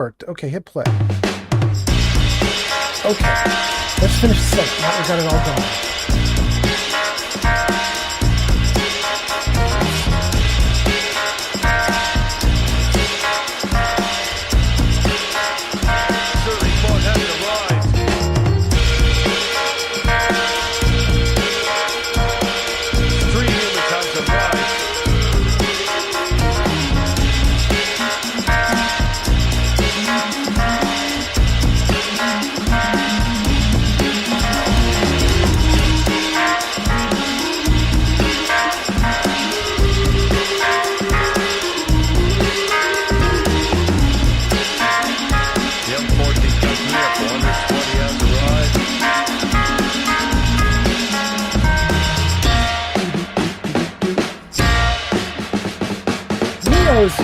worked. Okay, hit play. Okay, let's finish the set. Now we got it all done.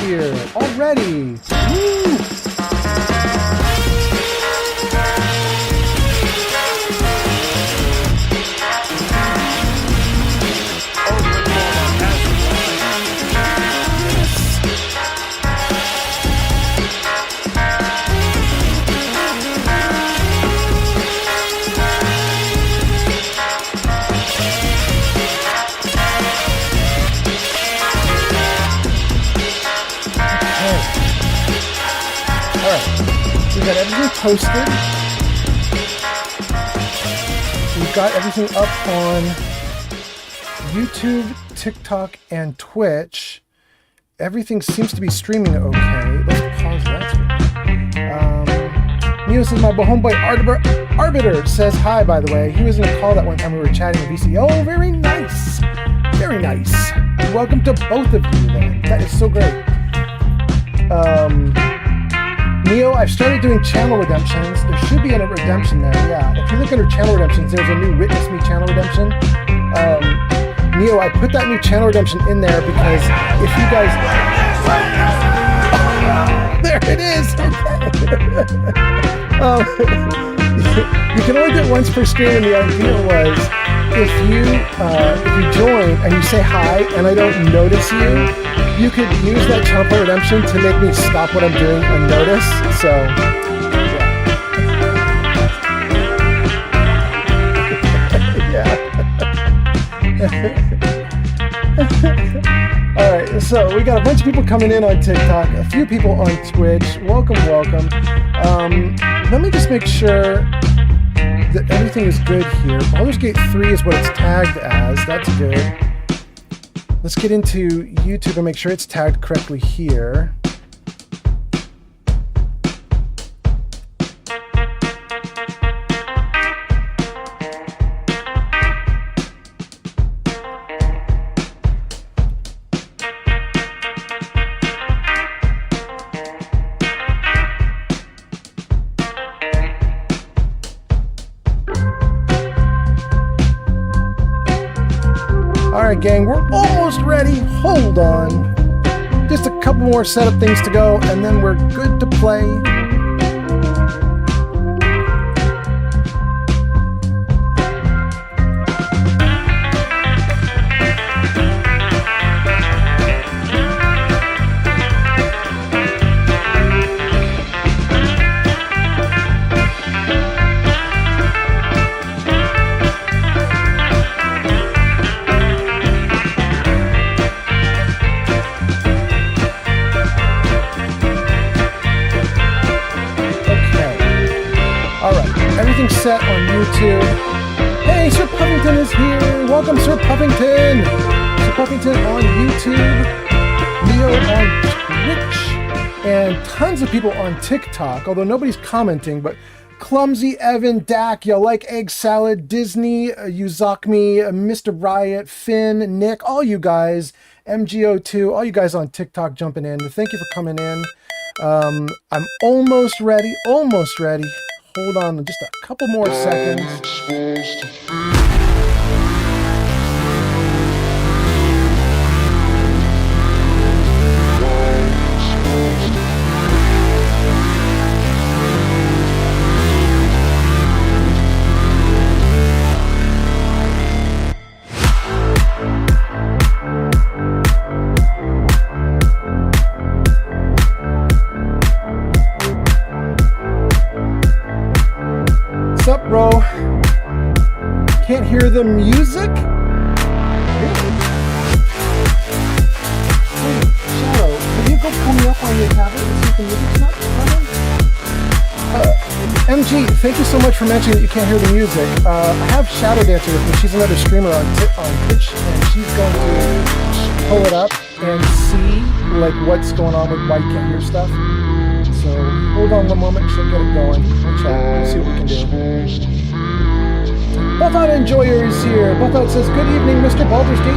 Here already. Woo! Got everything posted. We've got everything up on YouTube, TikTok, and Twitch. Everything seems to be streaming okay. Let's pause that. Neo says, my homeboy Arbiter says hi, by the way. He was in a call that one time we were chatting with VC. Oh, very nice. Very nice. Welcome to both of you then. That is so great. Neo, I've started doing channel redemptions. There should be a redemption there, yeah. If you look under channel redemptions, there's a new Witness Me channel redemption. Neo, I put that new channel redemption in there because if you guys... There it is! You can only do it once per stream, and the idea was if you join and you say hi and I don't notice you, you could use that channel redemption to make me stop what I'm doing and notice. So, yeah. All right, so we got a bunch of people coming in on TikTok, a few people on Twitch. Welcome, welcome. Let me just make sure that everything is good here. Baldur's Gate 3 is what it's tagged as. That's good. Let's get into YouTube and make sure it's tagged correctly here. Alright gang, we're almost ready. Hold on. Just a couple more setup things to go and then we're good to play. Set on YouTube. Hey, Sir Puffington is here. Welcome, Sir Puffington. Sir Puffington on YouTube, Leo on Twitch, and tons of people on TikTok, although nobody's commenting, but Clumsy, Evan, Dak, You Like Egg Salad, Disney, Uzakmi, Mr. Riot, Finn, Nick, all you guys, MGO2, all you guys on TikTok jumping in. Thank you for coming in. I'm almost ready. Hold on just a couple more seconds. What's up, bro? Can't hear the music? Hey, Shadow, can you go pull me up on your tablet and see if the music's not running? MG, thank you so much for mentioning that you can't hear the music. I have Shadow Dancer with me. She's another streamer on Twitch, and she's going to pull it up and see like what's going on with why you can't hear stuff. So hold on one moment, she'll get it going. We'll chat, we'll see what we can do. Buffon Enjoyer is here. Buffon says, good evening, Mr. Baldur's Gate 3.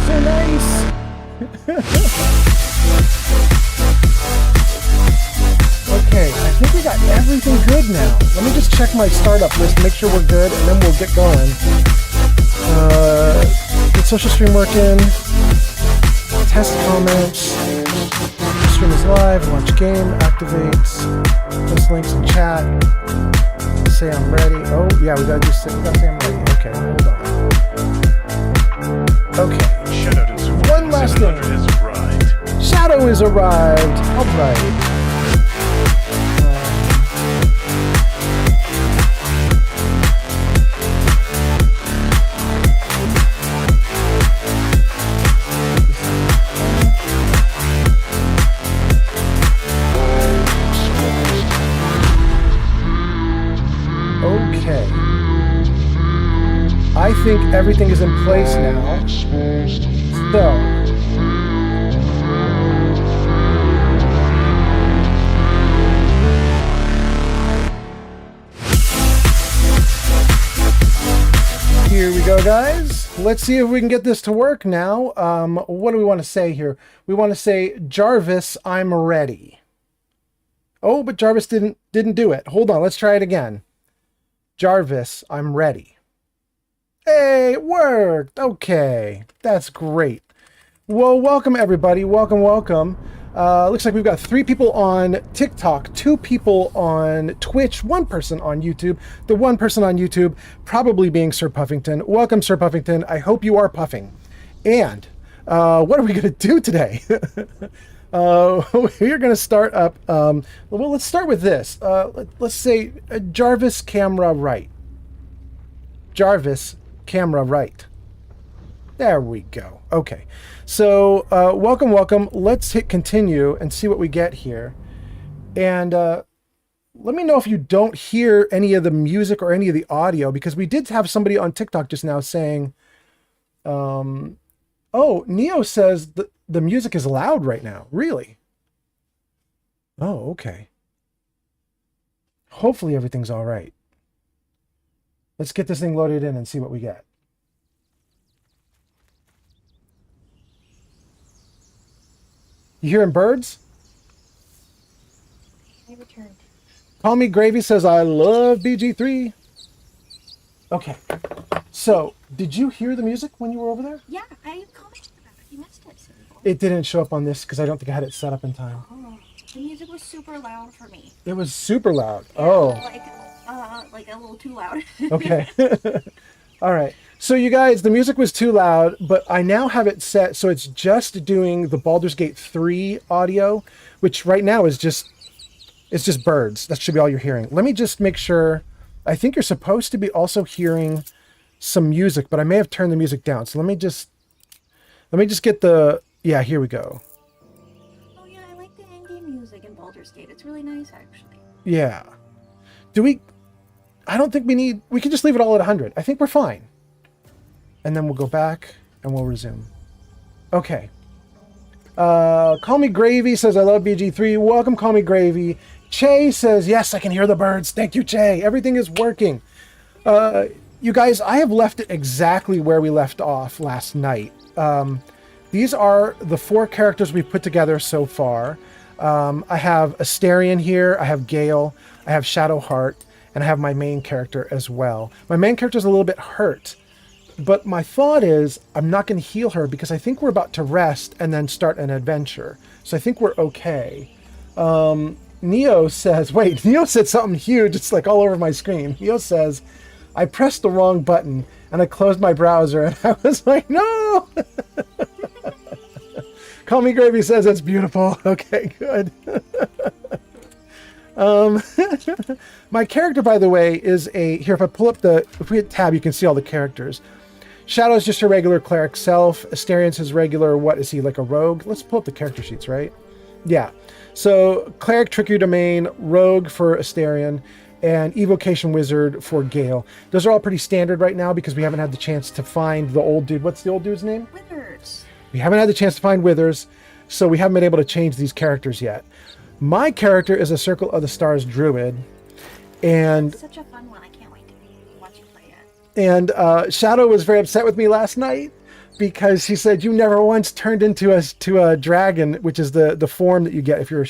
So nice. Okay, I think we got everything good now. Let me just check my startup list, make sure we're good, and then we'll get going. Get social stream working. Test comments. Stream is live. Launch game. Activates. Post links in chat. Say I'm ready. Oh, yeah, we gotta say I'm ready. Okay, hold on. Okay. One last thing. Shadow is arrived. Alright. I think everything is in place now. So, here we go, guys. Let's see if we can get this to work now. What do we want to say here? We want to say, Jarvis, I'm ready. Oh, but Jarvis didn't do it. Hold on, let's try it again. Jarvis, I'm ready. Hey, it worked. Okay, that's great. Well, welcome everybody. Welcome. Looks like we've got 3 people on TikTok, 2 people on Twitch, 1 person on YouTube. The 1 person on YouTube probably being Sir Puffington. Welcome, Sir Puffington. I hope you are puffing. And what are we going to do today? We're going to start up. Well, let's start with this. Let's say Jarvis camera right. Jarvis camera right. There we go. Okay. So welcome. Let's hit continue and see what we get here. And let me know if you don't hear any of the music or any of the audio, because we did have somebody on TikTok just now saying, oh, Neo says the music is loud right now. Really? Oh, okay. Hopefully everything's all right. Let's get this thing loaded in and see what we get. You hearing birds? I returned. Call Me Gravy says, I love BG3. Okay. So, did you hear the music when you were over there? Yeah, I commented about it. You missed it. It didn't show up on this because I don't think I had it set up in time. Oh, the music was super loud for me. It was super loud. Yeah, oh. Like a little too loud. Okay. All right. So you guys, the music was too loud, but I now have it set so it's just doing the Baldur's Gate 3 audio, which right now is just birds. That should be all you're hearing. Let me just make sure. I think you're supposed to be also hearing some music, but I may have turned the music down. So let me just get the, yeah, here we go. Oh yeah, I like the in-game music in Baldur's Gate. It's really nice, actually. Yeah. I don't think we can just leave it all at 100. I think we're fine. And then we'll go back and we'll resume. Okay. Call Me Gravy says, I love BG3. Welcome, Call Me Gravy. Che says, yes, I can hear the birds. Thank you, Che. Everything is working. You guys, I have left it exactly where we left off last night. These are the 4 characters we've put together so far. I have Asterion here. I have Gale. I have Shadowheart. And I have my main character as well. My main character is a little bit hurt. But my thought is, I'm not going to heal her because I think we're about to rest and then start an adventure. So I think we're okay. Neo says, wait, Neo said something huge. It's like all over my screen. Neo says, I pressed the wrong button and I closed my browser and I was like, no! Call Me Gravy says, that's beautiful. Okay, good. My character, by the way, is here. If I pull up if we hit tab, you can see all the characters. Shadow's just a regular cleric self. Asterian's his regular, what is he, like a rogue? Let's pull up the character sheets, right? Yeah. So cleric, trick your domain, rogue for Asterian, and evocation wizard for Gale. Those are all pretty standard right now because we haven't had the chance to find the old dude. What's the old dude's name? Withers. We haven't had the chance to find Withers, so we haven't been able to change these characters yet. My character is a Circle of the Stars druid, and It's such a fun one. I can't wait to watch you play it. And Shadow was very upset with me last night because she said, you never once turned into a dragon, which is the form that you get if you're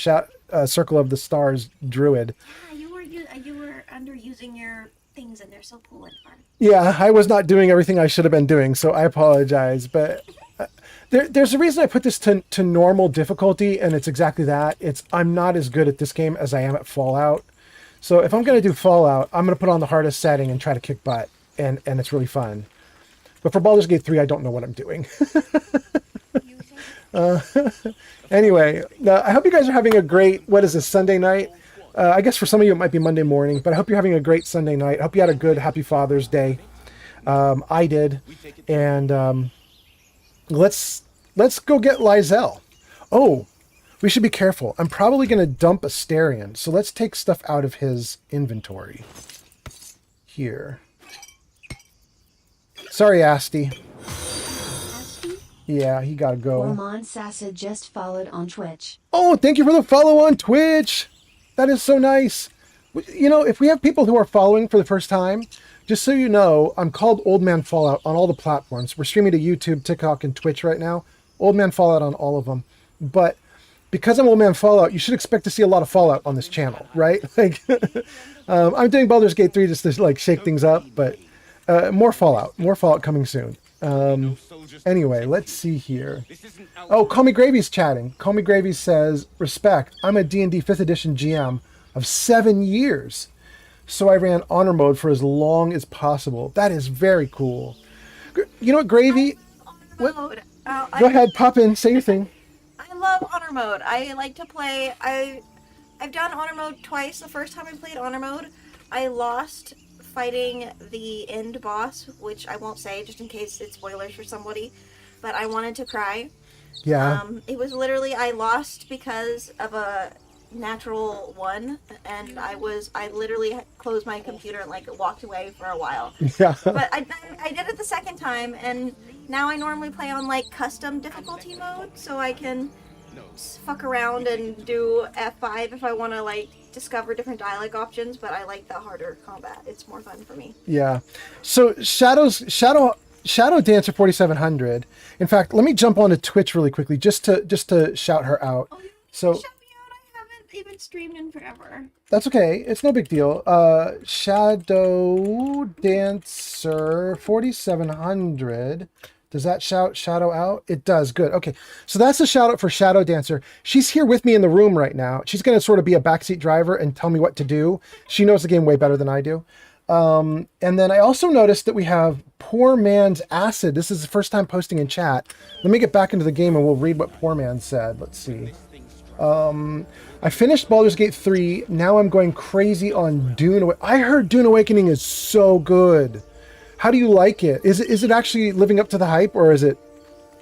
a Circle of the Stars druid. Yeah, you were underusing your things, and they're so cool and fun. Yeah, I was not doing everything I should have been doing, so I apologize. But there's a reason I put this to normal difficulty, and it's exactly that. I'm not as good at this game as I am at Fallout. So if I'm going to do Fallout, I'm going to put on the hardest setting and try to kick butt. And it's really fun. But for Baldur's Gate 3, I don't know what I'm doing. Anyway, I hope you guys are having a great, what is this, Sunday night? I guess for some of you it might be Monday morning, but I hope you're having a great Sunday night. I hope you had a good, happy Father's Day. I did. And let's go get Lizelle. Oh, we should be careful. I'm probably going to dump Asterian, so let's take stuff out of his inventory. Here. Sorry, Asti. Yeah, he gotta go. Ormond Sassa just followed on Twitch. Oh, thank you for the follow on Twitch. That is so nice. You know, if we have people who are following for the first time, just so you know, I'm called Old Man Fallout on all the platforms. We're streaming to YouTube, TikTok, and Twitch right now. Old Man Fallout on all of them. But because I'm Old Man Fallout, you should expect to see a lot of Fallout on this channel, right? Like, I'm doing Baldur's Gate 3 just to like shake things up, but more Fallout coming soon. Anyway, let's see here. Oh, Call Me Gravy's chatting. Call Me Gravy says, respect, I'm a D&D 5th edition GM of 7 years. So I ran honor mode for as long as possible. That is very cool. You know what, Gravy? What? Go ahead, pop in, say your thing. I love honor mode. I like to play. I've done honor mode twice. The first time I played honor mode, I lost fighting the end boss, which I won't say just in case it's spoilers for somebody, but I wanted to cry. Yeah. It was literally, I lost because of a natural one, and I literally closed my computer and like walked away for a while. Yeah. But I did it the second time, and now I normally play on like custom difficulty mode, so I can fuck around and do F5 if I want to like discover different dialogue options, but I like the harder combat. It's more fun for me. Yeah. So Shadow Dancer 4700. In fact, let me jump onto Twitch really quickly just to shout her out. Oh, So shout me out. I haven't even streamed in forever. that's okay. It's no big deal. Shadow Dancer 4700. Does that shout Shadow out? It does. Good. Okay. So that's a shout out for Shadow Dancer. She's here with me in the room right now. She's going to sort of be a backseat driver and tell me what to do. She knows the game way better than I do. And then I also noticed that we have Poor Man's Acid. This is the first time posting in chat. Let me get back into the game and we'll read what Poor Man said. Let's see. I finished Baldur's Gate 3. Now I'm going crazy on Dune Awakening. I heard Dune Awakening is so good. How do you like it? Is it actually living up to the hype, or is it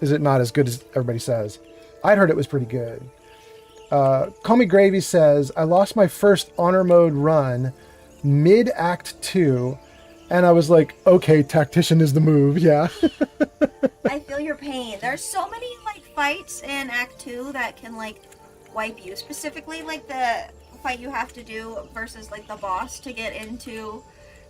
not as good as everybody says? I'd heard it was pretty good. Call Me Gravy says, I lost my first honor mode run mid-act 2, and I was like, okay, tactician is the move, yeah. I feel your pain. There's so many like fights in Act 2 that can like wipe you. Specifically like the fight you have to do versus like the boss to get into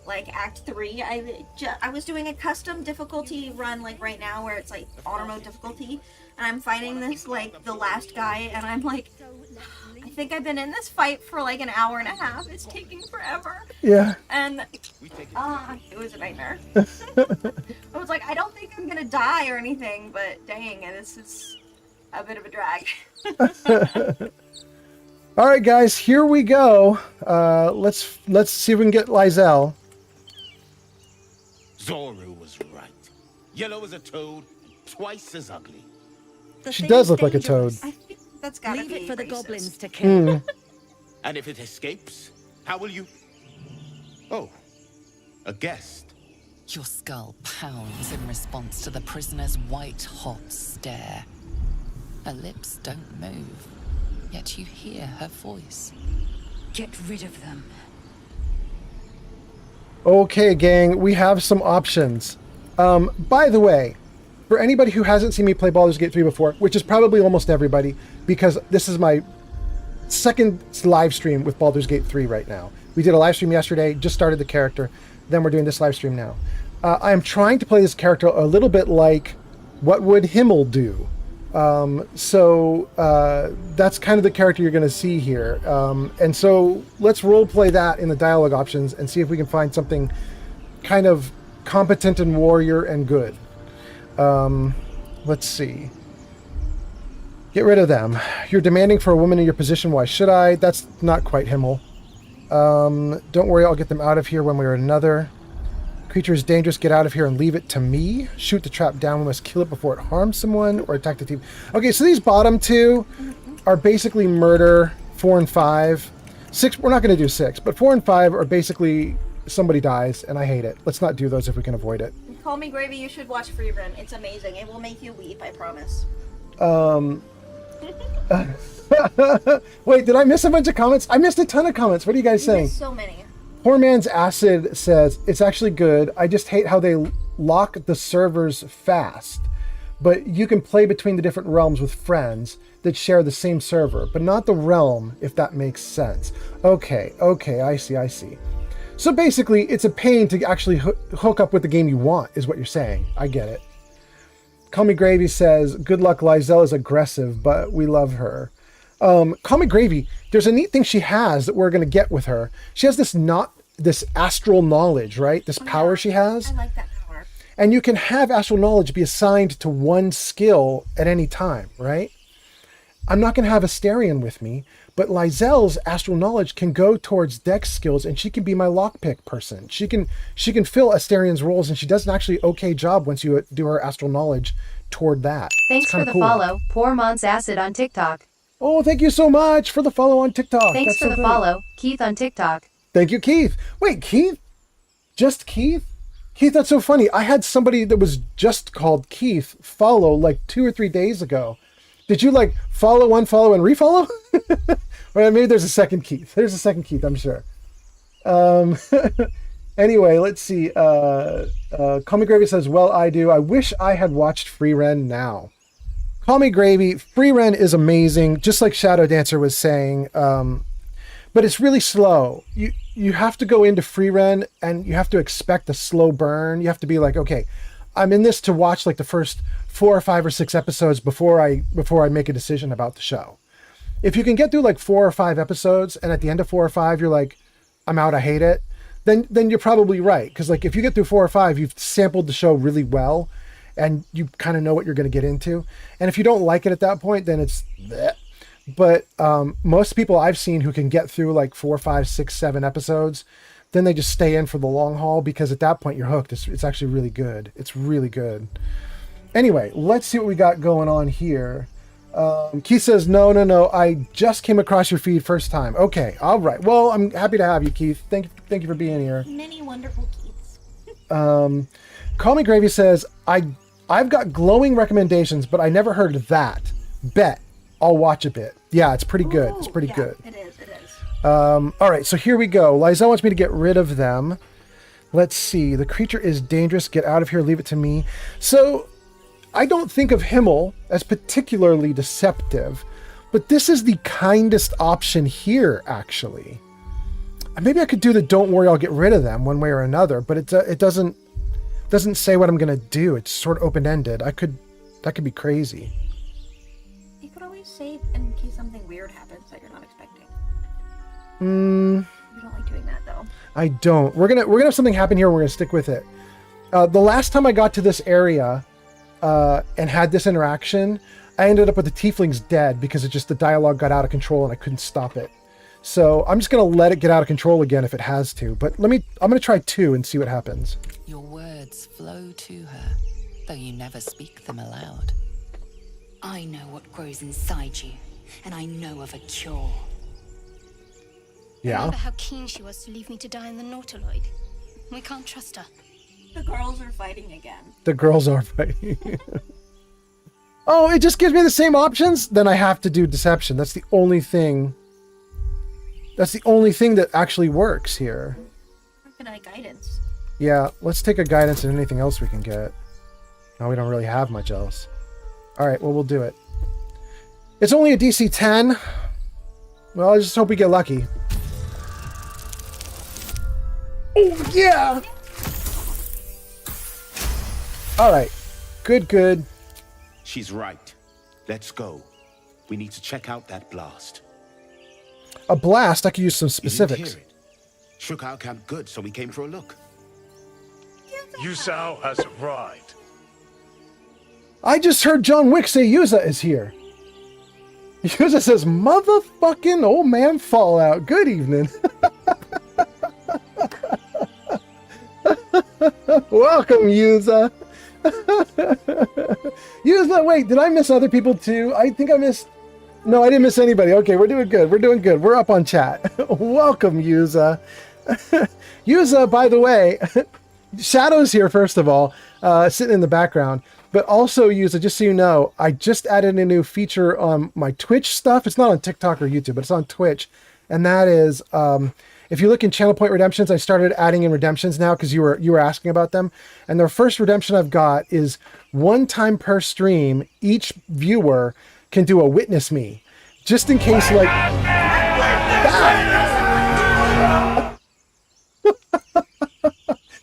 like Act 3. I was doing a custom difficulty run like right now where it's like honor mode difficulty, and I'm fighting this like the last guy, and I'm like, I think I've been in this fight for like an hour and a half. It's taking forever. Yeah. And it was a nightmare. I was like, I don't think I'm gonna die or anything, but dang, this is a bit of a drag. All right, guys, here we go. Let's see if we can get Lizelle. Zoru was right. Yellow as a toad, twice as ugly. She does look like a toad. I think that's gotta Leave be it for the racist. goblins to kill. And if it escapes, how will you... Oh, a guest. Your skull pounds in response to the prisoner's white-hot stare. Her lips don't move, yet you hear her voice. Get rid of them. Okay, gang, we have some options. By the way, for anybody who hasn't seen me play Baldur's Gate 3 before, which is probably almost everybody, because this is my second live stream with Baldur's Gate 3 right now. We did a live stream yesterday, just started the character, then we're doing this live stream now. I am trying to play this character a little bit like what would Himmel do. That's kind of the character you're going to see here. And so let's role play that in the dialogue options and see if we can find something kind of competent and warrior and good. Let's see. Get rid of them. You're demanding for a woman in your position. Why should I? That's not quite Himmel. Don't worry, I'll get them out of here one way or another. Creature is dangerous. Get out of here and leave it to me. Shoot the trap down. We must kill it before it harms someone or attack the team. Okay, so these bottom two are basically murder. 4 and 5. 6, we're not going to do 6, but 4 and 5 are basically somebody dies, and I hate it. Let's not do those if we can avoid it. Call me Gravy, you should watch Free Run. It's amazing. It will make you weep, I promise. Wait, did I miss a bunch of comments? I missed a ton of comments. What are you guys saying? So many. Poor Man's Acid says, it's actually good. I just hate how they lock the servers fast. But you can play between the different realms with friends that share the same server, but not the realm, if that makes sense. Okay, I see. So basically, it's a pain to actually hook up with the game you want, is what you're saying. I get it. Call Me Gravy says, good luck, Lizelle is aggressive, but we love her. Call Me Gravy, there's a neat thing she has that we're going to get with her. She has this astral knowledge, right? This power she has. I like that power. And you can have astral knowledge be assigned to one skill at any time, right? I'm not going to have Asterion with me, but Lizelle's astral knowledge can go towards Dex skills, and she can be my lockpick person. She can fill Asterion's roles, and she does an actually okay job once you do her astral knowledge toward that. Thanks for the follow. Poor Mon's Acid on TikTok. Oh, thank you so much for the follow on TikTok. Thanks for the follow, Keith on TikTok. Thank you, Keith. Wait, Keith? Just Keith? Keith, that's so funny. I had somebody that was just called Keith follow like 2 or 3 days ago. Did you like follow, unfollow, and refollow? Or maybe there's a second Keith. There's a second Keith, I'm sure. Anyway, let's see. Call Me Gravy says, well, I do. I wish I had watched Free Ren now. Call Me Gravy. Free Ren is amazing, just like Shadow Dancer was saying. But it's really slow. You have to go into Free Ren and you have to expect a slow burn. You have to be like, okay, I'm in this to watch like the first 4 or 5 or 6 episodes before I make a decision about the show. If you can get through like 4 or 5 episodes and at the end of 4 or 5 you're like, I'm out, I hate it, then you're probably right. Because like if you get through 4 or 5, you've sampled the show really well and you kind of know what you're going to get into. And if you don't like it at that point, then it's bleh. But most people I've seen who can get through like 4, 5, 6, 7 episodes, then they just stay in for the long haul because at that point you're hooked. It's actually really good. It's really good. Anyway, let's see what we got going on here. Keith says, no. I just came across your feed first time. Okay, all right. Well, I'm happy to have you, Keith. Thank you for being here. Many wonderful Keiths. Call Me Gravy says, I've got glowing recommendations, but I never heard of that. Bet. I'll watch a bit. Yeah, it's pretty good. It's pretty good. It is. All right, so here we go. Lizelle wants me to get rid of them. Let's see. The creature is dangerous. Get out of here. Leave it to me. So I don't think of Himmel as particularly deceptive, but this is the kindest option here, actually. Maybe I could do the don't worry, I'll get rid of them one way or another, but it doesn't say what I'm going to do. It's sort of open-ended. That could be crazy. You could always save in case something weird happens that you're not expecting. You don't like doing that, though. I don't. We're gonna have something happen here and we're gonna stick with it. The last time I got to this area and had this interaction, I ended up with the tieflings dead because the dialogue got out of control and I couldn't stop it. So I'm just gonna let it get out of control again if it has to. But I'm gonna try 2 and see what happens. Your words flow to her, though you never speak them aloud. I know what grows inside you, and I know of a cure. Yeah. Remember how keen she was to leave me to die in the Nautiloid? We can't trust her. The girls are fighting again. The girls are fighting. Oh, it just gives me the same options? Then I have to do deception. That's the only thing. That's the only thing that actually works here. Can I guidance? Yeah, let's take a guidance and anything else we can get. No, we don't really have much else. Alright, well, we'll do it. It's only a DC 10. Well, I just hope we get lucky. Oh, yeah! Alright. Good, good. She's right. Let's go. We need to check out that blast. A blast? I could use some You didn't specifics. hear it. Shook our camp good, so we came for a look. Yusao has arrived. I just heard John Wick say Yuza is here. Yuza says, motherfucking old man Fallout. Good evening. Welcome, Yuza. Yuza, wait, did I miss other people too? I think I missed... No, I didn't miss anybody. Okay, we're doing good. We're doing good. We're up on chat. Welcome, Yuza. Yuza, by the way, Shadow's here, first of all, sitting in the background. But also, Yuza, just so you know, I just added a new feature on my Twitch stuff. It's not on TikTok or YouTube, but it's on Twitch. And that is, if you look in Channel Point Redemptions, I started adding in redemptions now because you were asking about them. And the first redemption I've got is 1 time per stream, each viewer can do a witness me. Just in case, like... that!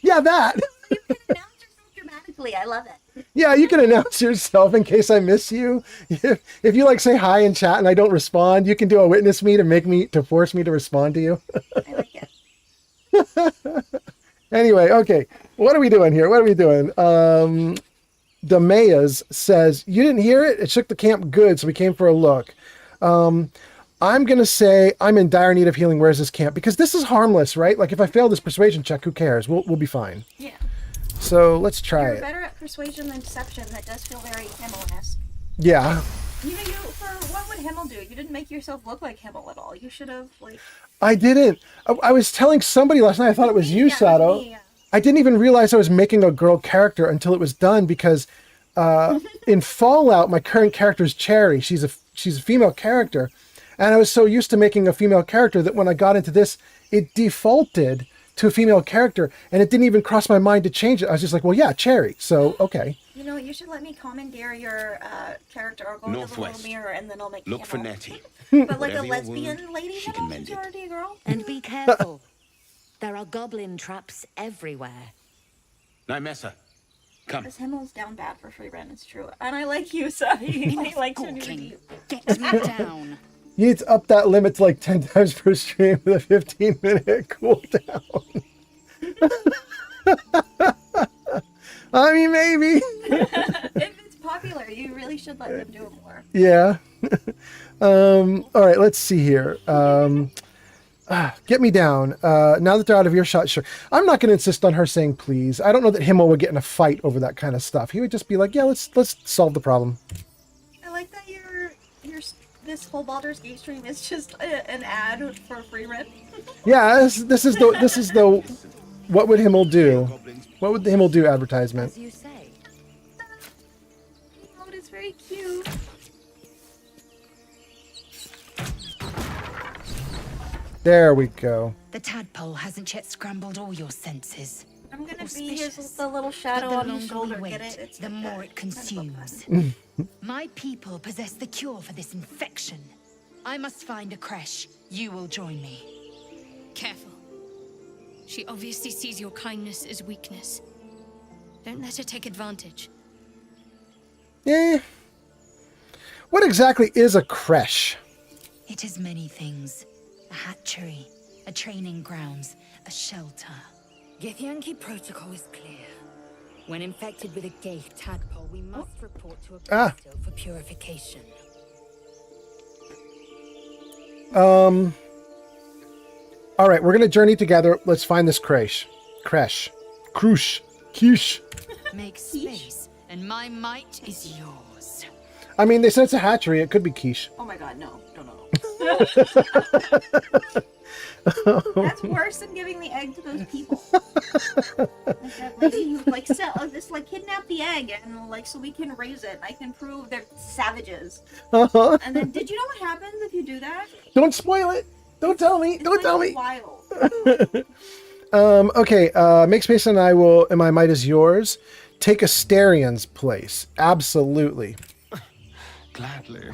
Yeah, that! You can announce yourself dramatically. I love it. Yeah, you can announce yourself in case I miss you. If you like say hi in chat and I don't respond, you can do a witness me to force me to respond to you. I like it. Anyway, okay. What are we doing here? What are we doing? Demayas says, you didn't hear it? It shook the camp good, so we came for a look. I'm going to say I'm in dire need of healing. Where's this camp? Because this is harmless, right? Like if I fail this persuasion check, who cares? We'll be fine. Yeah. So let's try You're it. better at persuasion than deception. That does feel very Himmel-esque. Yeah. What would Himmel do? You didn't make yourself look like Himmel at all. You should have, like... I didn't. I was telling somebody last night, I thought it was you, Yeah, it was Sato. me, yeah. I didn't even realize I was making a girl character until it was done because in Fallout, my current character is Cherry. She's a female character. And I was so used to making a female character that when I got into this, it defaulted to a female character and it didn't even cross my mind to change it. I was just like, well, yeah, Cherry. So, okay. You know, you should let me commandeer your character. I'll go into the little Northwest. mirror and then I'll make Look for Himmel. Nettie. But like a Whatever your lesbian wound, lady she can Himmel mend since you're it. already a girl? And be careful. There are goblin traps everywhere. Nymessa, come. Because Himmel's down bad for free rent, it's true. And I like you, so he likes when you're Gawking. deep. Get me down. You need to up that limit to like 10 times per stream with a 15-minute cooldown. I mean, maybe. If it's popular, you really should let them do it more. Yeah. All right, let's see here. Get me down. Now that they're out of earshot, sure. I'm not going to insist on her saying please. I don't know that Himmel would get in a fight over that kind of stuff. He would just be like, yeah, let's solve the problem. I like that this whole Baldur's Gate stream is just an ad for free rent. Yeah, this is the what would Himmel do? What would the Himmel do advertisement? As you say. Oh, it's very cute. There we go. The tadpole hasn't yet scrambled all your senses. I'm gonna be Auspicious. the little shadow But on the his longer shoulder. we Get wait, it? It's the like more a it kind of a consumes. fun. My people possess the cure for this infection. I must find a creche. You will join me. Careful. She obviously sees your kindness as weakness. Don't let her take advantage. Eh. What exactly is a creche? It is many things. A hatchery, a training grounds, a shelter. Githyanki protocol is clear. When infected with a gay tadpole, we must report to a Ah. crystal for purification. All right, we're going to journey together. Let's find this creche. Creche. Crush. Quiche. Make space, and my might is yours. I mean, they said it's a hatchery. It could be quiche. Oh my god, no. That's worse than giving the egg to those people. Like that lady who like kidnapped the egg and like so we can raise it. I can prove they're savages. And then did you know what happens if you do that? Don't spoil it. Don't tell me. Don't tell me. Wild. Okay. Make space and I will. And my might is yours. Take Asterian's place. Absolutely. Gladly.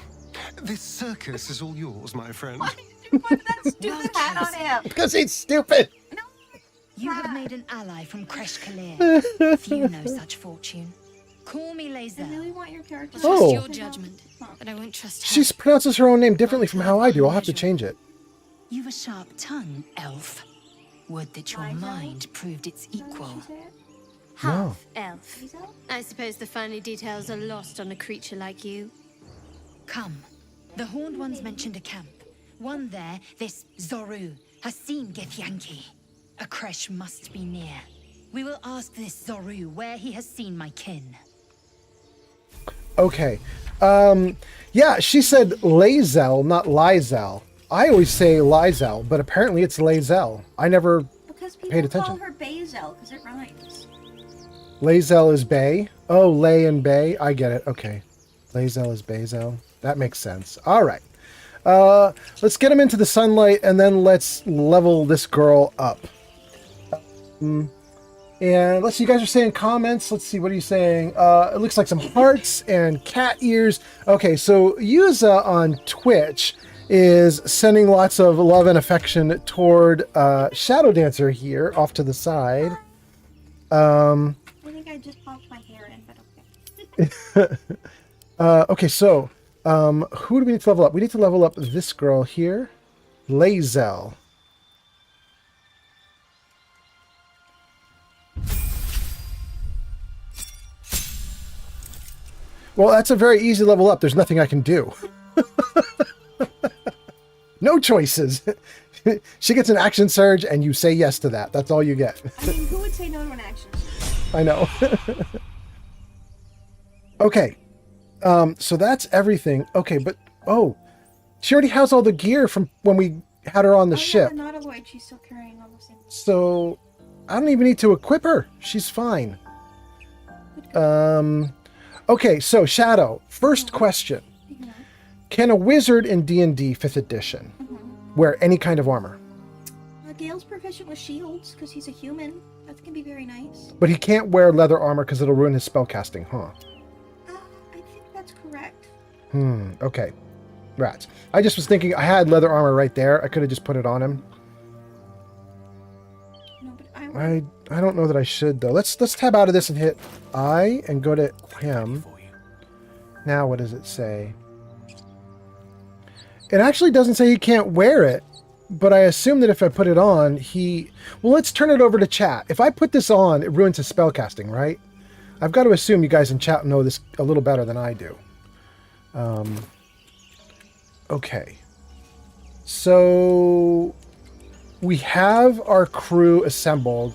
This circus is all yours, my friend. Why did you put that stupid hat on him? Because he's stupid. No. You have made an ally from Kresh Kalir. Few know such fortune. Call me I Laser. really want your character. Trust Oh. your judgment, but I won't trust her. She pronounces her own name differently from how I do. I'll have to change it. You've a sharp tongue, elf. Would that your Liza? mind proved its equal. Half elf. Liza? I suppose the finer details are lost on a creature like you. Come. The Horned Ones mentioned a camp. One there, this Zoru, has seen Githyanki. A Kresh must be near. We will ask this Zoru where he has seen my kin. Okay. Yeah, she said Lazel, not Lizel. I always say Lizel, but apparently it's Lazel. I never Because people paid attention. call her Bazel because it rhymes. Lazel is Bay. Oh, Lay and Bay. I get it. Okay. Lazel is Bazel. That makes sense. All right. Let's get him into the sunlight and then let's level this girl up. And let's see, you guys are saying comments. Let's see, what are you saying? It looks like some hearts and cat ears. Okay, so Yuza on Twitch is sending lots of love and affection toward Shadow Dancer here off to the side. I think I just popped my hair in, but okay. Okay, so who do we need to level up? We need to level up this girl here, Lazel. Well, that's a very easy level up. There's nothing I can do. No choices. She gets an action surge, and you say yes to that. That's all you get. I mean, who would say no to an action surge? I know. Okay. So that's everything. Okay, but oh, she already has all the gear from when we had her on the ship. Yeah, not avoid. She's still carrying all those things. So I don't even need to equip her. She's fine. Okay, so Shadow, first question. Can a wizard in D&D 5th edition wear any kind of armor? Gale's proficient with shields because he's a human. That can be very nice. But he can't wear leather armor because it'll ruin his spellcasting, huh? I think that's correct. Okay. Rats. I just was thinking I had leather armor right there. I could have just put it on him. No, but I don't know that I should though. Let's tab out of this and hit I and go to him. Now what does it say? It actually doesn't say he can't wear it, but I assume that if I put it on, well, let's turn it over to chat. If I put this on, it ruins his spellcasting, right? I've got to assume you guys in chat know this a little better than I do. Okay. So we have our crew assembled.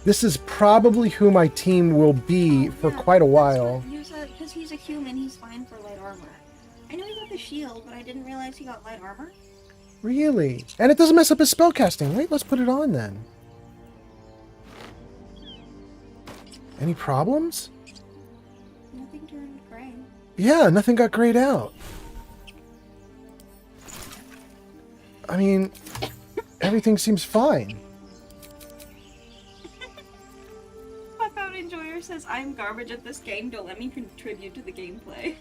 This is probably who my team will be for quite a while. Because he's a human, he's fine for light armor. I know he got the shield, but I didn't realize he got light armor. Really? And it doesn't mess up his spellcasting. Wait, let's put it on then. Any problems? Nothing turned gray. Yeah, nothing got grayed out. I mean, everything seems fine. Pop-Out Enjoyer says, I'm garbage at this game, don't let me contribute to the gameplay.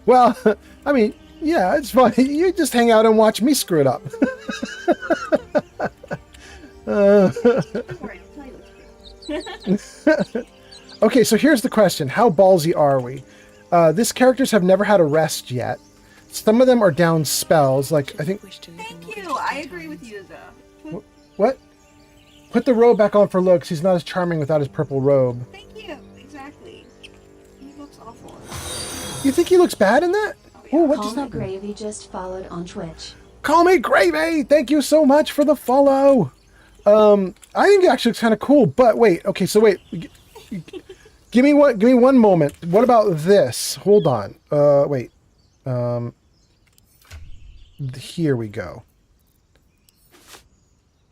Well, I mean, yeah, it's fine. You just hang out and watch me screw it up. Don't worry, I'll tell you what to do. Okay, so here's the question. How ballsy are we? This characters have never had a rest yet. Some of them are down spells, like, I think... Thank you, I agree with you, though. What? Put the robe back on for looks. He's not as charming without his purple robe. Thank you, exactly. He looks awful. You think he looks bad in that? Oh, what Call just Me happened? Gravy just followed on Twitch. Call me Gravy! Thank you so much for the follow! I think it actually looks kind of cool, but wait, okay, so wait. Give me one moment. What about this? Hold on. Wait. Here we go.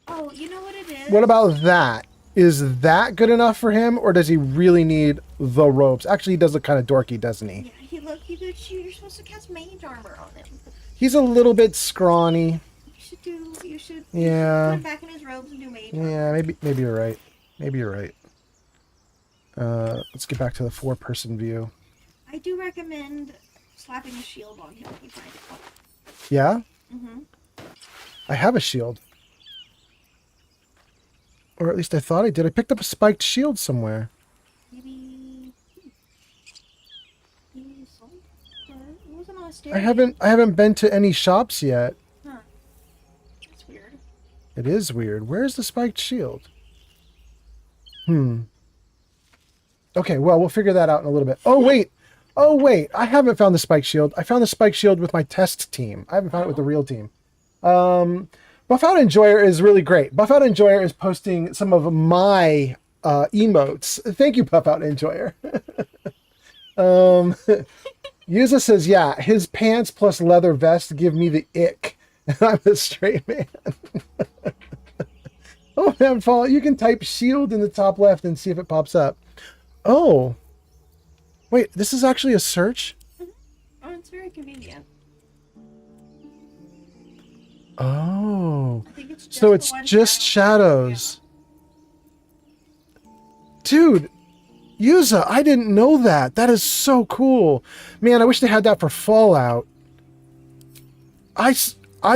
Oh, you know what it is? What about that? Is that good enough for him, or does he really need the ropes? Actually, he does look kind of dorky, doesn't he? Yeah, you're supposed to cast mage armor on him. He's a little bit scrawny. You should Yeah. put him back in his robes and do mage armor. Yeah, maybe you're right. Maybe you're right. Let's get back to the 4-person view. I do recommend slapping a shield on him when you find it. Yeah? Mm-hmm. I have a shield. Or at least I thought I did. I picked up a spiked shield somewhere. Maybe you sold it? Or it wasn't on a stair. I haven't been to any shops yet. Huh. That's weird. It is weird. Where's the spiked shield? Okay, well, we'll figure that out in a little bit. Oh, wait. I haven't found the spike shield. I found the spike shield with my test team. I haven't found it with the real team. Buff Out Enjoyer is really great. Buff Out Enjoyer is posting some of my emotes. Thank you, Buff Out Enjoyer. Yuza says, yeah, his pants plus leather vest give me the ick. And I'm a straight man. Oh, man, Fall, you can type shield in the top left and see if it pops up. Oh. Wait, this is actually a search? Oh, it's very convenient. Oh. I think it's just So it's the one just shadow. shadows. Dude, Yuza, I didn't know that. That is so cool. Man, I wish they had that for Fallout. I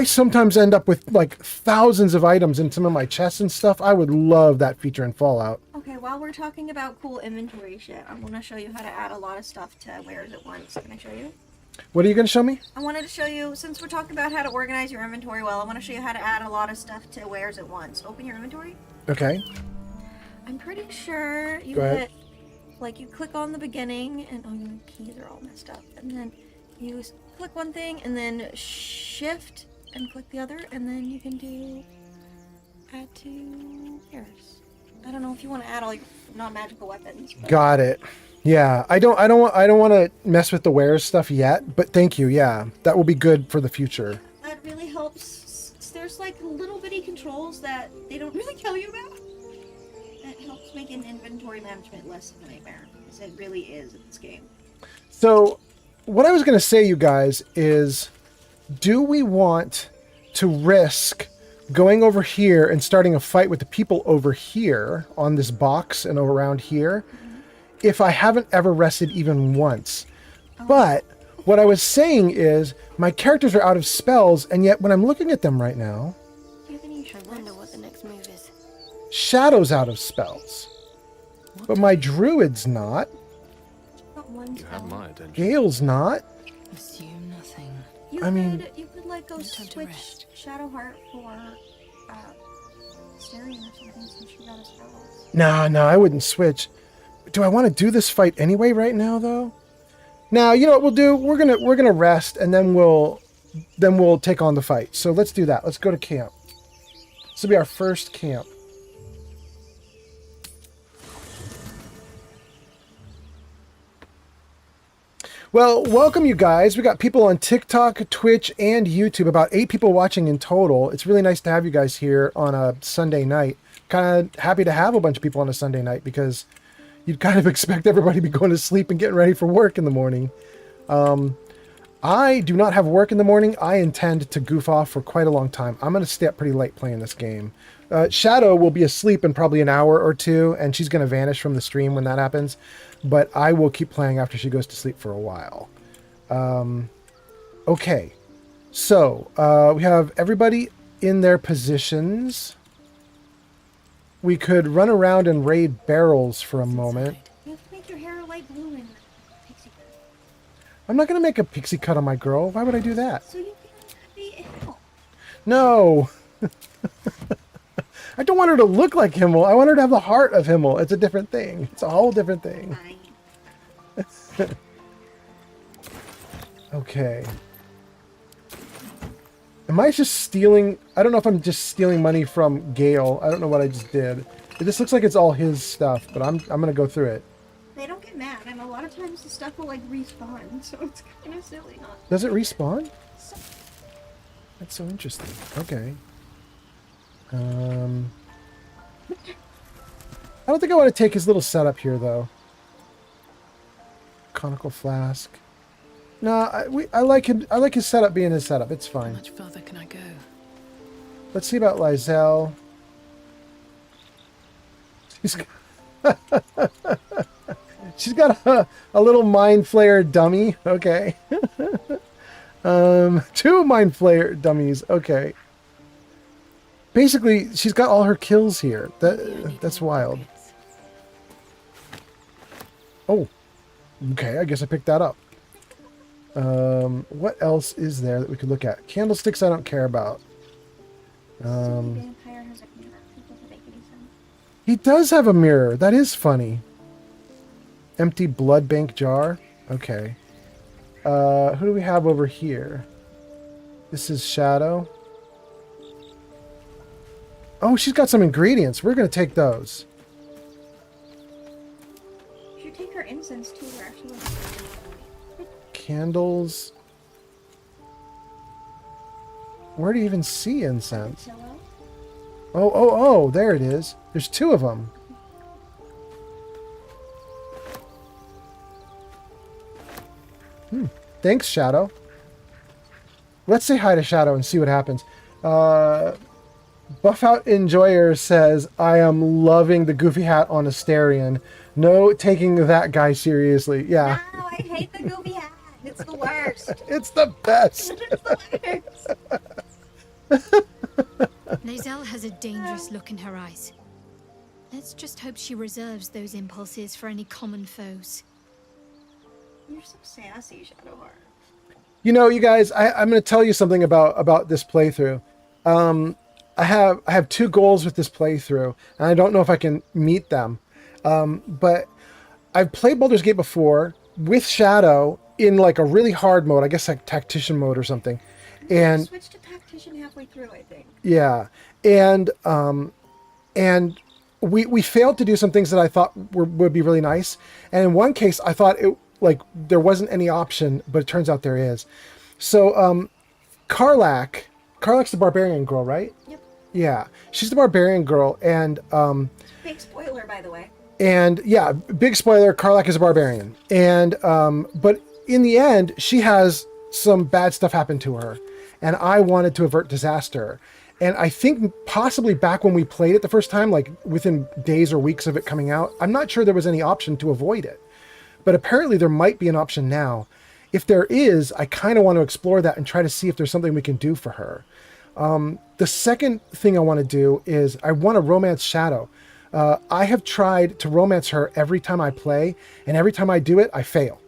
sometimes end up with like thousands of items in some of my chests and stuff. I would love that feature in Fallout. Okay, while we're talking about cool inventory shit, I want to show you how to add a lot of stuff to Wares at once. Can I show you? What are you going to show me? I wanted to show you, since we're talking about how to organize your inventory well, I want to show you how to add a lot of stuff to Wares at once. Open your inventory. Okay. I'm pretty sure you Go ahead. you click on the beginning, and your keys are all messed up. And then you click one thing, and then shift and click the other, and then you can do add to Wares. I don't know if you want to add all your non-magical weapons. But... Got it. Yeah, I don't want to mess with the Wares stuff yet, but thank you. Yeah, that will be good for the future. That really helps. There's like little bitty controls that they don't really tell you about. That helps make an inventory management less of a nightmare, because it really is in this game. So, what I was going to say, you guys, is do we want to risk going over here and starting a fight with the people over here on this box and around here if I haven't ever rested even once? But what I was saying is my characters are out of spells, and yet when I'm looking at them right now, I wonder what the next move is. Shadow's out of spells. But my Druid's not. Got one You have my attention. Gale's not. Assume nothing. You I mean- you could like go No time to switch rest. Shadowheart for Styrian or something since you got a spells. No, I wouldn't switch. Do I want to do this fight anyway right now, though? Now, you know what we'll do? We're gonna rest, and then we'll take on the fight. So let's do that. Let's go to camp. This will be our first camp. Well, welcome you guys. We got people on TikTok, Twitch, and YouTube. About 8 people watching in total. It's really nice to have you guys here on a Sunday night. Kind of happy to have a bunch of people on a Sunday night because you'd kind of expect everybody to be going to sleep and getting ready for work in the morning. I do not have work in the morning. I intend to goof off for quite a long time. I'm going to stay up pretty late playing this game. Shadow will be asleep in probably an hour or two, and she's going to vanish from the stream when that happens. But I will keep playing after she goes to sleep for a while. Okay. So, we have everybody in their positions. We could run around and raid barrels for a moment. You have to make your hair light blue and pixie cut. I'm not going to make a pixie cut on my girl. Why would I do that? So you can be ill. No. I don't want her to look like Himmel. I want her to have the heart of Himmel. It's a different thing. It's a whole different thing. Fine. Okay. Am I just stealing? I don't know if I'm just stealing money from Gale. I don't know what I just did. This looks like it's all his stuff, but I'm going to go through it. They don't get mad, and a lot of times the stuff will like respawn, so it's kind of silly not. Does it respawn? That's so interesting. Okay. I don't think I want to take his little setup here, though. Conical flask. No, I like him. I like his setup being his setup. It's fine. How much further can I go? Let's see about Lizelle. She's got a little mind flayer dummy. Okay. 2 mind flayer dummies. Okay. Basically, she's got all her kills here. That's wild. Oh. Okay, I guess I picked that up. What else is there that we could look at? Candlesticks I don't care about. Vampire has a mirror. That doesn't make any sense. He does have a mirror. That is funny. Empty blood bank jar. Okay. Who do we have over here? This is Shadow. Oh, she's got some ingredients. We're going to take those. You should take her incense too, actually. Candles. Where do you even see incense? Oh, there it is. There's 2 of them. Thanks, Shadow. Let's say hi to Shadow and see what happens. Buff Out Enjoyer says, I am loving the goofy hat on Asterion. No taking that guy seriously. Yeah. No, I hate the goofy hat. It's the worst. It's the best. It's the worst. Lizelle has a dangerous look in her eyes. Let's just hope she reserves those impulses for any common foes. You're so sassy, Shadowheart. You know, you guys, I'm going to tell you something about this playthrough. I have 2 goals with this playthrough, and I don't know if I can meet them. But I've played Baldur's Gate before with Shadow in like a really hard mode, I guess like tactician mode or something. And You switched to tactician halfway through, I think. yeah, and we failed to do some things that I thought would be really nice. And in one case, I thought it like there wasn't any option, but it turns out there is. So Karlak's the barbarian girl, right? Yep. Yeah, she's the barbarian girl, and Big spoiler, by the way. and yeah, big spoiler, Karlak is a barbarian, and but in the end, she has some bad stuff happen to her, and I wanted to avert disaster. And I think possibly back when we played it the first time, like within days or weeks of it coming out, I'm not sure there was any option to avoid it. But apparently there might be an option now. If there is, I kind of want to explore that and try to see if there's something we can do for her. The second thing I want to do is I want to romance Shadow. I have tried to romance her every time I play, and every time I do it, I fail.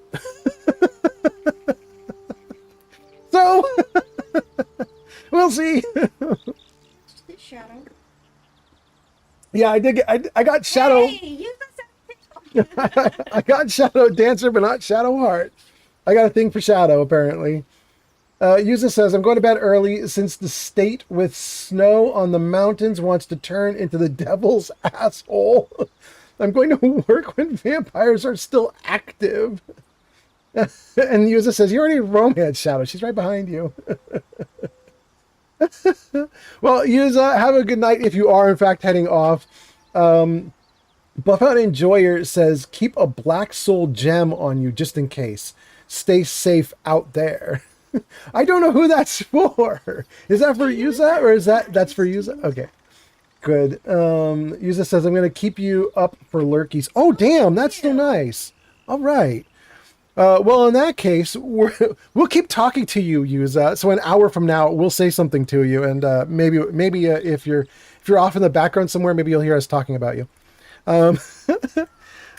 So, we'll see. Shadow. Yeah, I did. I got Shadow. Hey, use the I got Shadow Dancer, but not Shadow Heart. I got a thing for Shadow, apparently. Yuza says, I'm going to bed early since the state with snow on the mountains wants to turn into the devil's asshole. I'm going to work when vampires are still active. And Yuza says, you already romance Shadow. She's right behind you. Well, Yuza, have a good night if you are, in fact, heading off. Buff Out Enjoyer says, keep a black soul gem on you just in case. Stay safe out there. I don't know who that's for. Is that for Yuza, or is that's for Yuza? Okay, good. Yuza says, I'm going to keep you up for lurkies. Oh, damn, that's still nice. All right. Well, in that case, we'll keep talking to you, Yuza. So an hour from now, we'll say something to you, and maybe if you're off in the background somewhere, maybe you'll hear us talking about you.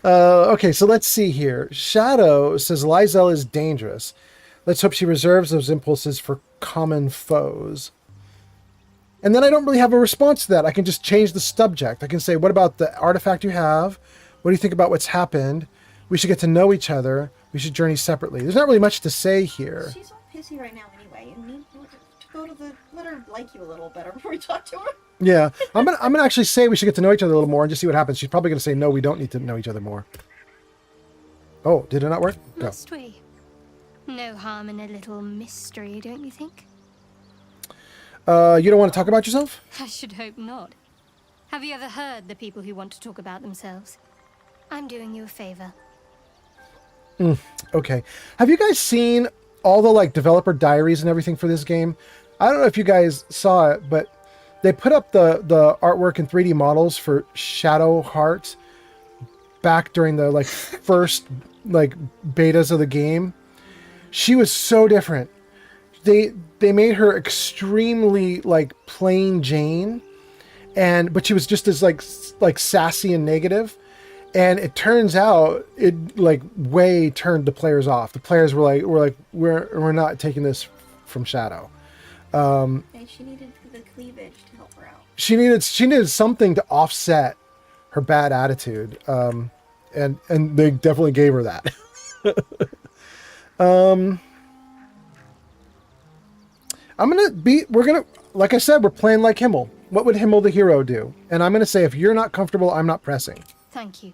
Okay, so let's see here. Shadow says Lizelle is dangerous. Let's hope she reserves those impulses for common foes. And then I don't really have a response to that. I can just change the subject. I can say, what about the artifact you have? What do you think about what's happened? We should get to know each other. We should journey separately. There's not really much to say here. She's all pissy right now anyway. You need to go to let her like you a little better before we talk to her. Yeah, I'm gonna actually say we should get to know each other a little more and just see what happens. She's probably gonna say, no, we don't need to know each other more. Oh, did it not work? Go. Must we? No harm in a little mystery, don't you think? You don't want to talk about yourself? I should hope not. Have you ever heard the people who want to talk about themselves? I'm doing you a favor. Okay. Have you guys seen all the like developer diaries and everything for this game? I don't know if you guys saw it, but they put up the artwork and 3D models for Shadow Heart back during the like first like betas of the game. She was so different. They made her extremely like plain Jane, but she was just as like sassy and negative. And it turns out it like way turned the players off. The players were like we're not taking this from Shadow. And she needed the cleavage to help her out. She needed something to offset her bad attitude. And they definitely gave her that. We're gonna, like I said, we're playing like Himmel. What would Himmel the hero do? And I'm gonna say, if you're not comfortable, I'm not pressing. Thank you.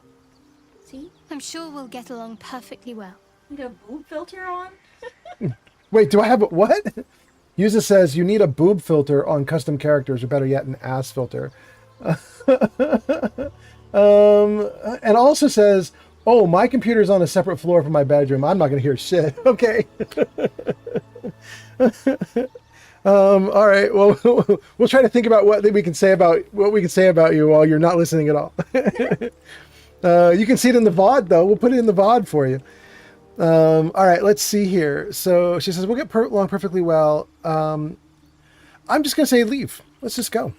See? I'm sure we'll get along perfectly well. You got a boob filter on? Wait, do I have what? Yuza says you need a boob filter on custom characters, or better yet, an ass filter. And also says, oh, my computer's on a separate floor from my bedroom. I'm not gonna hear shit. Okay. All right. Well, we'll try to think about what we can say about you while you're not listening at all. You can see it in the VOD though. We'll put it in the VOD for you. All right. Let's see here. So she says we'll get along perfectly well. I'm just gonna say leave. Let's just go.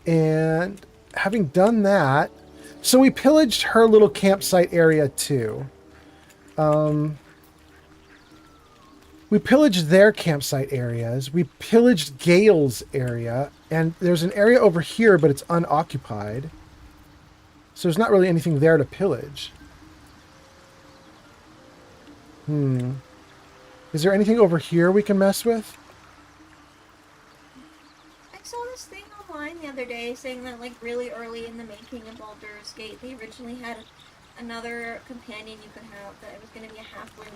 And having done that, so we pillaged her little campsite area too. We pillaged their campsite areas. We pillaged Gale's area. And there's an area over here, but it's unoccupied. So there's not really anything there to pillage. Is there anything over here we can mess with? I saw this thing online the other day saying that like really early in the making of Baldur's Gate, they originally had another companion you could have that it was going to be a halfling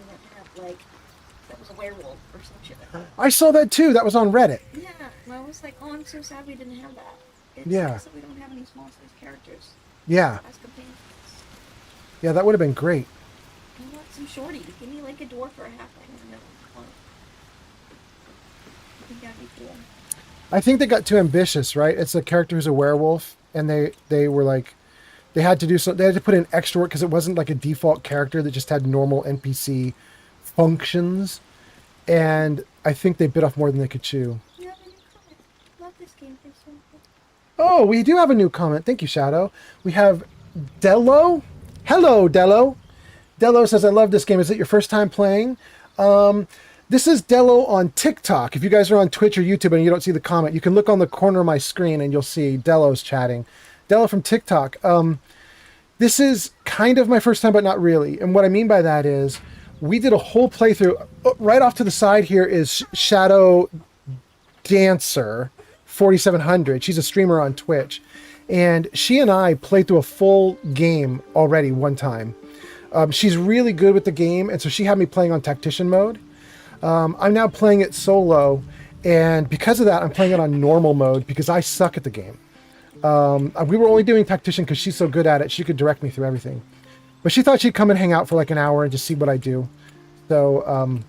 that was a werewolf or some shit like that. I saw that too. That was on Reddit. Yeah, and I was like, oh, I'm so sad we didn't have that. It's Yeah. nice that we don't have any small size characters Yeah. as companions. Yeah, that would have been great. I want some shorties. Give me like a dwarf or a halfling. I think that'd be cool. I think they got too ambitious, right? It's a character who's a werewolf, and they were like, they had to do so. They had to put in extra work because it wasn't like a default character that just had normal NPC functions, and I think they bit off more than they could chew. You have a new comment. Love this game. It's so cool. Oh, we do have a new comment. Thank you, Shadow. We have Dello. Hello, Dello. Dello says, I love this game. Is it your first time playing? This is Dello on TikTok. If you guys are on Twitch or YouTube and you don't see the comment, you can look on the corner of my screen and you'll see Dello's chatting. Dello from TikTok. This is kind of my first time, but not really. And what I mean by that is we did a whole playthrough. Right off to the side here is Shadow Dancer 4700. She's a streamer on Twitch. And she and I played through a full game already one time. She's really good with the game, and so she had me playing on Tactician mode. I'm now playing it solo, and because of that, I'm playing it on normal mode because I suck at the game. We were only doing Tactician because she's so good at it. She could direct me through everything. But she thought she'd come and hang out for like an hour and just see what I do. So,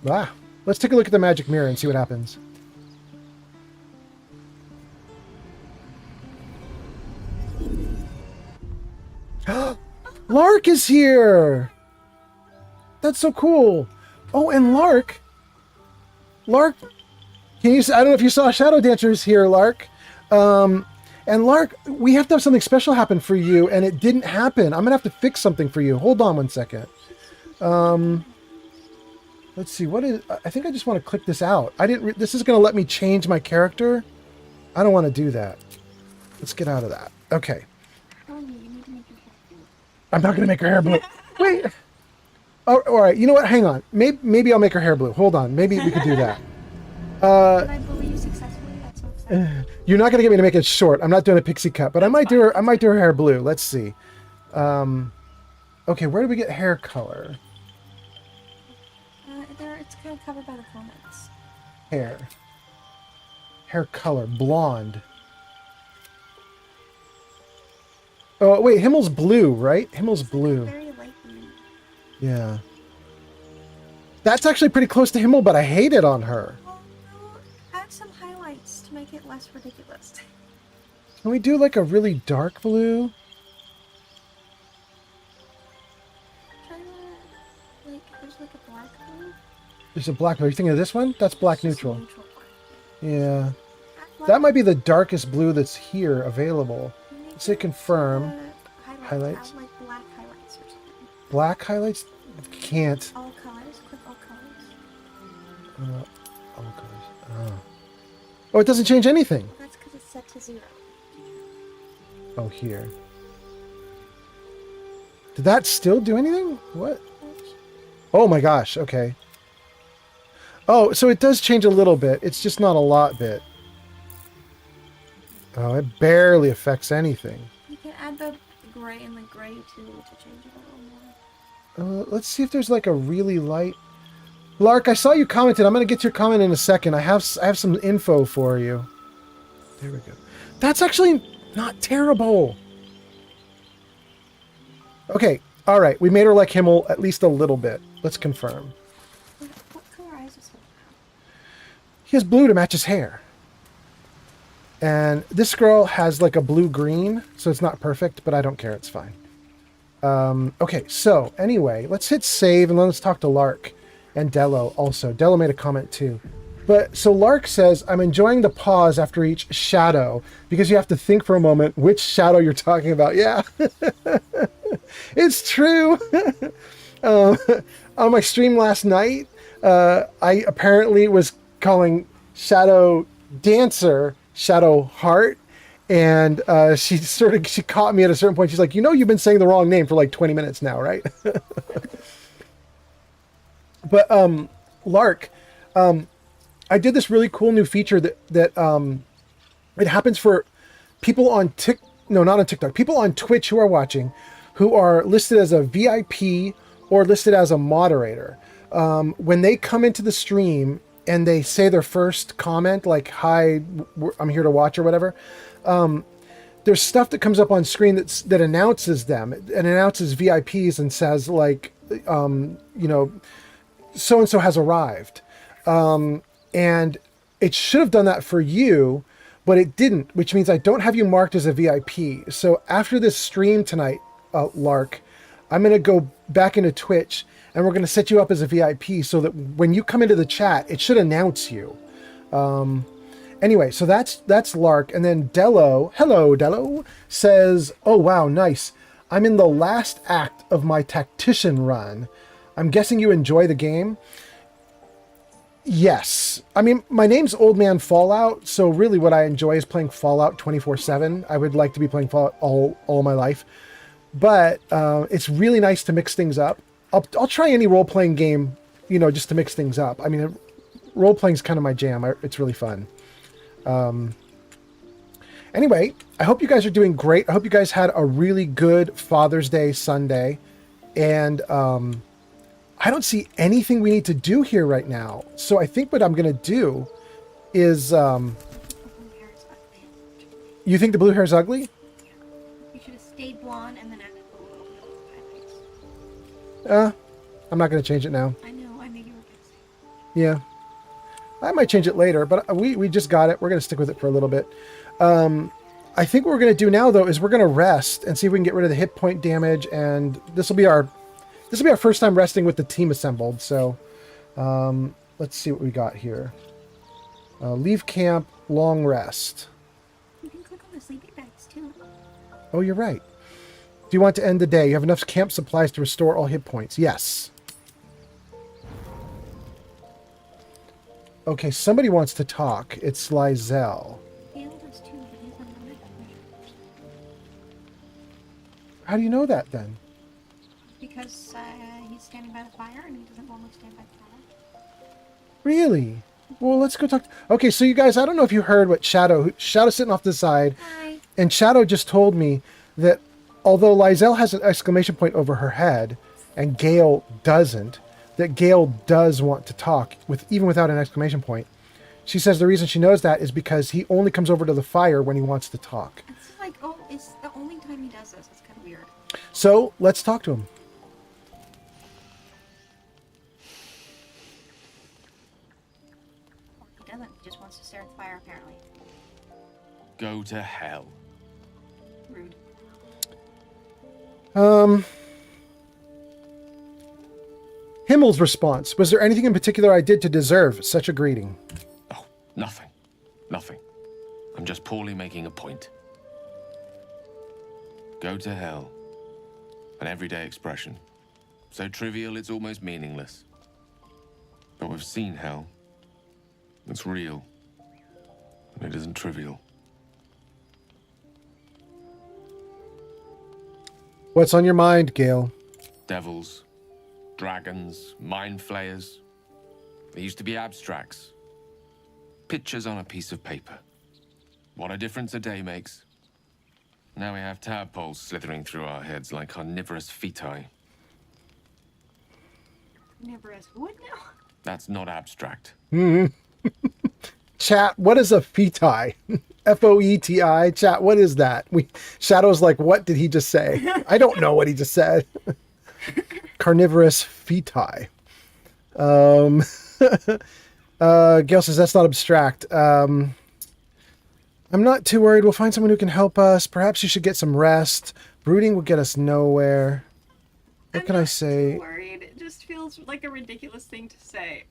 let's take a look at the magic mirror and see what happens. Lark is here! That's so cool. Oh, and Lark, can you? I don't know if you saw Shadow Dancers here, Lark. And Lark, we have to have something special happen for you, and it didn't happen. I'm gonna have to fix something for you. Hold on one second. Let's see. What is? I think I just want to click this out. This is gonna let me change my character. I don't want to do that. Let's get out of that. Okay. I'm not gonna make her hair blue. Wait. Oh, all right. You know what? Hang on. Maybe I'll make her hair blue. Hold on. Maybe we could do that. Did I bully you successfully? That's so exciting. You're not gonna get me to make it short. I'm not doing a pixie cut, but I might do her. I might do her hair blue. Let's see. Okay. Where do we get hair color? It's kind of covered by the comments. Hair. Hair color, blonde. Oh, wait, Himmel's blue, right? Himmel's blue. Very light blue. Yeah. That's actually pretty close to Himmel, but I hate it on her. Well, add some highlights to make it less ridiculous. Can we do like a really dark blue? Try to, like, there's like a black blue. There's a black blue. Are you thinking of this one? That's black neutral. Neutral black. Yeah. Black That might be the darkest blue that's here available. Say confirm. Highlights. Add, like, black highlights or something. Black highlights? Can't. All colors. Click all colors. All colors. Oh, it doesn't change anything. That's because it's set to 0. Oh, here. Did that still do anything? What? Oh my gosh, okay. Oh, so it does change a little bit. It's just not a lot bit. Oh, it barely affects anything. You can add the gray and the gray too to change it a little more. Let's see if there's like a really light... Lark, I saw you commented. I'm going to get to your comment in a second. I have some info for you. There we go. That's actually not terrible. Okay, all right. We made her like Himmel at least a little bit. Let's confirm. What color eyes does he have? He has blue to match his hair. And this girl has like a blue-green, so it's not perfect, but I don't care. It's fine. Okay, so anyway, let's hit save and let's talk to Lark and Dello also. Dello made a comment too. But so Lark says, I'm enjoying the pause after each shadow because you have to think for a moment which shadow you're talking about. Yeah, it's true. On my stream last night, I apparently was calling Shadow Dancer Shadow Heart, and she caught me at a certain point. She's like, you know, you've been saying the wrong name for like 20 minutes now, right? But Lark, I did this really cool new feature that it happens for people on not on TikTok, people on Twitch who are watching, who are listed as a VIP or listed as a moderator. When they come into the stream and they say their first comment, like, hi, I'm here to watch or whatever, there's stuff that comes up on screen that announces them. It announces VIPs and says, like, you know, so-and-so has arrived. And it should have done that for you, but it didn't, which means I don't have you marked as a VIP. So after this stream tonight, Lark, I'm going to go back into Twitch and we're going to set you up as a VIP so that when you come into the chat, it should announce you. Anyway, so that's Lark. And then Dello, hello Dello, says, oh wow, nice. I'm in the last act of my tactician run. I'm guessing you enjoy the game. Yes. I mean, my name's Old Man Fallout, so really what I enjoy is playing Fallout 24/7. I would like to be playing Fallout all my life. But it's really nice to mix things up. I'll try any role-playing game, you know, just to mix things up. I mean, role-playing is kind of my jam. It's really fun. Anyway, I hope you guys are doing great. I hope you guys had a really good Father's Day Sunday. And I don't see anything we need to do here right now. So I think what I'm going to do is... You think the blue hair is ugly? You should have stayed blonde and then added a little highlights. I'm not going to change it now. I know, I made you guess. Yeah. I might change it later, but we just got it. We're going to stick with it for a little bit. I think what we're going to do now, though, is we're going to rest and see if we can get rid of the hit point damage, and this will be our first time resting with the team assembled. So let's see what we got here. Leave camp, long rest. You can click on the sleeping bags too. Oh, you're right. Do you want to end the day? You have enough camp supplies to restore all hit points. Yes. Okay, somebody wants to talk. It's Lizel. Gale does too, but he's on the map. How do you know that then? Because he's standing by the fire and he doesn't normally stand by the fire. Really? Well, let's go talk. Okay, so you guys, I don't know if you heard what Shadow's sitting off the side. Hi. And Shadow just told me that although Lizel has an exclamation point over her head and Gale doesn't, that Gale does want to talk, even without an exclamation point. She says the reason she knows that is because he only comes over to the fire when he wants to talk. It's like, oh, it's the only time he does this. It's kind of weird. So let's talk to him. He doesn't. He just wants to stare at the fire, apparently. Go to hell. Rude. Himmel's response. Was there anything in particular I did to deserve such a greeting? Oh, nothing. Nothing. I'm just poorly making a point. Go to hell. An everyday expression. So trivial it's almost meaningless. But we've seen hell. It's real. And it isn't trivial. What's on your mind, Gale? Devils, dragons, mind flayers. They used to be abstracts. Pictures on a piece of paper. What a difference a day makes. Now we have tadpoles slithering through our heads like carnivorous feti. Carnivorous wood now? That's not abstract. Chat, what is a feti? F-O-E-T-I. Chat, what is that? Shadow's like, what did he just say? I don't know what he just said. Carnivorous feti. Gail says that's not abstract. I'm not too worried. We'll find someone who can help us. Perhaps you should get some rest. Brooding will get us nowhere. What can I say? I'm worried. It just feels like a ridiculous thing to say.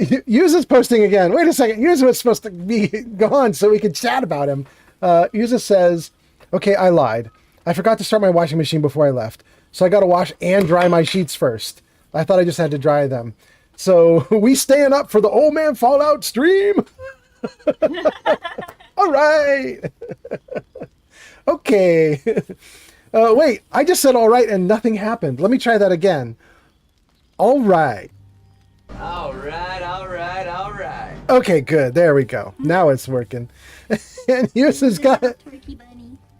Yuza's posting again. Wait a second. Yuza was supposed to be gone so we could chat about him. Yuza says, okay, I lied. I forgot to start my washing machine before I left. So I got to wash and dry my sheets first. I thought I just had to dry them. So we staying up for the Old Man Fallout stream. All right. Okay. Wait, I just said all right and nothing happened. Let me try that again. All right. All right, all right, all right. Okay, good. There we go. Now it's working. And Yusa's got a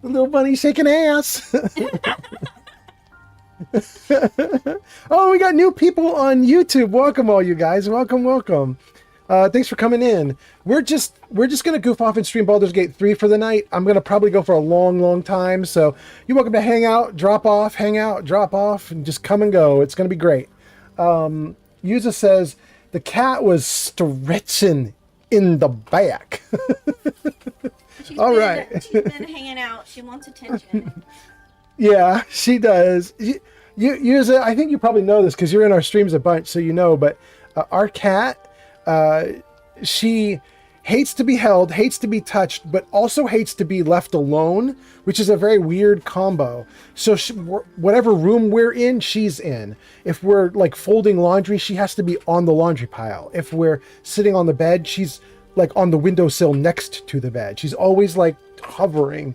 little bunny shaking ass. Oh, we got new people on YouTube. Welcome, all you guys. Welcome, welcome. Thanks for coming in. We're just gonna goof off and stream Baldur's Gate 3 for the night. I'm gonna probably go for a long time. So you're welcome to hang out, drop off, hang out, drop off, and just come and go. It's gonna be great. Yuza says the cat was stretching in the back. All right. She's been hanging out. She wants attention. Yeah, she does. Yuza, I think you probably know this because you're in our streams a bunch, so you know, but our cat, she hates to be held, hates to be touched, but also hates to be left alone, which is a very weird combo. So whatever room we're in, she's in. If we're like folding laundry, she has to be on the laundry pile. If we're sitting on the bed, she's like on the windowsill next to the bed. She's always like hovering,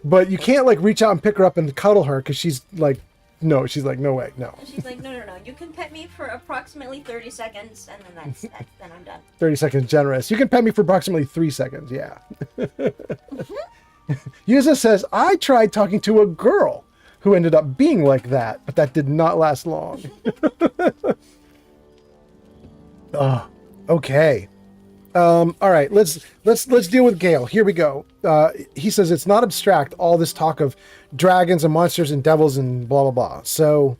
but you can't like reach out and pick her up and cuddle her because she's like, no, she's like, no way, no. She's like, no. You can pet me for approximately 30 seconds, and then then I'm done. 30 seconds generous. You can pet me for approximately 3 seconds, yeah. Yuza says, I tried talking to a girl who ended up being like that, but that did not last long. Oh, okay. All right, let's deal with Gale. Here we go. He says it's not abstract, all this talk of dragons and monsters and devils and blah, blah, blah. So...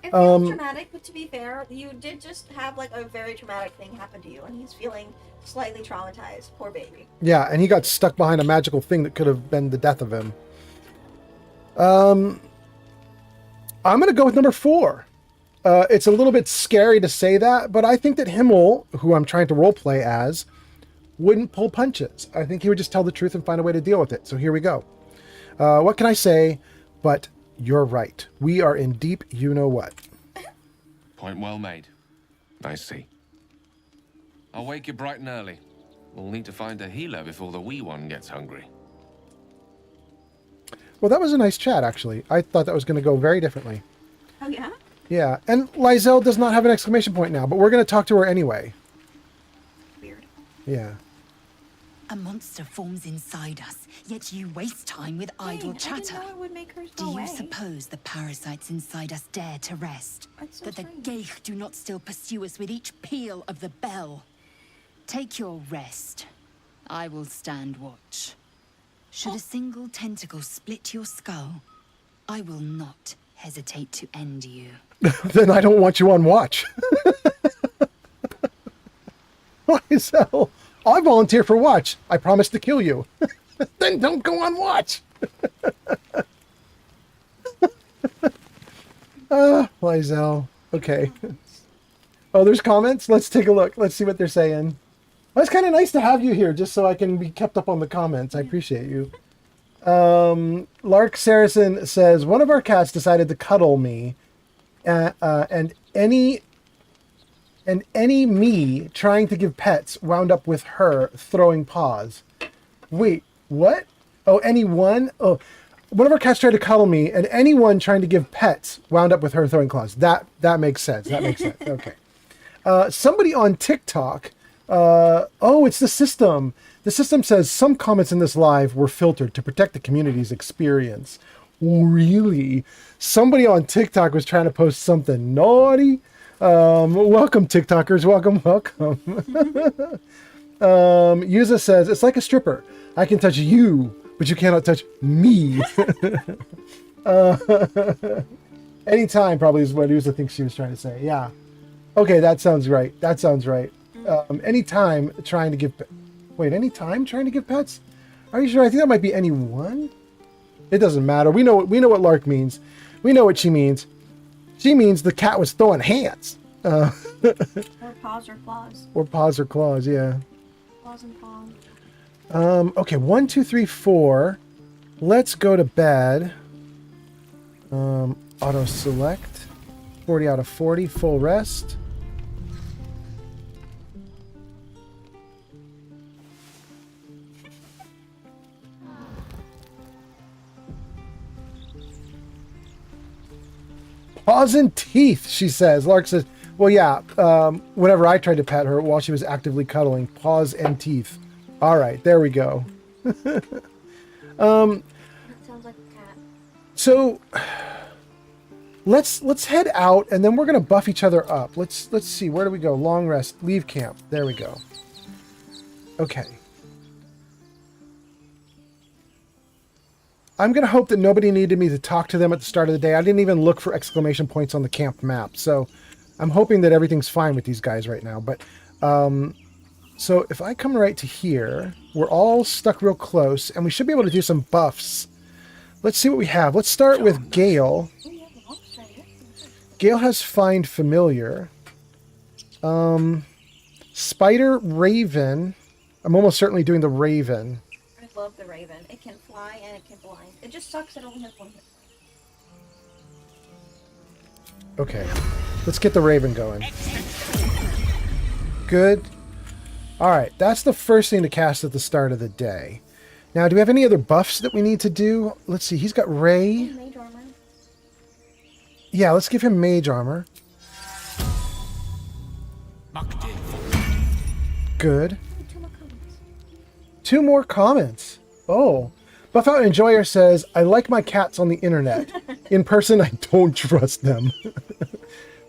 It feels traumatic, but to be fair, you did just have like a very traumatic thing happen to you, and he's feeling slightly traumatized. Poor baby. Yeah, and he got stuck behind a magical thing that could have been the death of him. I'm going to go with number 4. It's a little bit scary to say that, but I think that Himmel, who I'm trying to roleplay as, wouldn't pull punches. I think he would just tell the truth and find a way to deal with it. So here we go. What can I say? But you're right. We are in deep you-know-what. Point well made. I see. I'll wake you bright and early. We'll need to find a healer before the wee one gets hungry. Well, that was a nice chat, actually. I thought that was going to go very differently. Oh, yeah? Yeah, and Lizelle does not have an exclamation point now, but we're going to talk to her anyway. Weird. Yeah. A monster forms inside us, yet you waste time with idle chatter. I didn't know it would make hers Do go you away. suppose the parasites inside us dare to rest? That's so That the strange. Geich do not still pursue us with each peal of the bell? Take your rest. I will stand watch. Should a single tentacle split your skull, I will not hesitate to end you. Then I don't want you on watch. Why so? I volunteer for watch. I promise to kill you. Then don't go on watch. Lysel. Okay. Oh, there's comments? Let's take a look. Let's see what they're saying. Well, it's kind of nice to have you here just so I can be kept up on the comments. I appreciate you. Lark Saracen says, one of our cats decided to cuddle me. And any me trying to give pets wound up with her throwing paws. Wait, what? Oh, anyone? Oh, one of our cats tried to cuddle me, and anyone trying to give pets wound up with her throwing claws. That makes sense. That makes sense. Okay. Somebody on TikTok. Oh, it's the system. The system says some comments in this live were filtered to protect the community's experience. Really? Somebody on TikTok was trying to post something naughty. Welcome, TikTokers. Welcome. Yuza says, it's like a stripper. I can touch you, but you cannot touch me. Anytime probably is what Yuza thinks she was trying to say. Yeah. Okay, that sounds right. That sounds right. Anytime trying to give... Wait, anytime trying to give pets? Are you sure? I think that might be anyone. It doesn't matter. We know what Lark means. We know what she means. She means the cat was throwing hands. Or paws or claws. Or paws or claws, yeah. Claws and paws. Okay, 1, 2, 3, 4. Let's go to bed. Auto select. 40 out of 40. Full rest. Paws and teeth, she says. Lark says, well, yeah, whenever I tried to pet her while she was actively cuddling, paws and teeth. All right, there we go. That sounds like a cat. So let's head out, and then we're gonna buff each other up. Let's see, where do we go? Long rest, leave camp. There we go. Okay. I'm going to hope that nobody needed me to talk to them at the start of the day. I didn't even look for exclamation points on the camp map. So I'm hoping that everything's fine with these guys right now. But so if I come right to here, we're all stuck real close, and we should be able to do some buffs. Let's see what we have. Let's start with Gale. Gale has Find Familiar. Spider, Raven. I'm almost certainly doing the Raven. I love the Raven. It can fly and it can blind. It just sucks it only has one hit. Okay, let's get the Raven going. Good. Alright, that's the first thing to cast at the start of the day. Now, do we have any other buffs that we need to do? Let's see, he's got Ray. Mage armor. Yeah, let's give him Mage armor. Good. 2 more comments. 2 more comments. Oh. Buff Out Enjoyer says, I like my cats on the internet. In person, I don't trust them.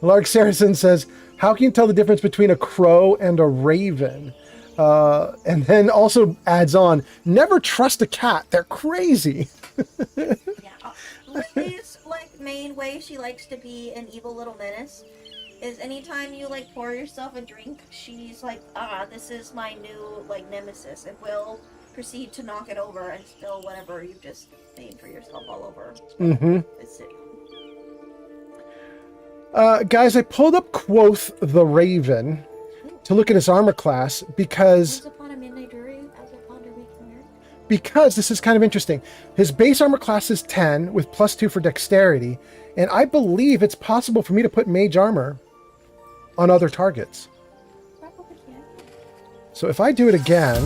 Lark Saracen says, how can you tell the difference between a crow and a raven? And then also adds on, never trust a cat. They're crazy. Yeah. Lily's main way she likes to be an evil little menace is anytime you pour yourself a drink, she's like, this is my new nemesis, and will proceed to knock it over and spill whatever you've just made for yourself all over. Mm-hmm. It's sitting. Guys, I pulled up Quoth the Raven to look at his armor class because this is kind of interesting. His base armor class is 10 with +2 for dexterity, and I believe it's possible for me to put mage armor on other targets. So if I do it again...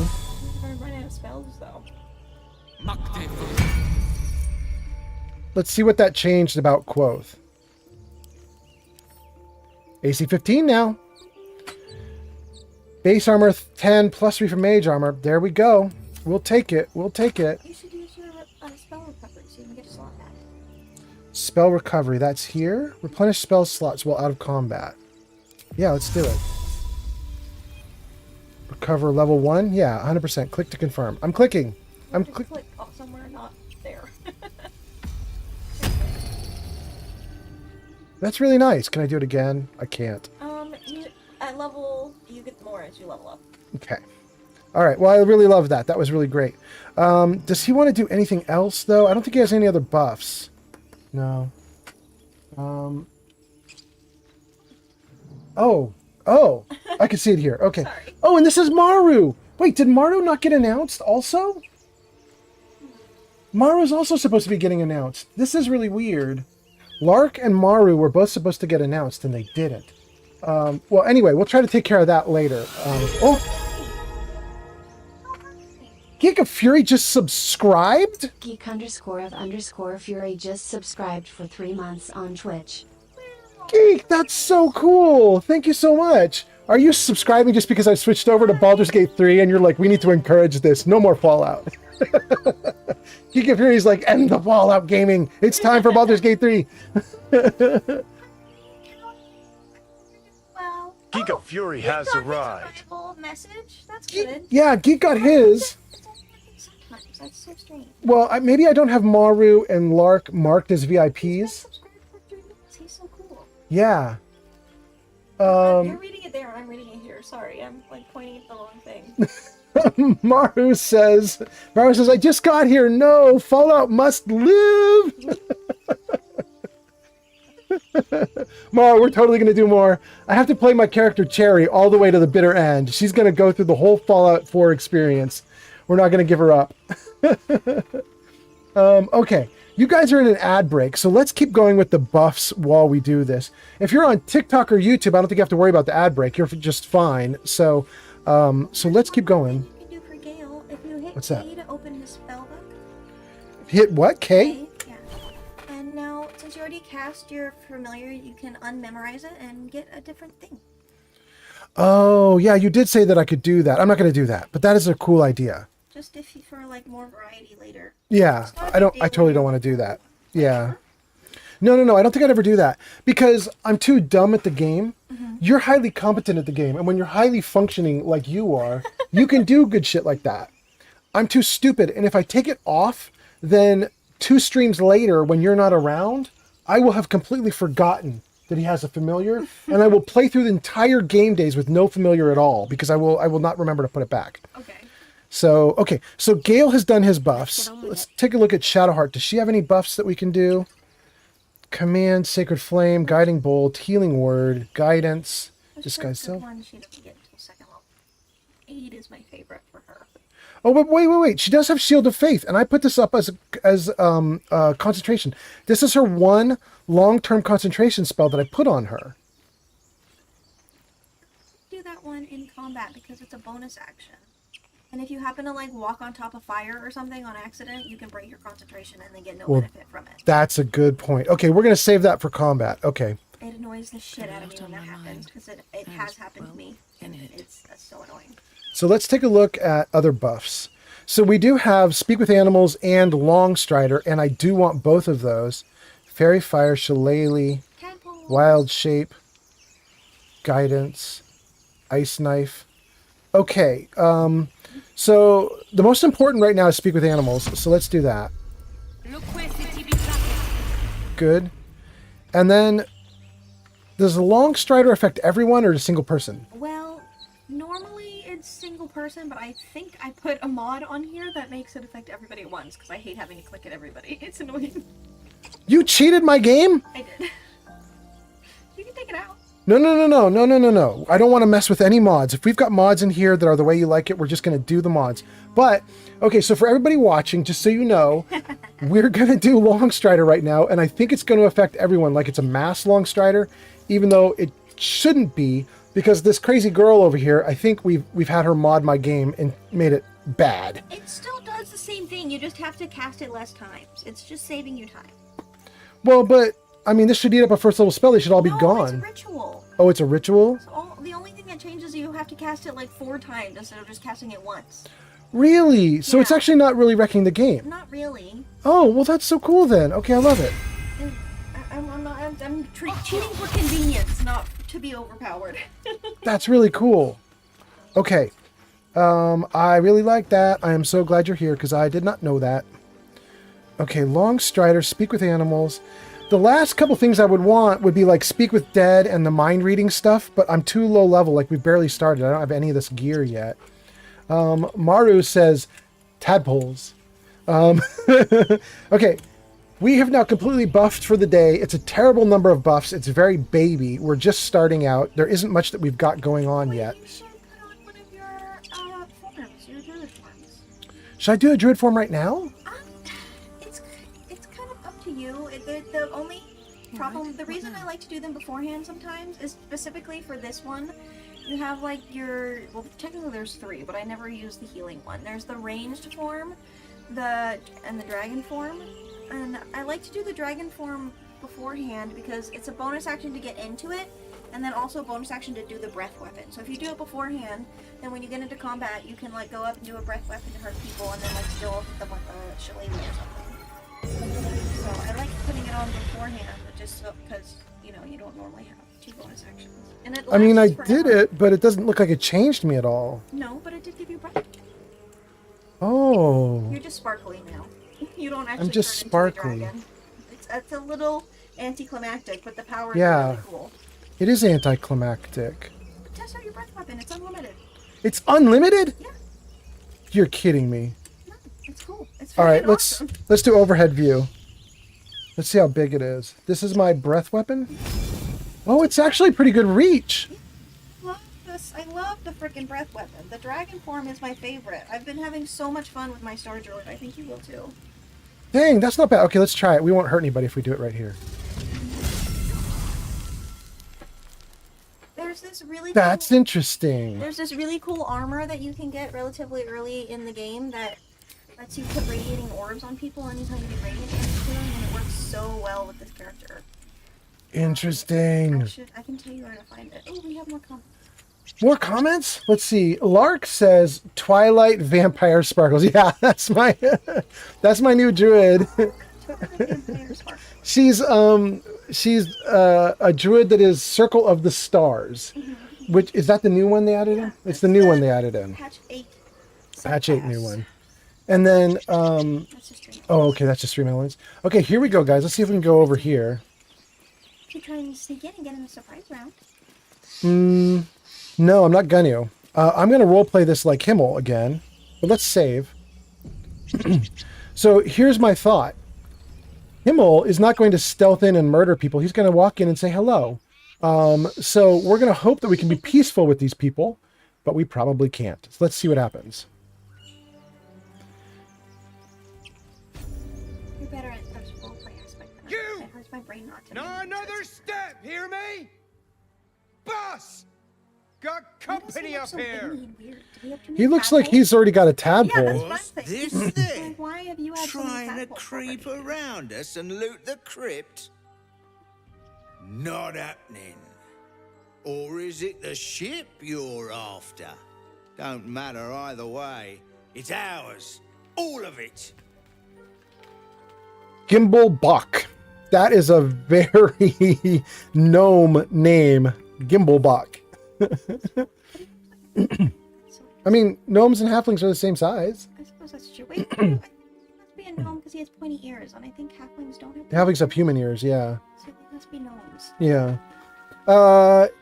I'm running out of spells, though. Let's see what that changed about Quoth. AC 15 now. Base armor 10 plus 3 for mage armor. There we go. We'll take it. We'll take it. You should use your spell recovery so you can get a slot back. Spell recovery. That's here. Replenish spell slots while out of combat. Yeah, let's do it. Recover level 1. Yeah, 100%. Click to confirm. I'm clicking. I'm clicking. Click somewhere not there. That's really nice. Can I do it again? I can't. At level, you get more as you level up. Okay. All right. Well, I really love that. That was really great. Does he want to do anything else, though? I don't think he has any other buffs. No. Oh. I can see it here. Okay. Sorry. Oh, and this is Maru. Wait, did Maru not get announced also? Maru's also supposed to be getting announced. This is really weird. Lark and Maru were both supposed to get announced, and they didn't. Well, anyway, we'll try to take care of that later. Geek of Fury just subscribed? Geek_of_Fury just subscribed for 3 months on Twitch. Geek, that's so cool. Thank you so much. Are you subscribing just because I switched over to Baldur's Gate 3 and you're like, we need to encourage this? No more Fallout. Geek of Fury's like, end the Fallout gaming. It's time for Baldur's Gate 3. Well, Geek of Fury has arrived. Message? That's good. Yeah, Geek got his. Sometimes. That's so strange. Well, maybe I don't have Maru and Lark marked as VIPs. He's so cool. Yeah. You're reading it there and I'm reading it here. Sorry, I'm like pointing at the wrong thing. Maru says, I just got here. No, Fallout must live. Maru, we're totally going to do more. I have to play my character Cherry all the way to the bitter end. She's going to go through the whole Fallout 4 experience. We're not going to give her up. Okay. You guys are in an ad break, so let's keep going with the buffs while we do this. If you're on TikTok or YouTube, I don't think you have to worry about the ad break. You're just fine. So let's keep going. You can do for Gale if you hit What's K that? to open his spell book. Hit what? K? Yeah. And now, since you already cast your familiar, you can unmemorize it and get a different thing. Oh, yeah, you did say that I could do that. I'm not going to do that, but that is a cool idea. Just if you, for like more variety later. Yeah, I totally don't want to do that. Yeah. No, I don't think I'd ever do that because I'm too dumb at the game. Mm-hmm. You're highly competent at the game, and when you're highly functioning like you are, you can do good shit like that. I'm too stupid, and if I take it off, then 2 streams later, when you're not around, I will have completely forgotten that he has a familiar, and I will play through the entire game days with no familiar at all because I will not remember to put it back. Okay. So Gale has done his buffs. Let's take a look at Shadowheart. Does she have any buffs that we can do? Command, Sacred Flame, Guiding Bolt, Healing Word, Guidance, Disguise Self. One she doesn't get until second level. 8 is my favorite for her. Oh, but wait. She does have Shield of Faith, and I put this up as concentration. This is her one long-term concentration spell that I put on her. Do that one in combat because it's a bonus action. And if you happen to like walk on top of fire or something on accident, you can break your concentration and then get no benefit from it. That's a good point. Okay, we're going to save that for combat. Okay. It annoys the shit out of me when that happens because it has happened to me. And that's so annoying. So let's take a look at other buffs. So we do have Speak with Animals and Longstrider, and I do want both of those. Fairy Fire, Shillelagh, Wild Shape, Guidance, Ice Knife. Okay, so the most important right now is Speak with Animals, so let's do that. Good. And then, does the Longstrider affect everyone or a single person? Well, normally it's single person, but I think I put a mod on here that makes it affect everybody at once, because I hate having to click at everybody. It's annoying. You cheated my game? I did. You can take it out. No. I don't want to mess with any mods. If we've got mods in here that are the way you like it, we're just going to do the mods. But, okay, so for everybody watching, just so you know, we're going to do Longstrider right now, and I think it's going to affect everyone like it's a mass Longstrider, even though it shouldn't be, because this crazy girl over here, I think we've had her mod my game and made it bad. It still does the same thing. You just have to cast it less times. It's just saving you time. Well, but, I mean, this should eat up a first level spell. They should all be gone. It's a ritual. Oh, it's a ritual? So the only thing thing it changes, you have to cast it like 4 times instead of just casting it once. Really? So it's actually not really wrecking the game? Not really. Oh, well that's so cool then. Okay, I love it. I'm cheating for convenience, not to be overpowered. That's really cool. Okay. I really like that. I am so glad you're here because I did not know that. Okay, Long Strider, speak with animals. The last couple things I would want would be like speak with dead and the mind reading stuff, but I'm too low level. Like we barely started. I don't have any of this gear yet. Maru says tadpoles. Okay. We have now completely buffed for the day. It's a terrible number of buffs. It's very baby. We're just starting out. There isn't much that we've got going on yet. You should put on one of your forms, your druid forms. Should I do a druid form right now? It's kind of up to you. The only problem, the reason I like to do them beforehand sometimes is specifically for this one. You have like your, well technically there's 3, but I never use the healing one. There's the ranged form, and the dragon form. And I like to do the dragon form beforehand because it's a bonus action to get into it, and then also a bonus action to do the breath weapon. So if you do it beforehand, then when you get into combat, you can like go up and do a breath weapon to hurt people, and then like still hit them with a shillelagh or something. So I like putting it on beforehand, just so because you know you don't normally have 2 bonus actions. And it I mean, I lasts forever. did it, but it doesn't look like it changed me at all. No, but it did give you breath. Oh. You're just sparkly now. You don't actually. I'm just turn into a sparkly. dragon. It's a little anticlimactic, but the power is Yeah. really cool. It is anticlimactic. Test out your breath weapon. It's unlimited. It's unlimited? Yeah. You're kidding me. No, it's cool. It's All right, freaking let's awesome. let's do overhead view. Let's see how big it is. This is my breath weapon. Oh, it's actually pretty good reach. Love this. I love the freaking breath weapon. The dragon form is my favorite. I've been having so much fun with my Star Droid. I think you will too. Dang, that's not bad. Okay, let's try it. We won't hurt anybody if we do it right here. There's this really That's cool, interesting. There's this really cool armor that you can get relatively early in the game that lets you put radiating orbs on people anytime you get radiant damage to them, and it works so well with this character. Interesting. I can tell you where to find it. Oh, we have more comments. More comments? Let's see. Lark says Twilight Vampire Sparkles. Yeah, that's my new druid. she's a druid that is Circle of the Stars. Which is that the new one they added in? It's the new one they added in. Patch 8. Patch 8 new one. And then oh okay, that's just 3 elements. Okay, here we go guys. Let's see if we can go over here. Keep trying to sneak in and get in the surprise round. No, I'm not gonna. I'm gonna roleplay this like Himmel again, but let's save. So here's my thought. Himmel is not going to stealth in and murder people. He's gonna walk in and say hello. So we're gonna hope that we can be peaceful with these people, but we probably can't. So let's see what happens. You're better at the roleplay aspect than I am. It hurts my brain not to. Not another step, hear me? Boss! Got company up here! He looks like he's already got a tadpole. What's this thing? Like, why have you had so many Trying to tadpoles creep around us and loot the crypt? Not happening. Or is it the ship you're after? Don't matter either way. It's ours. All of it. Gimbal Bach. That is a very gnome name. Gimbal Bach. I mean, gnomes and halflings are the same size. I suppose that's true. Wait, he must be a gnome because he has pointy ears, and I think halflings don't have. Halflings have human ears, yeah. So they must be gnomes. Yeah.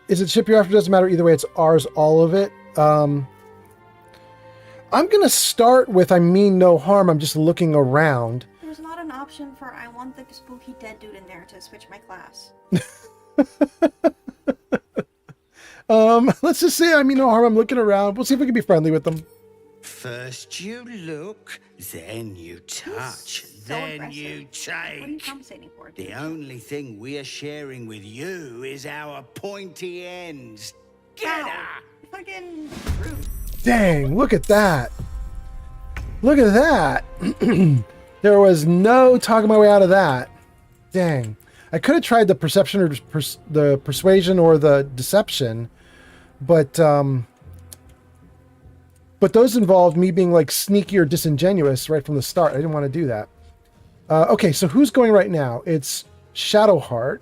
Is it ship you're after? Doesn't matter either way. It's ours, all of it. I'm gonna start with I mean no harm. I'm just looking around. There's not an option for I want the spooky dead dude in there to switch my class. Let's just say I mean no harm. I'm looking around. We'll see if we can be friendly with them. First you look, then you touch, then you What are you take. compensating for? The only thing we're sharing with you is our pointy ends. Get her! Fucking rude. Dang, look at that. Look at that. There was no talking my way out of that. Dang. I could have tried the perception or the persuasion or the deception, But those involved me being like sneaky or disingenuous right from the start. I didn't want to do that. Okay, so who's going right now? It's Shadowheart.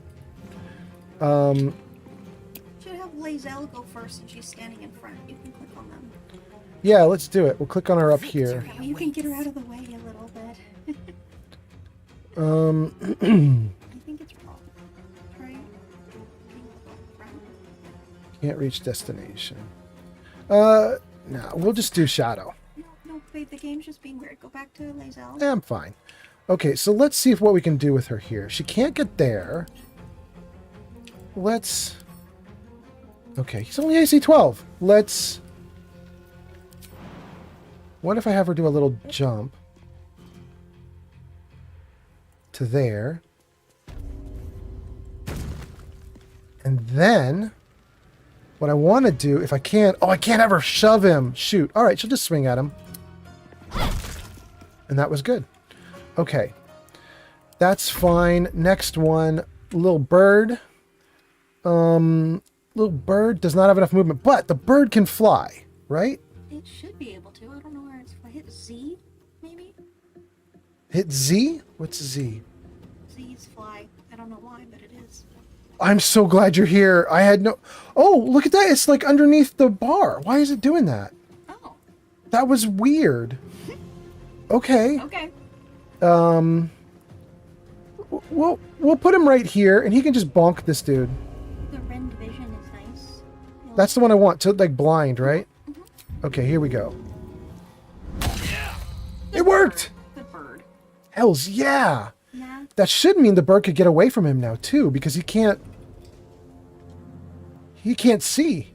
Should have Lazelle go first since she's standing in front. You can click on them. Yeah, let's do it. We'll click on her up here. You can get her out of the way a little bit. I think it's wrong. Right? Can't reach destination. No, we'll just do Shadow. No, wait, the game's just being weird. Go back to Lazelle. I'm fine. Okay, so let's see what we can do with her here. She can't get there. Let's... Okay, he's only AC 12. Let's... What if I have her do a little jump to there? And then... What I want to do, if I can... Oh, I can't ever shove him! Shoot. Alright, she'll just swing at him. And that was good. Okay. That's fine. Next one. Little bird. Little bird does not have enough movement, but the bird can fly, right? It should be able to. I don't know where it's... Hit Z, maybe? Hit Z? What's Z? Z's fly. I don't know why, but it is. I'm so glad you're here. I had no... Oh, look at that. It's like underneath the bar. Why is it doing that? Oh. That was weird. Okay. Okay. We'll put him right here, and he can just bonk this dude. The rend vision is nice. That's the one I want. To like blind, right? Mm-hmm. Okay, here we go. It worked! The bird. Hells yeah! Yeah. That should mean the bird could get away from him now, too, because he can't see.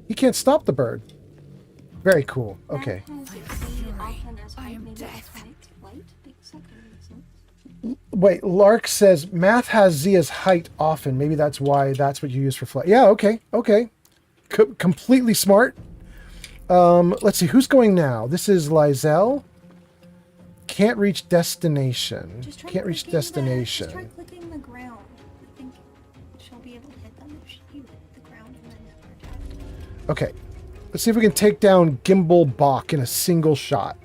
He can't stop the bird. Very cool. Okay. I am death. Wait, Lark says math has Z as height often. Maybe that's why that's what you use for flight. Yeah, okay, okay. Completely smart. Let's see, who's going now? This is Lizelle. Can't reach destination. Can't reach destination. Just try clicking the ground. I think she'll be able to hit them if you hit the ground and then attack. Okay. Let's see if we can take down Gimbal Bach in a single shot.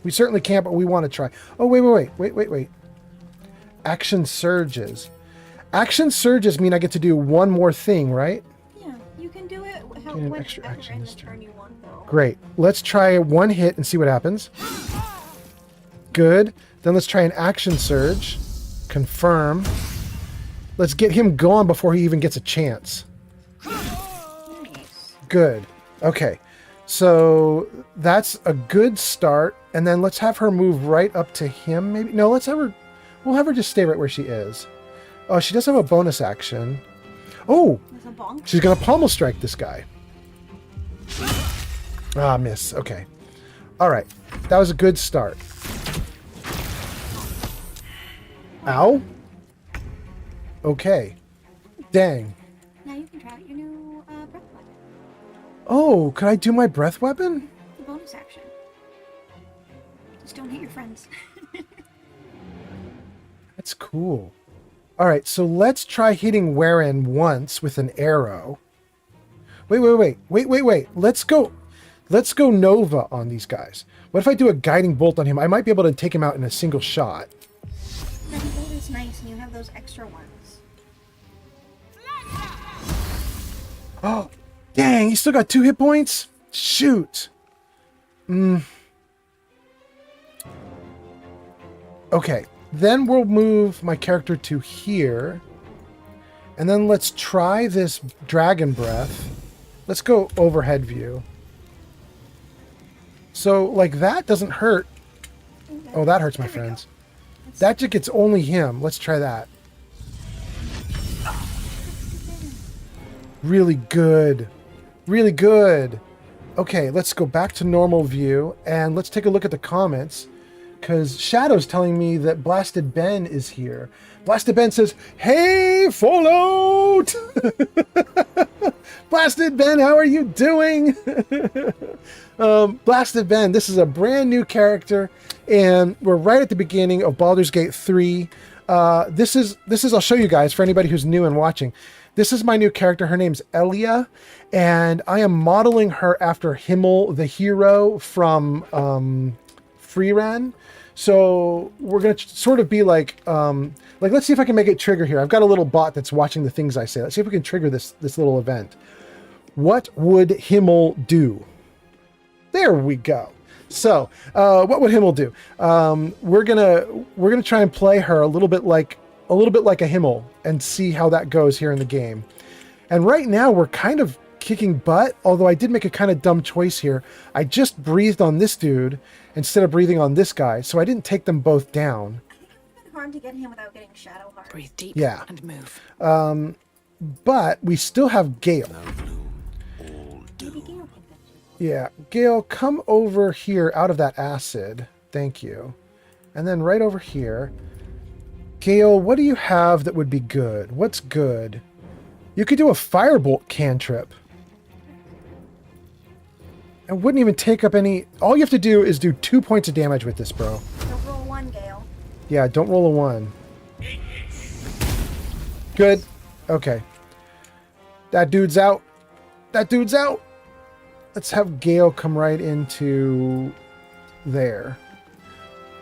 We certainly can't, but we want to try. Oh, wait. Action surges. Action surges mean I get to do one more thing, right? Yeah, you can do it Gain an extra action this turn you want, though. Great. Let's try one hit and see what happens. Good. Then let's try an action surge. Confirm. Let's get him gone before he even gets a chance. Nice. Good. Okay. So that's a good start. And then let's have her move right up to him, maybe. No, let's have her... We'll have her just stay right where she is. Oh, she does have a bonus action. Oh! She's going to pommel strike this guy. Ah, miss. Okay. All right. That was a good start. Ow. Okay. Dang. Now you can try out your new breath weapon. Oh, could I do my breath weapon? The bonus action. Just don't hit your friends. That's cool. All right, so let's try hitting Warren once with an arrow. Wait. Let's go Nova on these guys. What if I do a guiding bolt on him? I might be able to take him out in a single shot. Guiding bolt is nice, and you have those extra ones. Oh, dang, he still got 2 hit points? Shoot. Okay, then we'll move my character to here. And then let's try this dragon breath. Let's go overhead view. So, like, that doesn't hurt. Oh, that hurts my friends. That just gets only him. Let's try that. Really good. Really good. Okay, let's go back to normal view and let's take a look at the comments. Because Shadow's telling me that Blasted Ben is here. Blasted Ben says, "Hey, Fallout!" Blasted Ben, how are you doing? Blasted Ben, this is a brand new character, and we're right at the beginning of Baldur's Gate 3. This is I'll show you guys for anybody who's new and watching. This is my new character. Her name's Elia, and I am modeling her after Himmel, the hero from Freeran. So we're gonna sort of be like let's see if I can make it trigger here. I've got a little bot that's watching the things I say. Let's see if we can trigger this little event. What would Himmel do? There we go. So what would Himmel do? We're gonna try and play her a little bit like a Himmel and see how that goes here in the game. And right now we're kind of kicking butt, although I did make a kind of dumb choice here. I just breathed on this dude instead of breathing on this guy, so I didn't take them both down. I think it would have been hard to get him without getting shadow hard. Breathe deep and move. But we still have Gale. Maybe Gale can get Yeah, Gale, come over here out of that acid. Thank you. And then right over here. Gale, what do you have that would be good? What's good? You could do a firebolt cantrip. It wouldn't even take up any... All you have to do is do 2 points of damage with this, bro. Don't roll 1, Gale. Yeah, don't roll a 1. Good. Okay. That dude's out. That dude's out. Let's have Gale come right into there.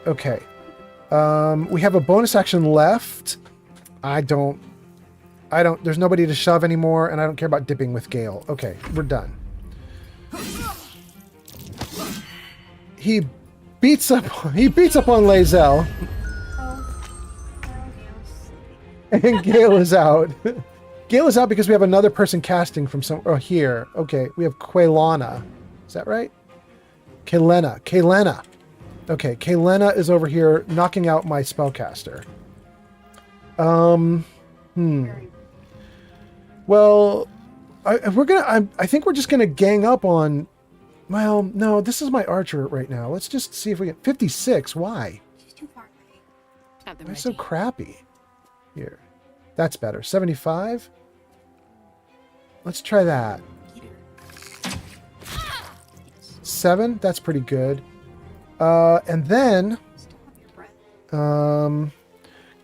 Okay. We have a bonus action left. There's nobody to shove anymore, and I don't care about dipping with Gale. Okay, we're done. He beats up on Lae'zel. And Gale is out. Gale is out because we have another person casting from here. Okay, we have Quelana. Is that right? Kaelena. Okay, Kaelena is over here knocking out my spellcaster. Well, I think we're just gonna gang up on. Well, no, this is my archer right now. Let's just see if we get 56. Why? She's too far away. Why so crappy? Here, that's better. 75. Let's try that. 7. That's pretty good. And then,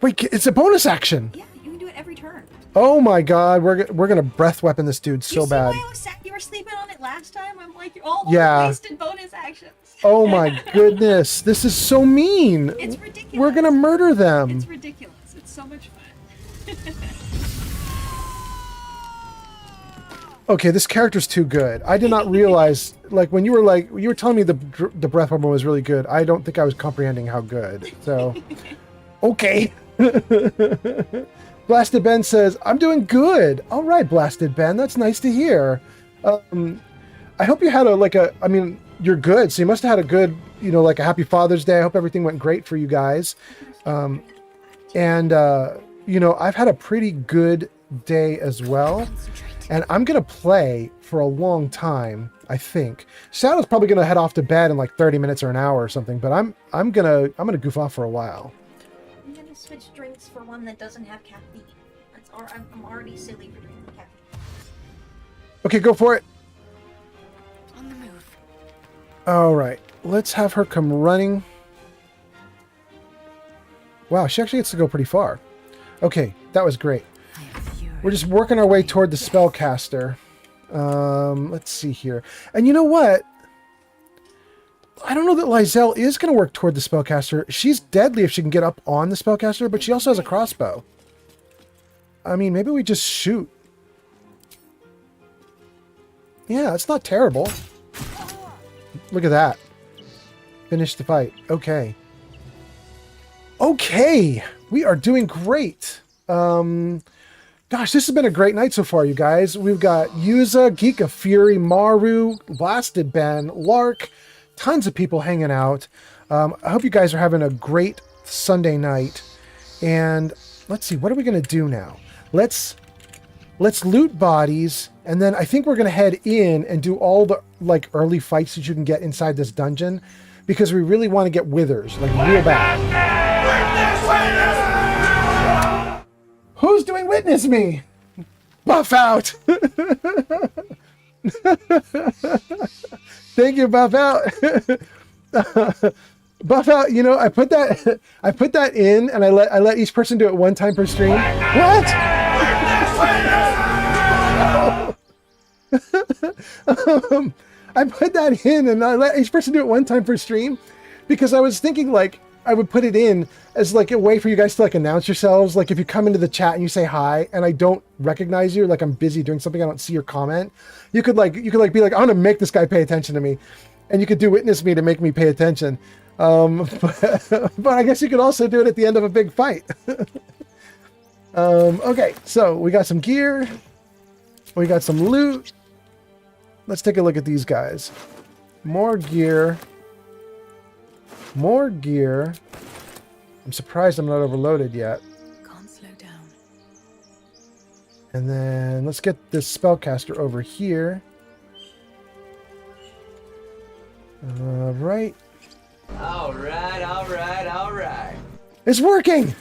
wait, it's a bonus action. Yeah, you can do it every turn. Oh my God, we're gonna breath weapon this dude so bad. Why I was sad you were sleeping on it last time? I'm like, all Yeah. wasted bonus actions. Oh my goodness, this is so mean. It's ridiculous. We're gonna murder them. It's ridiculous. It's so much fun. Okay, this character's too good. I did not realize, like, when you were telling me the breath weapon was really good, I don't think I was comprehending how good. So, okay. Blasted Ben says, I'm doing good. All right, Blasted Ben, that's nice to hear. I hope you had you're good, so you must have had a good, like a happy Father's Day. I hope everything went great for you guys. I've had a pretty good day as well. And I'm going to play for a long time, I think. Shadow's probably going to head off to bed in like 30 minutes or an hour or something, but I'm going to goof off for a while. I'm going to switch drinks for one that doesn't have caffeine. I'm already silly for drinking caffeine. Okay, go for it. On the move. All right, let's have her come running. Wow, she actually gets to go pretty far. Okay, that was great. We're just working our way toward the spellcaster. Let's see here. And you know what? I don't know that Lae'zel is going to work toward the spellcaster. She's deadly if she can get up on the spellcaster, but she also has a crossbow. I mean, maybe we just shoot. Yeah, it's not terrible. Look at that. Finish the fight. Okay. Okay. We are doing great. Gosh, this has been a great night so far, you guys. We've got Yuza, Geek of Fury, Maru, Blasted Ben, Lark, tons of people hanging out. I hope you guys are having a great Sunday night. And let's see, what are we going to do now? Let's loot bodies, and then I think we're going to head in and do all the early fights that you can get inside this dungeon, because we really want to get withers, real bad. Who's doing Witness Me? Buff out. Thank you, Buff out. Buff out. I put that in, and I let each person do it one time per stream. What? I put that in, and I let each person do it one time per stream, because I was thinking like I would put it in as like a way for you guys to like announce yourselves. Like if you come into the chat and you say hi, and I don't recognize you, like I'm busy doing something, I don't see your comment. You could be like, I want to make this guy pay attention to me, and you could do witness me to make me pay attention. But I guess you could also do it at the end of a big fight. Okay, so we got some gear, we got some loot. Let's take a look at these guys. More gear. More gear. I'm surprised I'm not overloaded yet. Can't slow down. And then let's get this spellcaster over here. All right. All right. It's working.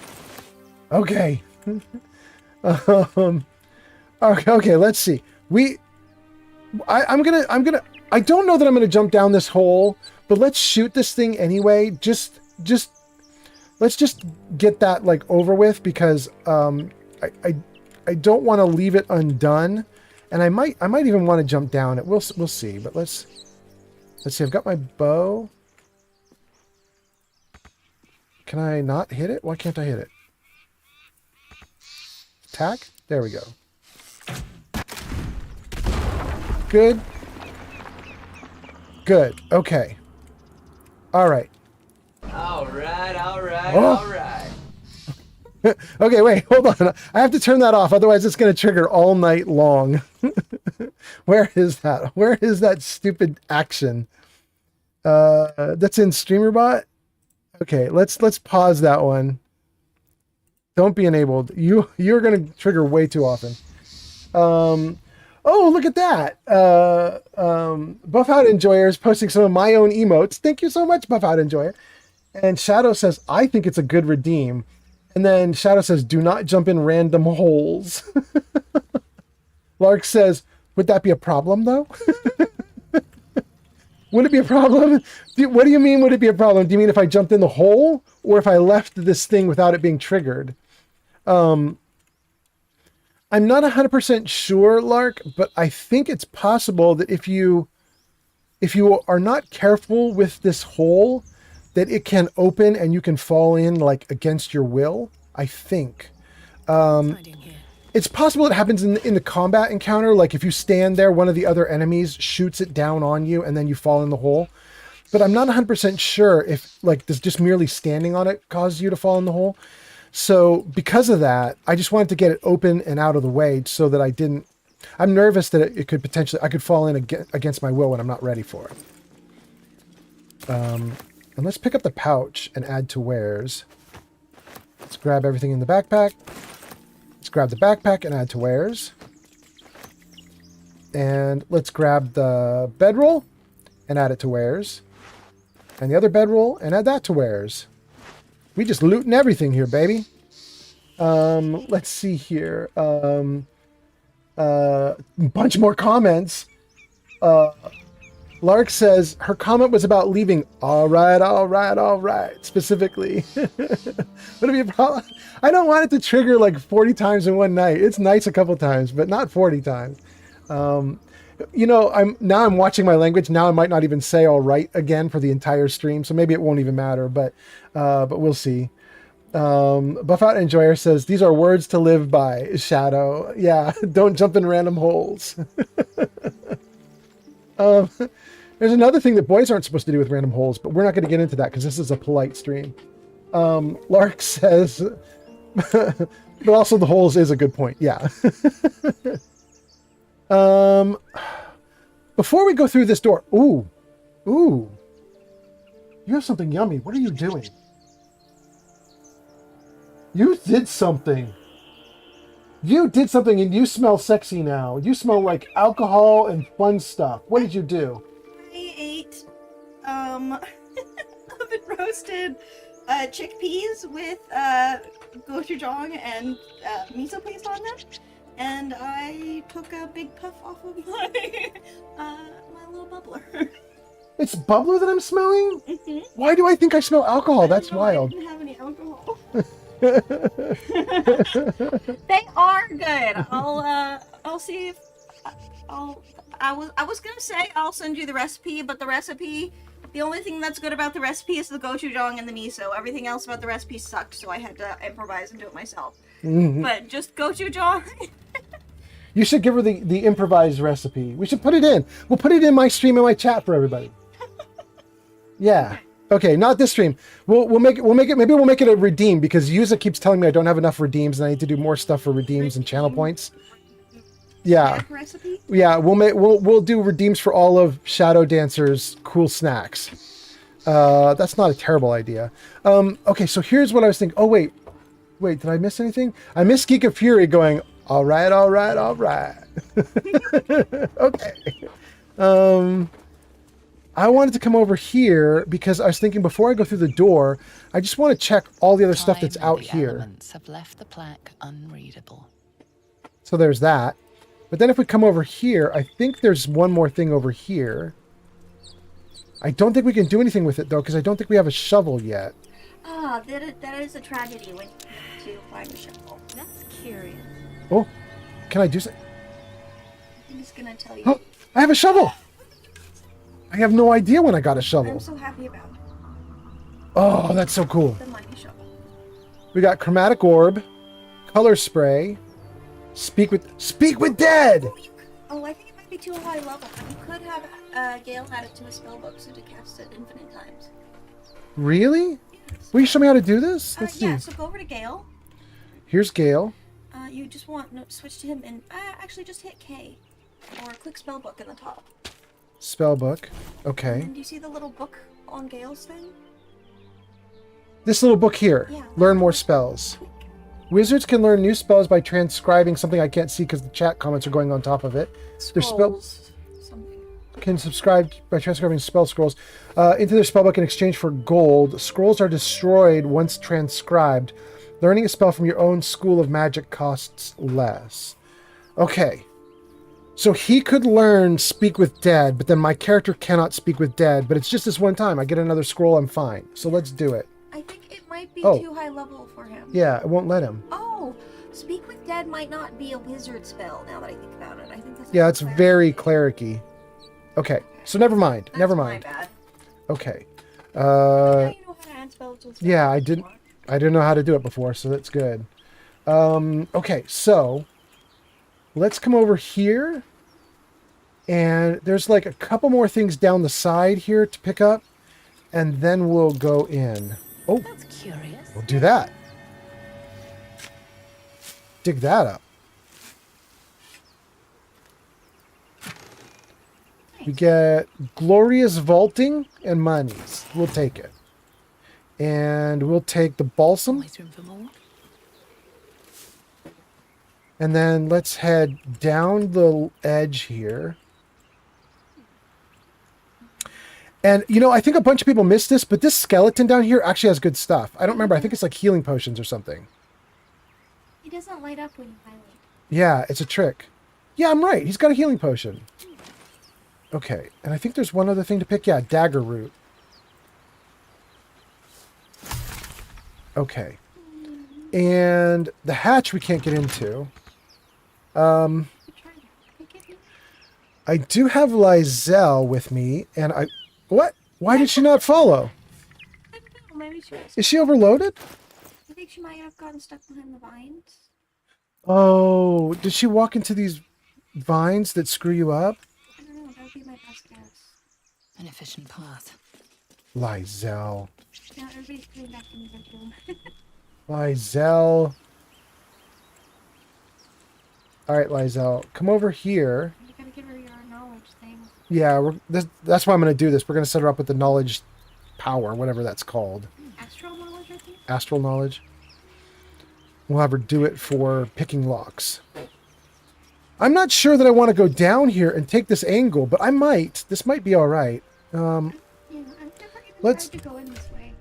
Okay. Okay. Let's see. I don't know that I'm gonna jump down this hole, but let's shoot this thing anyway. Let's just get that like over with, because I don't want to leave it undone, and I might even want to jump down it. We'll see. But let's see. I've got my bow. Can I not hit it? Why can't I hit it? Attack? There we go. Good. Good. Okay. All right. All right. Okay, wait, hold on. I have to turn that off, otherwise it's going to trigger all night long. Where is that? Where is that stupid action? That's in StreamerBot? Okay, let's pause that one. Don't be enabled. You're going to trigger way too often. Oh, look at that. Buff Out Enjoyer is posting some of my own emotes. Thank you so much, Buff Out Enjoyer. And Shadow says, I think it's a good redeem. And then Shadow says, do not jump in random holes. Lark says, would that be a problem, though? Would it be a problem? What do you mean, would it be a problem? Do you mean if I jumped in the hole, or if I left this thing without it being triggered? I'm not 100% sure, Lark, but I think it's possible that if you are not careful with this hole, that it can open and you can fall in like against your will, I think. It's possible it happens in the combat encounter, like if you stand there, one of the other enemies shoots it down on you and then you fall in the hole. But I'm not 100% sure if like this just merely standing on it causes you to fall in the hole. So because of that, I just wanted to get it open and out of the way so that I'm nervous that it could potentially, I could fall in against my will when I'm not ready for it. And let's pick up the pouch and add to wares. Let's grab everything in the backpack. Let's grab the backpack and add to wares. And let's grab the bedroll and add it to wares. And the other bedroll and add that to wares. We just looting everything here, baby. Let's see here. Bunch more comments. Lark says her comment was about leaving all right, specifically. Would it be a problem? I don't want it to trigger like 40 times in one night. It's nice a couple times, but not 40 times. You know, I'm watching my language. Now I might not even say all right again for the entire stream, so maybe it won't even matter, but we'll see. Buff Out Enjoyer says, these are words to live by, Shadow. Yeah, don't jump in random holes. There's another thing that boys aren't supposed to do with random holes, but we're not going to get into that because this is a polite stream. Lark says, but also the holes is a good point. Yeah. Before we go through this door, ooh, you have something yummy. What are you doing? You did something. You did something and you smell sexy now. You smell like alcohol and fun stuff. What did you do? I ate oven roasted chickpeas with gochujang and miso paste on them, and I took a big puff off of my my little bubbler. It's bubbler that I'm smelling? Mm-hmm. Why do I think I smell alcohol? That's wild. I didn't have any alcohol. They are good. I'll see if I was gonna say I'll send you the recipe, but the only thing that's good about the recipe is the gochujang and the miso. Everything else about the recipe sucked, so I had to improvise and do it myself. But just gochujang. You should give her the improvised recipe. We should put it in. We'll put it in my stream and my chat for everybody. Yeah. Okay, not this stream. We'll make it. Maybe we'll make it a redeem because Yuza keeps telling me I don't have enough redeems and I need to do more stuff for redeems and channel points. Yeah. Recipe? Yeah. We'll do redeems for all of Shadow Dancer's cool snacks. That's not a terrible idea. Okay, so here's what I was thinking. Oh wait, did I miss anything? I missed Geek of Fury going. All right. Okay. I wanted to come over here because I was thinking before I go through the door, I just want to check all the other stuff that's out here. Elements have left the plaque unreadable. So there's that. But then if we come over here, I think there's one more thing over here. I don't think we can do anything with it though, because I don't think we have a shovel yet. Ah, that is a tragedy when you find a shovel. That's curious. Oh, can I do something? I'm just gonna tell you. Oh, I have a shovel! I have no idea when I got a shovel. I'm so happy about it. Oh, that's so cool. The money shovel. We got chromatic orb, color spray, speak with dead. Oh, I think it might be too high level. You could have Gale add it to a spell book so to cast it infinite times. Really? Yes. Will you show me how to do this? Let's see. Yeah, so go over to Gale. Here's Gale. You just switch to him and actually just hit K or click spell book in the top. Spell book. Okay. And do you see the little book on Gale's thing? This little book here. Yeah. Learn more spells. Wizards can learn new spells by transcribing something I can't see because the chat comments are going on top of it. Their spells can subscribe by transcribing spell scrolls into their spellbook in exchange for gold. Scrolls are destroyed once transcribed. Learning a spell from your own school of magic costs less. Okay. So he could learn Speak with Dead, but then my character cannot speak with dead, but it's just this one time. I get another scroll, I'm fine. So let's do it. I think it might be too high level for him. Yeah, it won't let him. Oh, Speak with Dead might not be a wizard spell now that I think about it. I think that's it's very clericy. Okay, so never mind. Never mind. My bad. Okay. Now you know how to add spells with Yeah, I didn't know how to do it before, so that's good. Okay, so let's come over here. And there's like a couple more things down the side here to pick up. And then we'll go in. Oh, that's curious. We'll do that. Dig that up. We get glorious vaulting and monies. We'll take it. And we'll take the balsam. Always room for more. And then let's head down the edge here. And, I think a bunch of people missed this, but this skeleton down here actually has good stuff. I don't remember. I think it's like healing potions or something. He doesn't light up when you highlight. Yeah, it's a trick. Yeah, I'm right. He's got a healing potion. Okay, and I think there's one other thing to pick. Yeah, dagger root. Okay. And the hatch we can't get into. I do have Lizelle with me, and What? Why did she not follow? I don't know. Maybe she was... Is she overloaded? I think she might have gotten stuck behind the vines. Oh, did she walk into these vines that screw you up? I don't know. That would be my best guess. An efficient path. Lizelle. Now everybody's coming back in the bedroom. Lizelle. All right, Lizelle, come over here. You gotta give her your knowledge thing. Yeah, that's why I'm going to do this. We're going to set her up with the knowledge power, whatever that's called. Astral knowledge, I think? Astral knowledge. We'll have her do it for picking locks. I'm not sure that I want to go down here and take this angle, but I might. This might be all right. I've never even tried to go in this way.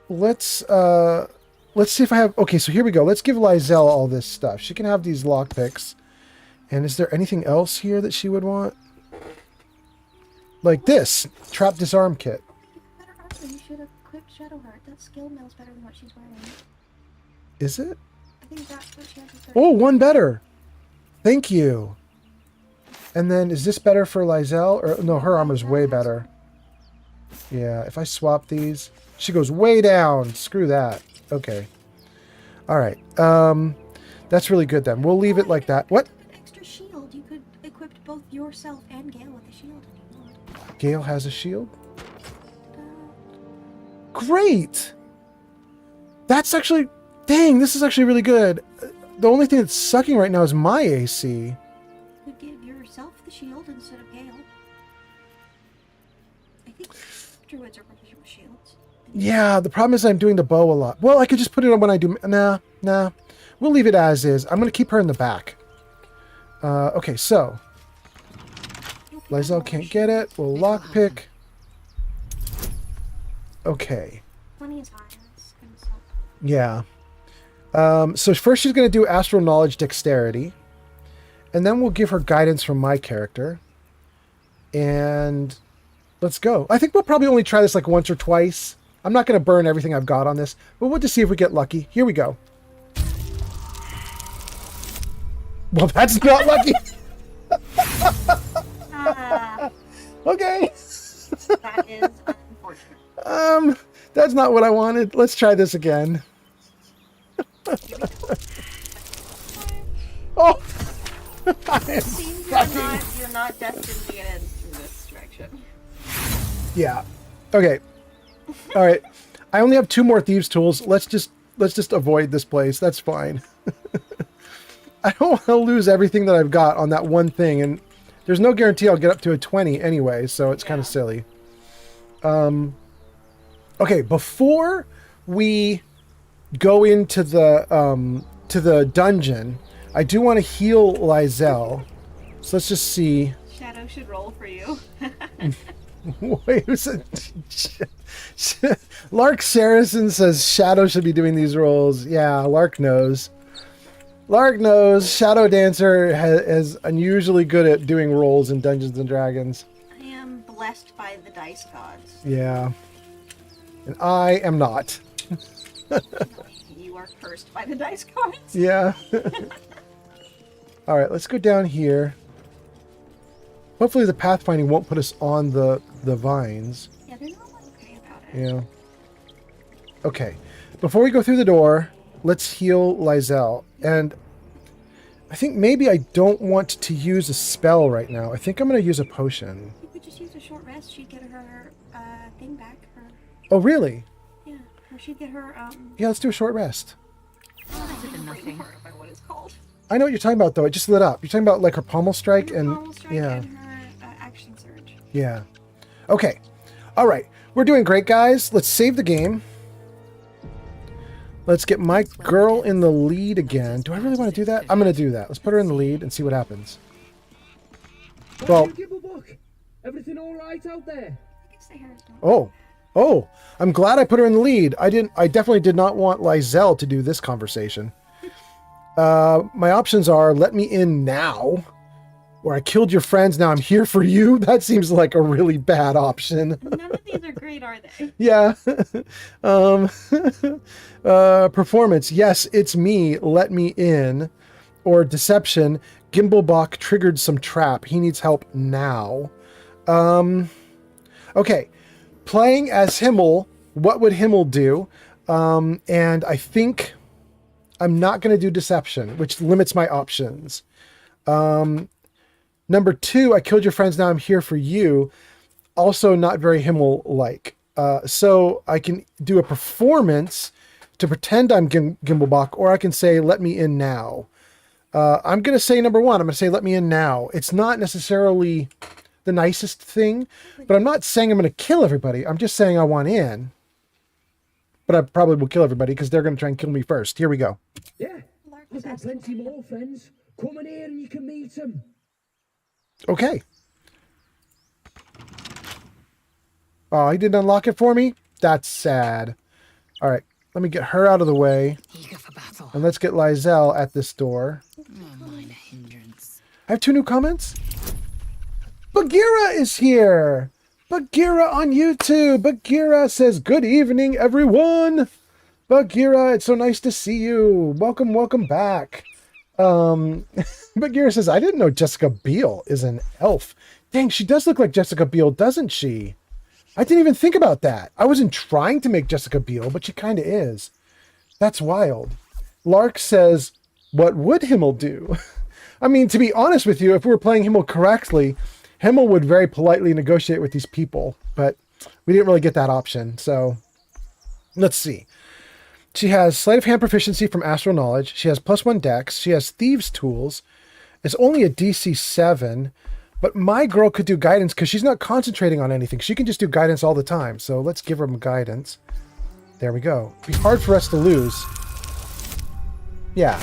Let's see if I have... Okay, so here we go. Let's give Lizelle all this stuff. She can have these lockpicks. And is there anything else here that she would want? Like this. Trap disarm kit. Better armor. You should have equipped Shadowheart. That skill mail's better than what she's wearing. Is it? I think that's what she has to say. Oh, one better. Thank you. And then is this better for Lizelle? Or no, her armor's way better. Yeah, if I swap these, she goes way down. Screw that. Okay. All right. That's really good then. We'll leave it like that. What? Extra shield. You could equip both yourself and Gale with a shield if you want. Gale has a shield? Great! That's actually... Dang, this is actually really good. The only thing that's sucking right now is my AC. You could give yourself the shield instead of Gale. I think druids are proficient with shields. Yeah, the problem is I'm doing the bow a lot. Well, I could just put it on when I do... Nah. We'll leave it as is. I'm going to keep her in the back. Okay, so... Lizelle can't get it. We'll lockpick. Okay. 20 is high. That's gonna suck. Yeah. So first she's going to do Astral Knowledge Dexterity. And then we'll give her guidance from my character. And let's go. I think we'll probably only try this like once or twice. I'm not going to burn everything I've got on this. But we'll just see if we get lucky. Here we go. Well, that's not lucky. Okay. That is unfortunate. That's not what I wanted. Let's try this again. Oh! It seems you're not destined to get in through this direction. Yeah. Okay. All right. I only have 2 more thieves' tools. Let's just avoid this place. That's fine. I don't want to lose everything that I've got on that one thing, and there's no guarantee I'll get up to a 20 anyway, so it's kind of silly. Okay, before we go into the dungeon, I do want to heal Lizelle. So let's just see. Shadow should roll for you. Wait, who said? Lark Saracen says Shadow should be doing these rolls. Yeah, Lark knows. Lark knows Shadow Dancer is unusually good at doing rolls in Dungeons and Dragons. I am blessed by the dice gods. Yeah. And I am not. You are cursed by the dice gods. Yeah. All right, let's go down here. Hopefully the pathfinding won't put us on the vines. Yeah, they're not okay about it. Yeah. Okay. Before we go through the door, let's heal Lizelle. And I think maybe I don't want to use a spell right now. I think I'm going to use a potion. You could just use a short rest. She'd get her thing back. Oh, really? Yeah, or she'd get her Yeah, let's do a short rest. nothing. What it's called. I know what you're talking about, though. It just lit up. You're talking about like her pommel strike and yeah. And her action surge. Yeah. Okay. All right. We're doing great, guys. Let's save the game. Let's get my girl in the lead again. Do I really want to do that? I'm going to do that. Let's put her in the lead and see what happens. Well. Everything all right out there? Oh, I'm glad I put her in the lead. I definitely did not want Lizelle to do this conversation. My options are let me in now, or I killed your friends, now I'm here for you. That seems like a really bad option. None of these are great, are they? Yeah. Performance. Yes, it's me. Let me in. Or deception. Gimblebach triggered some trap. He needs help now. Okay. Playing as Himmel. What would Himmel do? And I think I'm not going to do deception, which limits my options. Number 2, I killed your friends, now I'm here for you. Also not very Himmel-like. So I can do a performance to pretend I'm Gimblebach, or I can say, let me in now. I'm going to say number 1. I'm going to say, let me in now. It's not necessarily the nicest thing, but I'm not saying I'm going to kill everybody. I'm just saying I want in. But I probably will kill everybody because they're going to try and kill me first. Here we go. Yeah, I've got plenty more friends. Come in here and you can meet them. Okay. Oh, he didn't unlock it for me? That's sad. All right, let me get her out of the way. Eager for battle. And let's get Lizelle at this door. Minor hindrance. I have 2 new comments. Bagheera is here. Bagheera on YouTube. Bagheera says, good evening, everyone. Bagheera, it's so nice to see you. Welcome, welcome back. Bagheera says, I didn't know Jessica Biel is an elf. Dang, she does look like Jessica Biel, doesn't she? I didn't even think about that. I wasn't trying to make Jessica Biel, but she kind of is. That's wild. Lark says, what would Himmel do? I mean, to be honest with you, if we were playing Himmel correctly, Himmel would very politely negotiate with these people, but we didn't really get that option. So let's see. She has sleight of hand proficiency from astral knowledge. She has +1 dex. She has thieves tools. It's only a DC 7, but my girl could do guidance because she's not concentrating on anything. She can just do guidance all the time. So let's give her guidance. There we go. It'd be hard for us to lose. Yeah.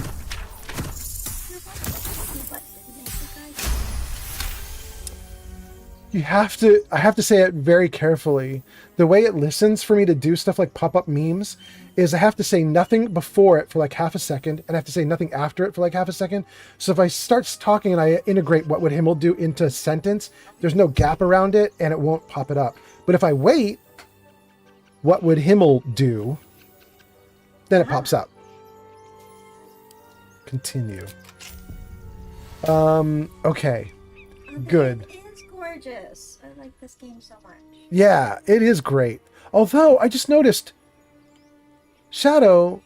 I have to say it very carefully. The way it listens for me to do stuff like pop-up memes is I have to say nothing before it for like half a second, and I have to say nothing after it for like half a second. So if I start talking and I integrate what would Himmel do into a sentence, there's no gap around it and it won't pop it up. But if I wait, what would Himmel do? Then it pops up. Continue. Okay. Good. Gorgeous. I like this game so much. Yeah, it is great. Although, I just noticed, Shadow,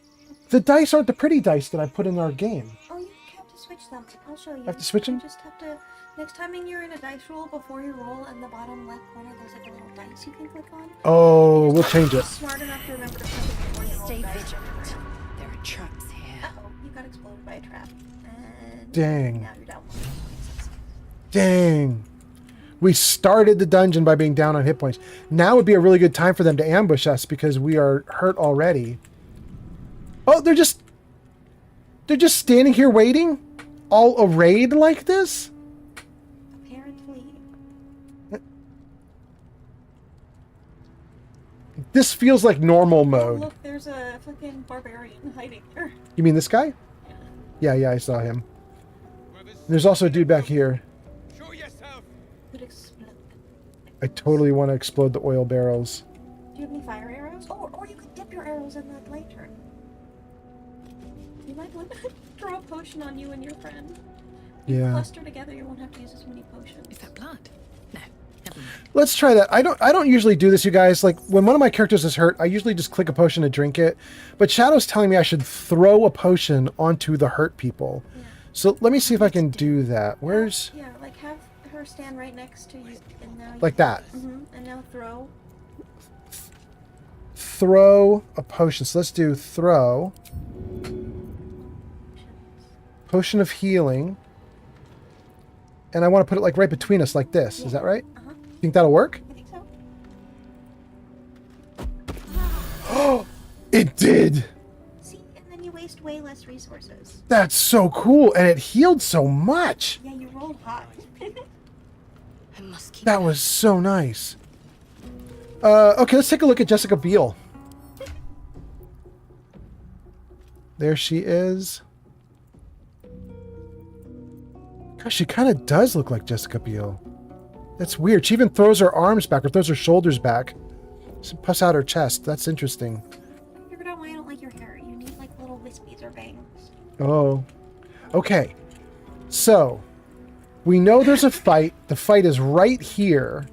the dice aren't the pretty dice that I put in our game. Oh, you have to switch them. I'll show you. I have to switch them? You just have to... Next time you're in a dice roll, before you roll, in the bottom left corner, there's like a little dice you can click on. Oh, we'll change it. Smart enough to remember to click it before you roll. Stay vigilant. There are traps here. Uh-oh, you got exploded by a trap. And Dang. now you're down. Dang. We started the dungeon by being down on hit points. Now would be a really good time for them to ambush us because we are hurt already. Oh, they're just standing here waiting? All arrayed like this? Apparently. This feels like normal Oh, mode. look, there's a fucking barbarian hiding there. You mean this guy? Yeah, I saw him. There's also a dude back here. I totally want to explode the oil barrels. Do you have any fire arrows? Oh, or you could dip your arrows in that lantern. You might want to throw a potion on you and your friend. Yeah. Cluster together, you won't have to use as many potions. Is that blood? No. Never mind. Let's try that. I don't usually do this, you guys. Like, when one of my characters is hurt, I usually just click a potion and drink it. But Shadow's telling me I should throw a potion onto the hurt people. Yeah. So let me see if I can do that. Where's... Yeah, like have her stand right next to you. And now like that. And now throw. Throw a potion. So let's do throw. Potion of healing. And I want to put it like right between us like this. Yeah. Is that right? Think that'll work? I think so. Oh, it did! See, and then you waste way less resources. That's so cool, and it healed so much! Yeah, you rolled high. That was so nice. Okay, let's take a look at Jessica Biel. There she is. Gosh, she kind of does look like Jessica Biel. That's weird. She even throws her arms back or throws her shoulders back. She puffs out her chest. That's interesting. I figured out why I don't like your hair. You need like little wispies or bangs. Oh. Okay. So, we know there's a fight. The fight is right here.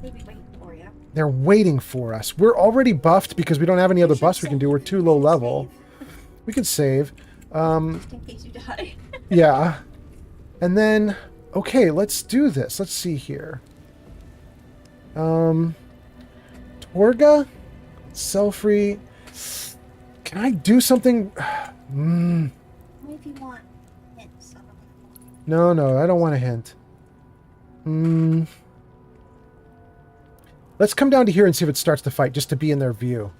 They'd be waiting for you. They're waiting for us. We're already buffed because we don't have any other buffs we can do. We're too low level. We can save. Just in case you die. Yeah. And then, okay, let's do this. Let's see here. Torga? Selfree. Can I do something? What if you want hints? No, I don't want a hint. Let's come down to here and see if it starts the fight, just to be in their view.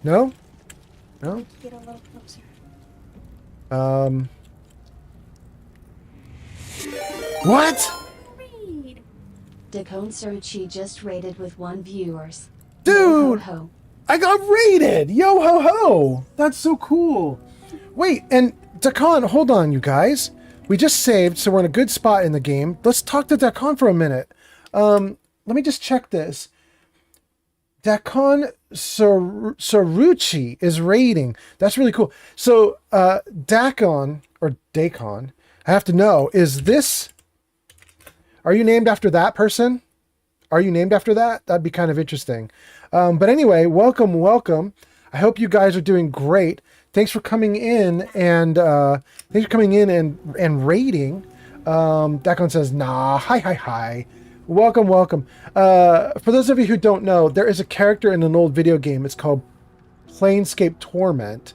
No? No? Get a little closer. What? Dakon Searchy just rated with 1 viewers. Dude! Yo, ho, ho. I got rated! Yo ho ho! That's so cool. Wait, and Dakon, hold on, you guys. We just saved, so we're in a good spot in the game. Let's talk to Dakon for a minute. Let me just check this. Dakon Soruchi is raiding. That's really cool. So Dakon or Dakon, I have to know, are you named after that person? Are you named after that? That'd be kind of interesting. But anyway, welcome. I hope you guys are doing great. Thanks for coming in and raiding. Dakon says, nah, hi. Welcome. For those of you who don't know, there is a character in an old video game. It's called Planescape Torment.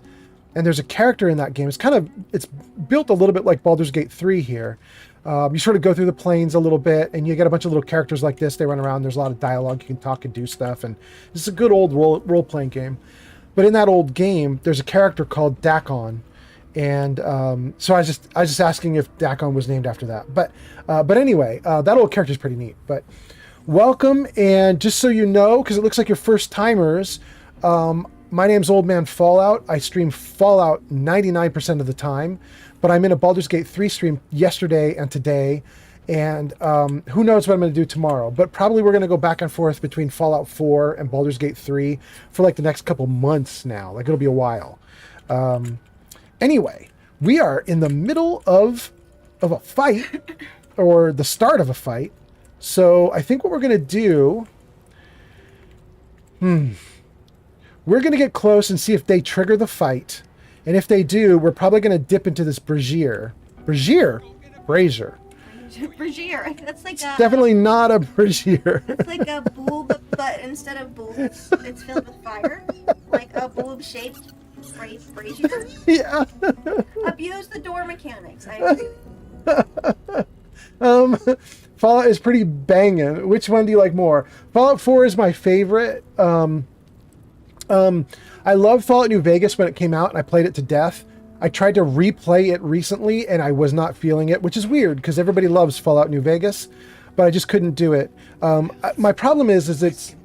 And there's a character in that game. It's built a little bit like Baldur's Gate 3 here. You sort of go through the planes a little bit, and you get a bunch of little characters like this. They run around. There's a lot of dialogue. You can talk and do stuff. And this is a good old role-playing game. But in that old game, there's a character called Dakon. And so I was just asking if Dakon was named after that. But anyway, that old character is pretty neat. But welcome, and just so you know, because it looks like you're first timers, my name's Old Man Fallout. I stream Fallout 99% of the time, but I'm in a Baldur's Gate 3 stream yesterday and today, and who knows what I'm going to do tomorrow. But probably we're going to go back and forth between Fallout 4 and Baldur's Gate 3 for like the next couple months now. Like, it'll be a while. Anyway, we are in the middle of a fight, or the start of a fight. So I think what we're going to do... We're going to get close and see if they trigger the fight. And if they do, we're probably going to dip into this brazier. Brazier? Brazier. Brazier. That's like a... Definitely not a brazier. It's like a boob, but instead of boobs, it's filled with fire. Like a boob-shaped brazier. Yeah. Abuse the door mechanics. I agree. Fallout is pretty banging. Which one do you like more? Fallout 4 is my favorite. I loved Fallout New Vegas when it came out, and I played it to death. I tried to replay it recently, and I was not feeling it, which is weird because everybody loves Fallout New Vegas, but I just couldn't do it. My problem is it's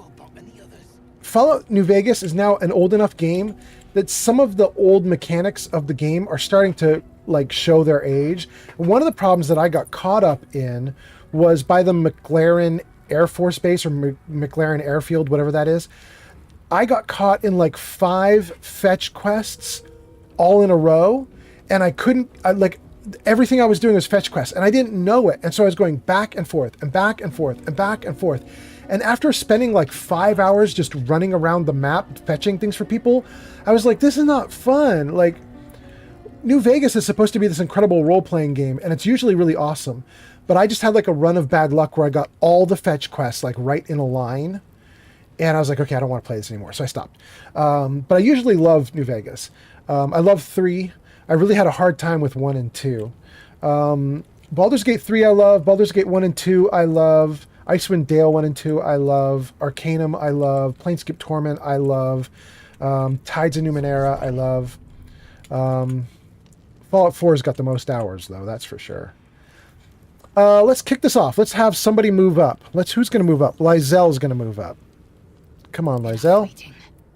Fallout New Vegas is now an old enough game that some of the old mechanics of the game are starting to like show their age. And one of the problems that I got caught up in was by the McLaren Air Force Base or McLaren Airfield, whatever that is. I got caught in like 5 fetch quests all in a row, and I couldn't, everything I was doing was fetch quests, and I didn't know it. And so I was going back and forth and back and forth and back and forth. And after spending like 5 hours just running around the map, fetching things for people, I was like, this is not fun. Like, New Vegas is supposed to be this incredible role-playing game, and it's usually really awesome. But I just had like a run of bad luck where I got all the fetch quests like right in a line. And I was like, okay, I don't want to play this anymore. So I stopped. But I usually love New Vegas. I love 3. I really had a hard time with 1 and 2. Baldur's Gate 3 I love. Baldur's Gate 1 and 2 I love. Icewind Dale 1 and 2 I love. Arcanum I love. Planescape Torment I love. Tides of Numenera I love. Fallout 4's got the most hours, though, that's for sure. Let's kick this off. Let's have somebody move up. Who's going to move up? Lyzel's going to move up. Come on, Lyzel.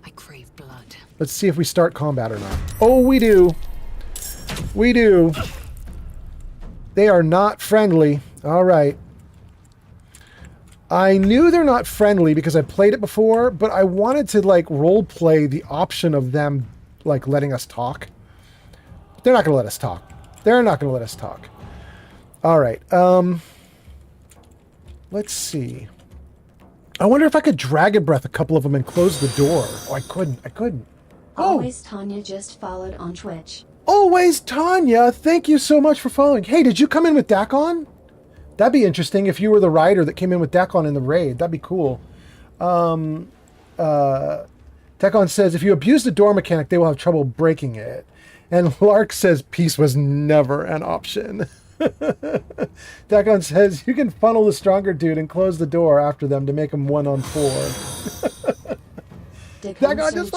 I crave blood. Let's see if we start combat or not. Oh, we do. We do. They are not friendly. All right. I knew they're not friendly because I played it before, but I wanted to like role play the option of them like letting us talk. They're not going to let us talk. They're not going to let us talk. All right. Let's see. I wonder if I could Dragon Breath a couple of them and close the door. Oh, I couldn't. Always Tanya just followed on Twitch. Always Tanya, thank you so much for following. Hey, did you come in with Dakon? That'd be interesting if you were the rider that came in with Dakon in the raid. That'd be cool. Dakon says, if you abuse the door mechanic, they will have trouble breaking it. And Lark says, peace was never an option. Dakon says, you can funnel the stronger dude and close the door after them to make him 1-on-4. Dakon just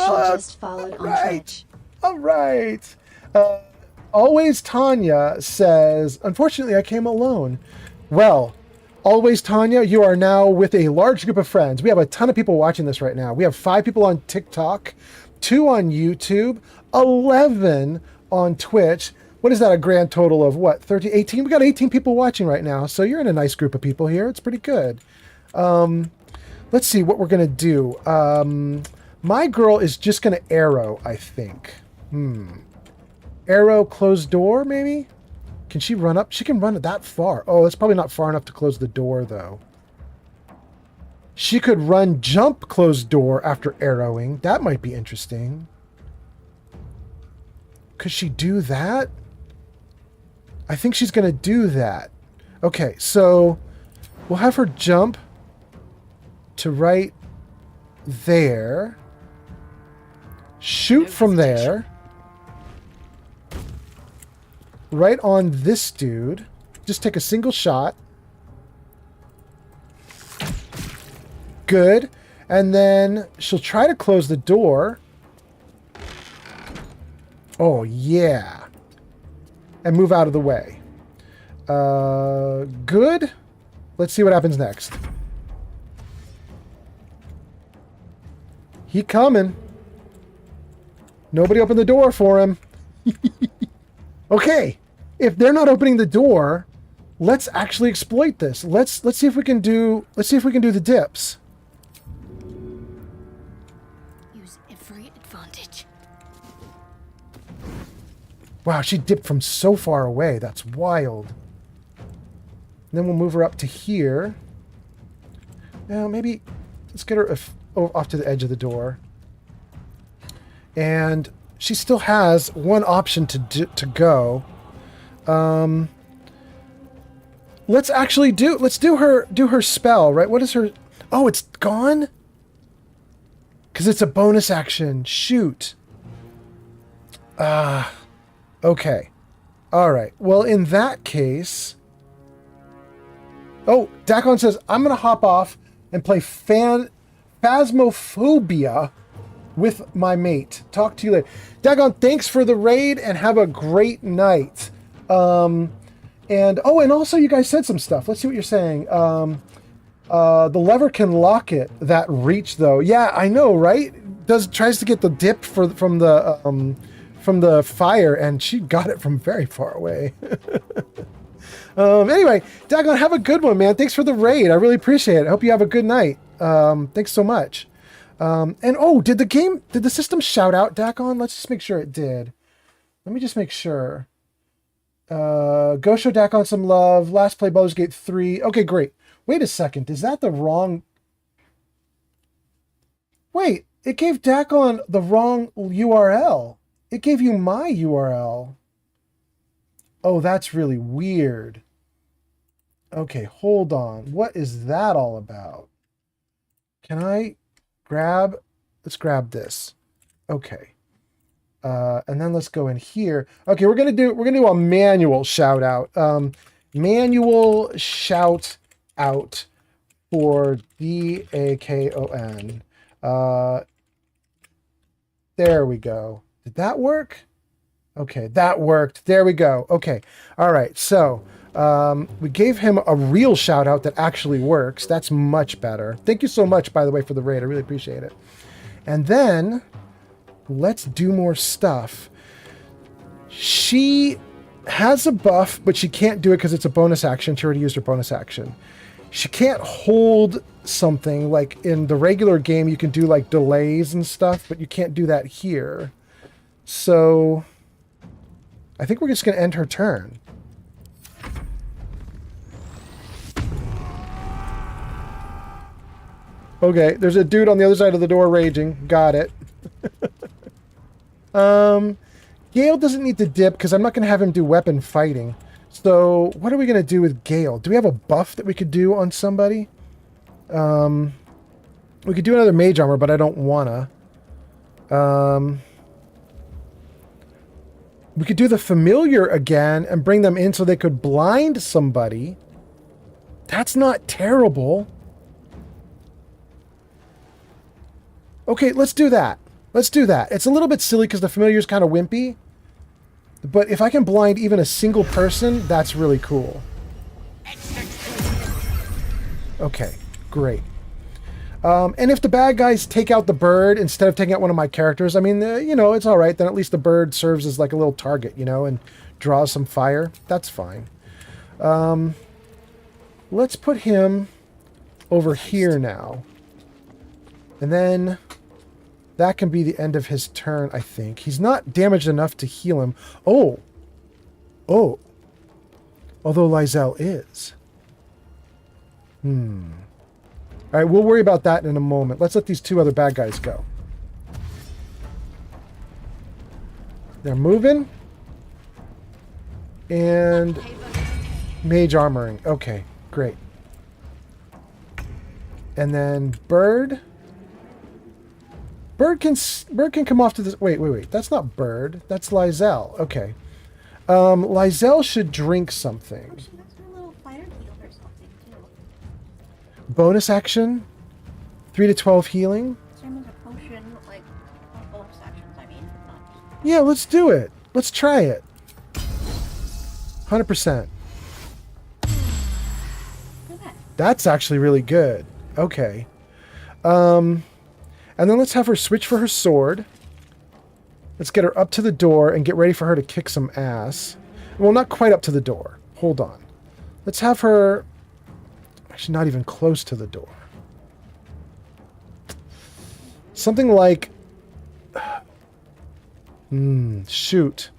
followed on Twitch. All right. Always Tanya says, unfortunately, I came alone. Well, Always Tanya, you are now with a large group of friends. We have a ton of people watching this right now. We have 5 people on TikTok, 2 on YouTube, 11 on Twitch. What is that, a grand total of what, 13, 18? We got 18 people watching right now, so you're in a nice group of people here. It's pretty good. Let's see what we're going to do. My girl is just going to arrow, I think. Arrow, closed door, maybe? Can she run up? She can run it that far. Oh, it's probably not far enough to close the door, though. She could run, jump, closed door after arrowing. That might be interesting. Could she do that? I think she's going to do that. Okay, so we'll have her jump to right there. Shoot from there. Right on this dude. Just take a single shot. Good. And then she'll try to close the door. Oh, yeah. And move out of the way. Good. Let's see what happens next. He coming. Nobody opened the door for him. Okay. If they're not opening the door, let's actually exploit this. Let's see if we can do the dips. Use every advantage. Wow, she dipped from so far away. That's wild. And then we'll move her up to here. Now, maybe let's get her off to the edge of the door. And she still has one option to go. Let's actually do her spell, right? What is her? Oh, it's gone? Because it's a bonus action. Shoot. Okay. All right. Well, in that case... Oh, Dakon says, I'm going to hop off and play Phasmophobia with my mate. Talk to you later. Dagon, thanks for the raid and have a great night. And also you guys said some stuff. Let's see what you're saying. The lever can lock it. That reach though. Yeah, I know, right? Tries to get the dip from the fire, and she got it from very far away. Anyway, Dagon, have a good one, man. Thanks for the raid. I really appreciate it. I hope you have a good night. Thanks so much. Did the system shout out Dagon? Let's just make sure it did. Let me just make sure. Go show Dagon some love. Last play Baldur's Gate 3. Okay, great. Wait a second. Is that the wrong... Wait, it gave Dagon the wrong URL. It gave you my URL. Oh, that's really weird. Okay, hold on. What is that all about? Can I grab... Let's grab this. Okay. And then let's go in here. Okay, we're gonna do a manual shout out. Manual shout out for DAKON. There we go. Did that work? Okay, that worked. There we go. Okay. All right. So we gave him a real shout out that actually works. That's much better. Thank you so much, by the way, for the raid. I really appreciate it. And then let's do more stuff. She has a buff, but she can't do it because it's a bonus action. She already used her bonus action. She can't hold something like in the regular game. You can do like delays and stuff, but you can't do that here. So I think we're just going to end her turn. Okay, there's a dude on the other side of the door raging. Got it. Gale doesn't need to dip because I'm not going to have him do weapon fighting. So what are we going to do with Gale? Do we have a buff that we could do on somebody? We could do another mage armor, but I don't want to. We could do the familiar again and bring them in so they could blind somebody. That's not terrible. Okay, let's do that. Let's do that. It's a little bit silly because the familiar is kind of wimpy. But if I can blind even a single person, that's really cool. Okay, great. And if the bad guys take out the bird instead of taking out one of my characters, I mean, you know, it's all right. Then at least the bird serves as like a little target, you know, and draws some fire. That's fine. Let's put him over here now. And then That can be the end of his turn, I think. He's not damaged enough to heal him. Oh. Oh. Although Lysel is. All right, we'll worry about that in a moment. Let's let these two other bad guys go. They're moving. And mage armoring. Okay, great. And then Bird. Bird can come off to this. Wait. That's not Bird. That's Lysel. Okay. Lysel should drink something. She has her little fighter heal or something too. Bonus action. 3 to 12 healing. Same as a potion, like bonus actions. I mean, not. Yeah, let's do it. Let's try it. 100%. That's actually really good. Okay. And then let's have her switch for her sword. Let's get her up to the door and get ready for her to kick some ass. Well, not quite up to the door. Hold on. Let's have her... Actually, not even close to the door. Something like... shoot.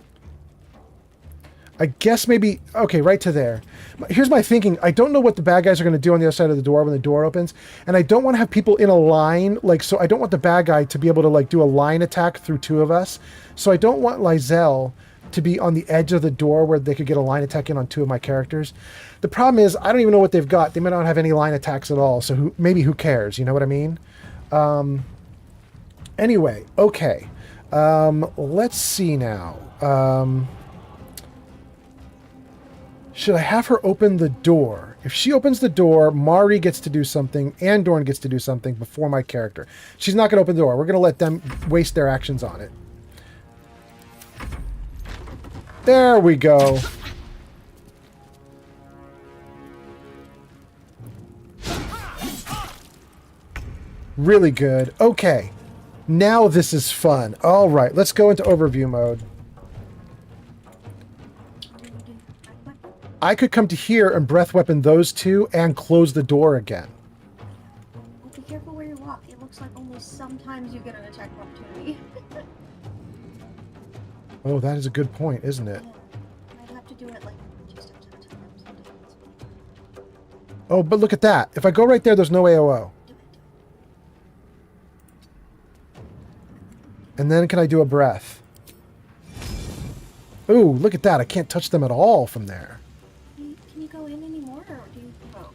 I guess maybe... Okay, right to there. Here's my thinking. I don't know what the bad guys are going to do on the other side of the door when the door opens. And I don't want to have people in a line. Like, so I don't want the bad guy to be able to, like, do a line attack through two of us. So I don't want Lysel to be on the edge of the door where they could get a line attack in on two of my characters. The problem is, I don't even know what they've got. They might not have any line attacks at all. So maybe who cares? You know what I mean? Anyway, okay. Let's see now. Should I have her open the door? If she opens the door, Mari gets to do something, and Dorn gets to do something before my character. She's not going to open the door. We're going to let them waste their actions on it. There we go. Really good. Okay. Now this is fun. All right, let's go into overview mode. I could come to here and breath weapon those two and close the door again. Well, be careful where you walk. It looks like only sometimes you get an attack opportunity. Oh, that is a good point, isn't it? Yeah. I'd have to do it like just up to the time sometimes. Oh, but look at that. If I go right there, there's no AOO. And then can I do a breath? Ooh, look at that. I can't touch them at all from there. Can you go in anymore, or do you provoke?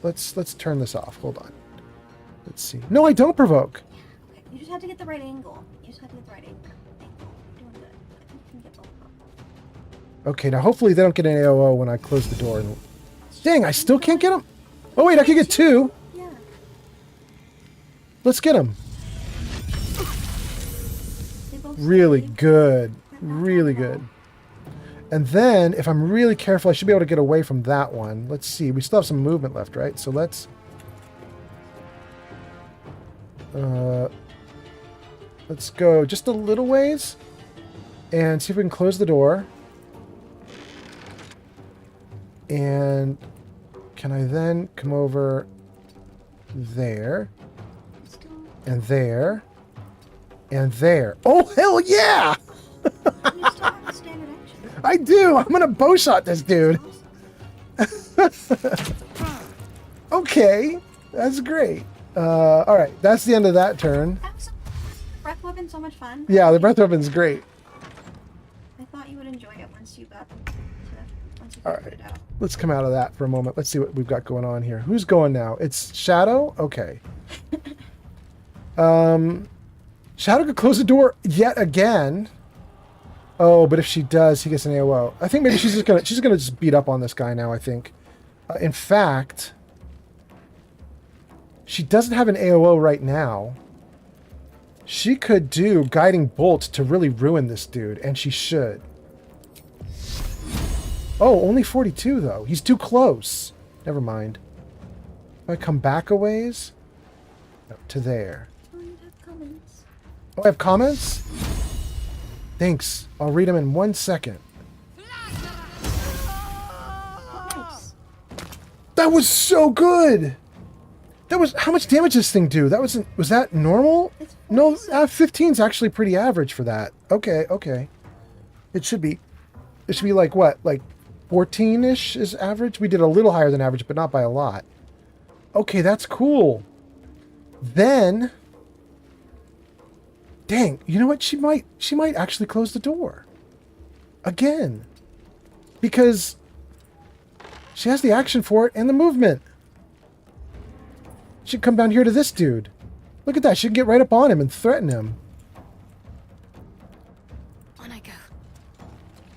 Let's turn this off. Hold on. Let's see. No, I don't provoke. Okay, you just have to get the right angle. You just have to get the right angle. You're doing good. I think you can get both of them. Okay, now hopefully they don't get an AOO when I close the door. And... Dang, I still can't get them. Oh, wait, I can get two. Yeah. Let's get them. Really good. Really good. And then, if I'm really careful, I should be able to get away from that one. Let's see. We still have some movement left, right? So let's go just a little ways and see if we can close the door. And can I then come over there and there and there? Oh, hell yeah! You still have a standard action. I do! I'm gonna bow shot this dude! Okay, that's great. Alright, that's the end of that turn. Breath weapon's so much fun. Yeah, the breath weapon's great. I thought you would enjoy it once you got Alright, let's come out of that for a moment. Let's see what we've got going on here. Who's going now? It's Shadow? Okay. Shadow could close the door yet again. Oh, but if she does, he gets an AOO. I think maybe she's gonna just beat up on this guy now, I think. In fact, she doesn't have an AOO right now. She could do Guiding Bolt to really ruin this dude, and she should. Oh, only 42 though. He's too close. Never mind. If I come back a ways? No, to there. Oh, I have comments? Thanks. I'll read them in 1 second. Nice. That was so good! That was, how much damage does this thing do? That was that normal? No, 15 is actually pretty average for that. Okay, okay. It should be like what? Like 14-ish is average? We did a little higher than average, but not by a lot. Okay, that's cool. Then, dang, you know what? She might actually close the door. Again. Because she has the action for it and the movement. She'd come down here to this dude. Look at that. She can get right up on him and threaten him. On I go.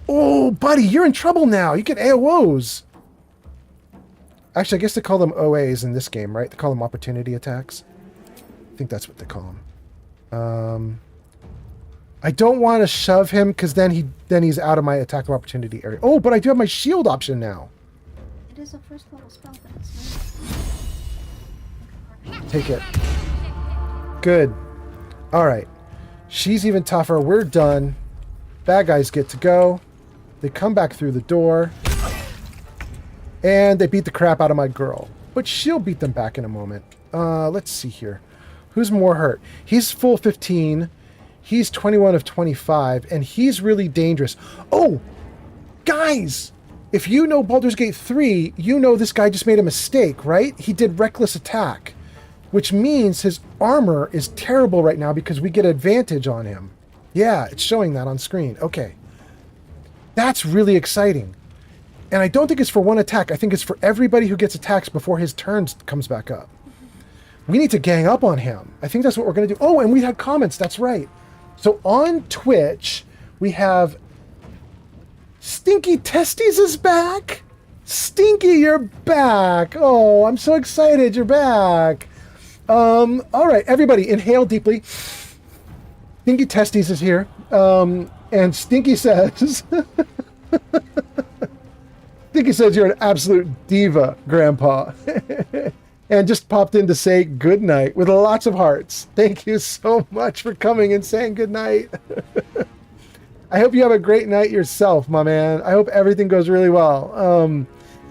Oh, buddy, you're in trouble now. You get AOs. Actually, I guess they call them OAs in this game, right? They call them opportunity attacks. I think that's what they call them. I don't want to shove him because then he's out of my attack of opportunity area. Oh, but I do have my shield option now. It is a first level spell, but it's Take it. Good. All right. She's even tougher. We're done. Bad guys get to go. They come back through the door. And they beat the crap out of my girl. But she'll beat them back in a moment. Let's see here. Who's more hurt? He's full 15. He's 21 of 25. And he's really dangerous. Oh! Guys! If you know Baldur's Gate 3, you know this guy just made a mistake, right? He did reckless attack. Which means his armor is terrible right now because we get advantage on him. Yeah, it's showing that on screen. Okay. That's really exciting. And I don't think it's for one attack. I think it's for everybody who gets attacks before his turn comes back up. We need to gang up on him. I think that's what we're going to do. Oh, and we had comments. That's right. So on Twitch, we have Stinky Testes is back. Stinky, you're back. Oh, I'm so excited. You're back. All right, everybody, inhale deeply. Stinky Testes is here. And Stinky says... Stinky says you're an absolute diva, Grandpa. And just popped in to say good night with lots of hearts. Thank you so much for coming and saying good night. I hope you have a great night yourself, my man. I hope everything goes really well.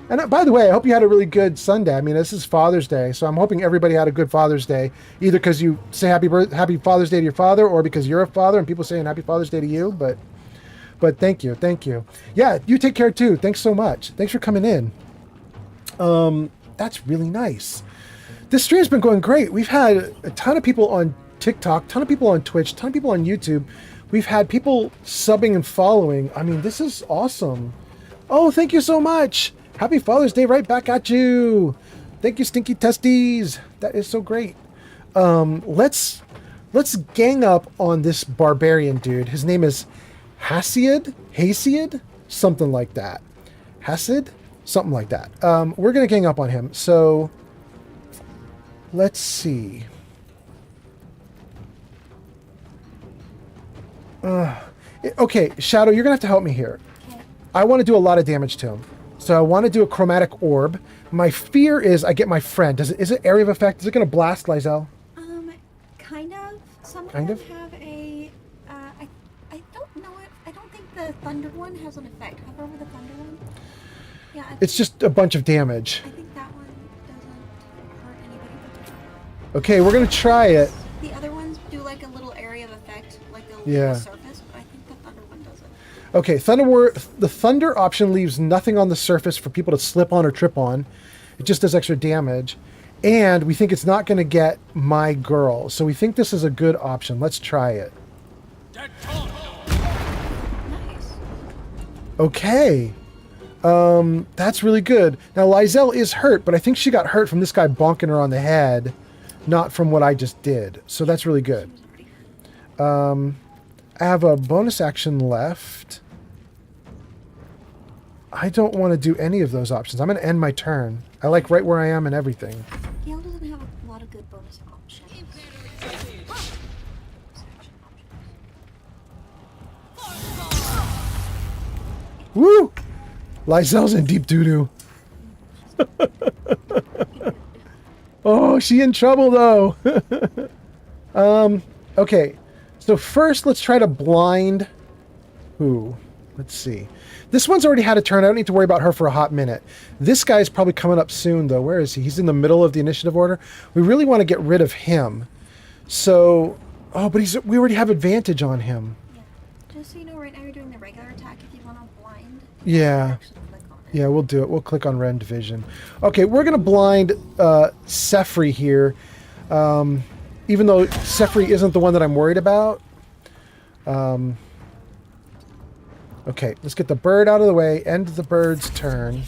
And by the way, I hope you had a really good Sunday. I mean, this is Father's Day, so I'm hoping everybody had a good Father's Day, either because you say happy Father's Day to your father, or because you're a father and people saying happy Father's Day to you. But thank you, thank you. Yeah, you take care too. Thanks so much. Thanks for coming in. That's really nice. This stream's been going great. We've had a ton of people on TikTok, ton of people on Twitch, ton of people on YouTube. We've had people subbing and following. I mean, this is awesome. Oh, thank you so much. Happy Father's Day right back at you. Thank you, Stinky Testes. That is so great. Let's gang up on this barbarian dude. His name is Hasiad? Something like that. Hasid? Something like that. We're going to gang up on him. So, let's see. Okay, Shadow, you're going to have to help me here. Okay. I want to do a lot of damage to him. So I want to do a chromatic orb. My fear is I get my friend. Is it area of effect? Is it going to blast Lysel? Kind of. Some of them have a... I don't know it. I don't think the thunder one has an effect. Hover over the thunder one. Yeah. It's just a bunch of damage. I think that one doesn't hurt anybody. Okay, we're going to try it. The other ones do like a little area of effect, like they'll leave the surface, but I think the thunder one doesn't. Okay, the thunder option leaves nothing on the surface for people to slip on or trip on. It just does extra damage. And we think it's not going to get my girl. So we think this is a good option. Let's try it. Nice. Okay. That's really good. Now, Lysel is hurt, but I think she got hurt from this guy bonking her on the head, not from what I just did. So that's really good. I have a bonus action left. I don't want to do any of those options. I'm going to end my turn. I like right where I am and everything. Gale doesn't have a lot of good bonus options. Woo! Lysel's in deep doo-doo. Oh, she in trouble though. Okay. So first let's try to blind who Let's see. This one's already had a turn. I don't need to worry about her for a hot minute. This guy's probably coming up soon, though. Where is he? He's in the middle of the initiative order. We really want to get rid of him. So... Oh, but we already have advantage on him. Yeah. Just so you know, right now you're doing the regular attack if you want to blind. Yeah. Yeah, we'll do it. We'll click on Rend Vision. Okay, we're going to blind Sefri here. Even though Sefri isn't the one that I'm worried about. Okay, let's get the bird out of the way. End the bird's turn.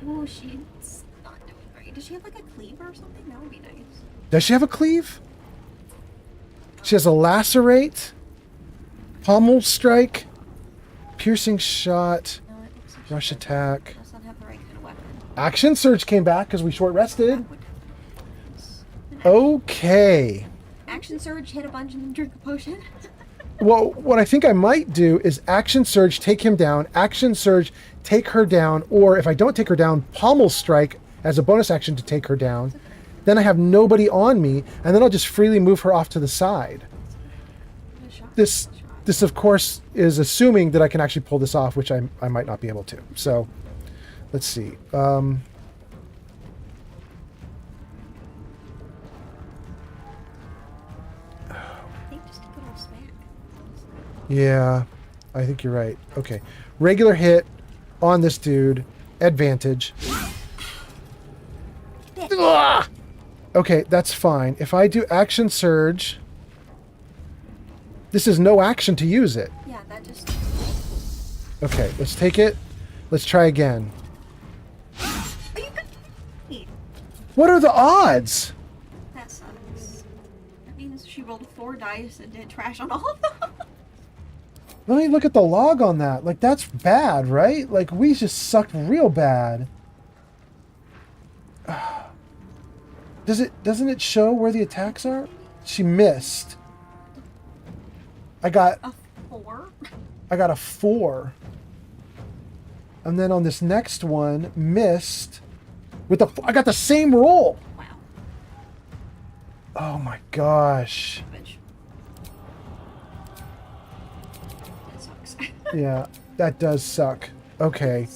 Oh, she's not doing great. Does she have like a cleave or something? That would be nice. Does she have a cleave? She has a lacerate, pommel strike, piercing shot, rush attack. Does not have the right kind of weapon. Action surge came back because we short rested. Okay. Action surge, hit a bunch, and then drink a potion. Well, what I think I might do is action surge, take him down, action surge, take her down, or if I don't take her down, pommel strike as a bonus action to take her down. Then I have nobody on me, and then I'll just freely move her off to the side. This of course, is assuming that I can actually pull this off, which I might not be able to. So, let's see. Yeah, I think you're right. Okay. Regular hit on this dude. Advantage. Ugh! Okay, that's fine. If I do action surge... This is no action to use it. Yeah, that just... Okay, let's take it. Let's try again. What are the odds? That sucks. That means she rolled 4 dice and did trash on all of them. Let me look at the log on that. Like, that's bad, right? Like, we just sucked real bad. Doesn't it show where the attacks are? She missed. I got a 4. I got a 4. And then on this next one, missed with the I got the same roll. Wow. Oh my gosh. That sucks. Yeah, that does suck. Okay.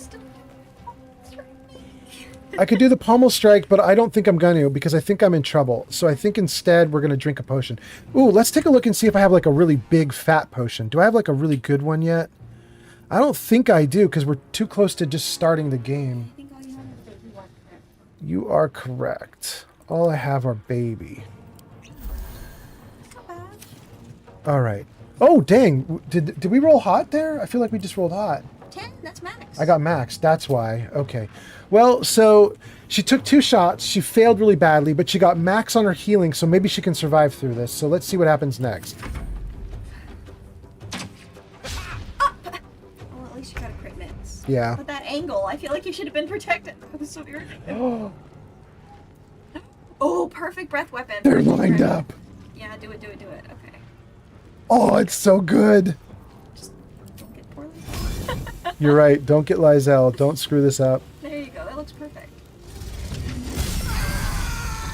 I could do the pommel strike, but I don't think I'm going to because I think I'm in trouble. So I think instead we're going to drink a potion. Ooh, let's take a look and see if I have like a really big fat potion. Do I have like a really good one yet? I don't think I do because we're too close to just starting the game. You are correct. All I have are baby. All right. Oh, dang. Did we roll hot there? I feel like we just rolled hot. 10? That's max. I got max. That's why. Okay. Well, so she took 2 shots. She failed really badly, but she got max on her healing, so maybe she can survive through this. So let's see what happens next. Well, at least you got a crit miss. Yeah. But that angle, I feel like you should have been protected. That was so irritating. Oh, perfect breath weapon. They're lined up. Yeah, do it. Okay. Oh, it's so good. Just don't get poorly. You're right. Don't get Lizelle. Don't screw this up. There you go. That looks perfect.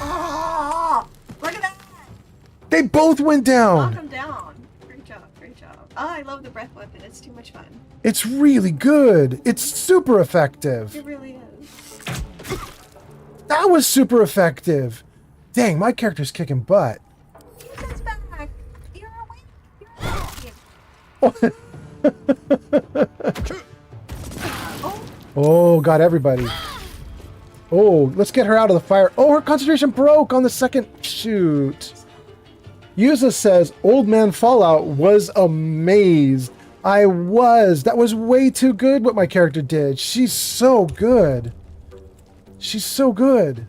Oh, look at that. They both went down. Knock them down. Great job. Oh, I love the breath weapon. It's too much fun. It's really good. It's super effective. It really is. That was super effective. Dang, my character's kicking butt. Ethan's back. You're awake. Oh, got everybody. Oh, let's get her out of the fire. Oh, her concentration broke on the second shoot. Yuza says, Old Man Fallout was amazed. I was. That was way too good what my character did. She's so good. She's so good.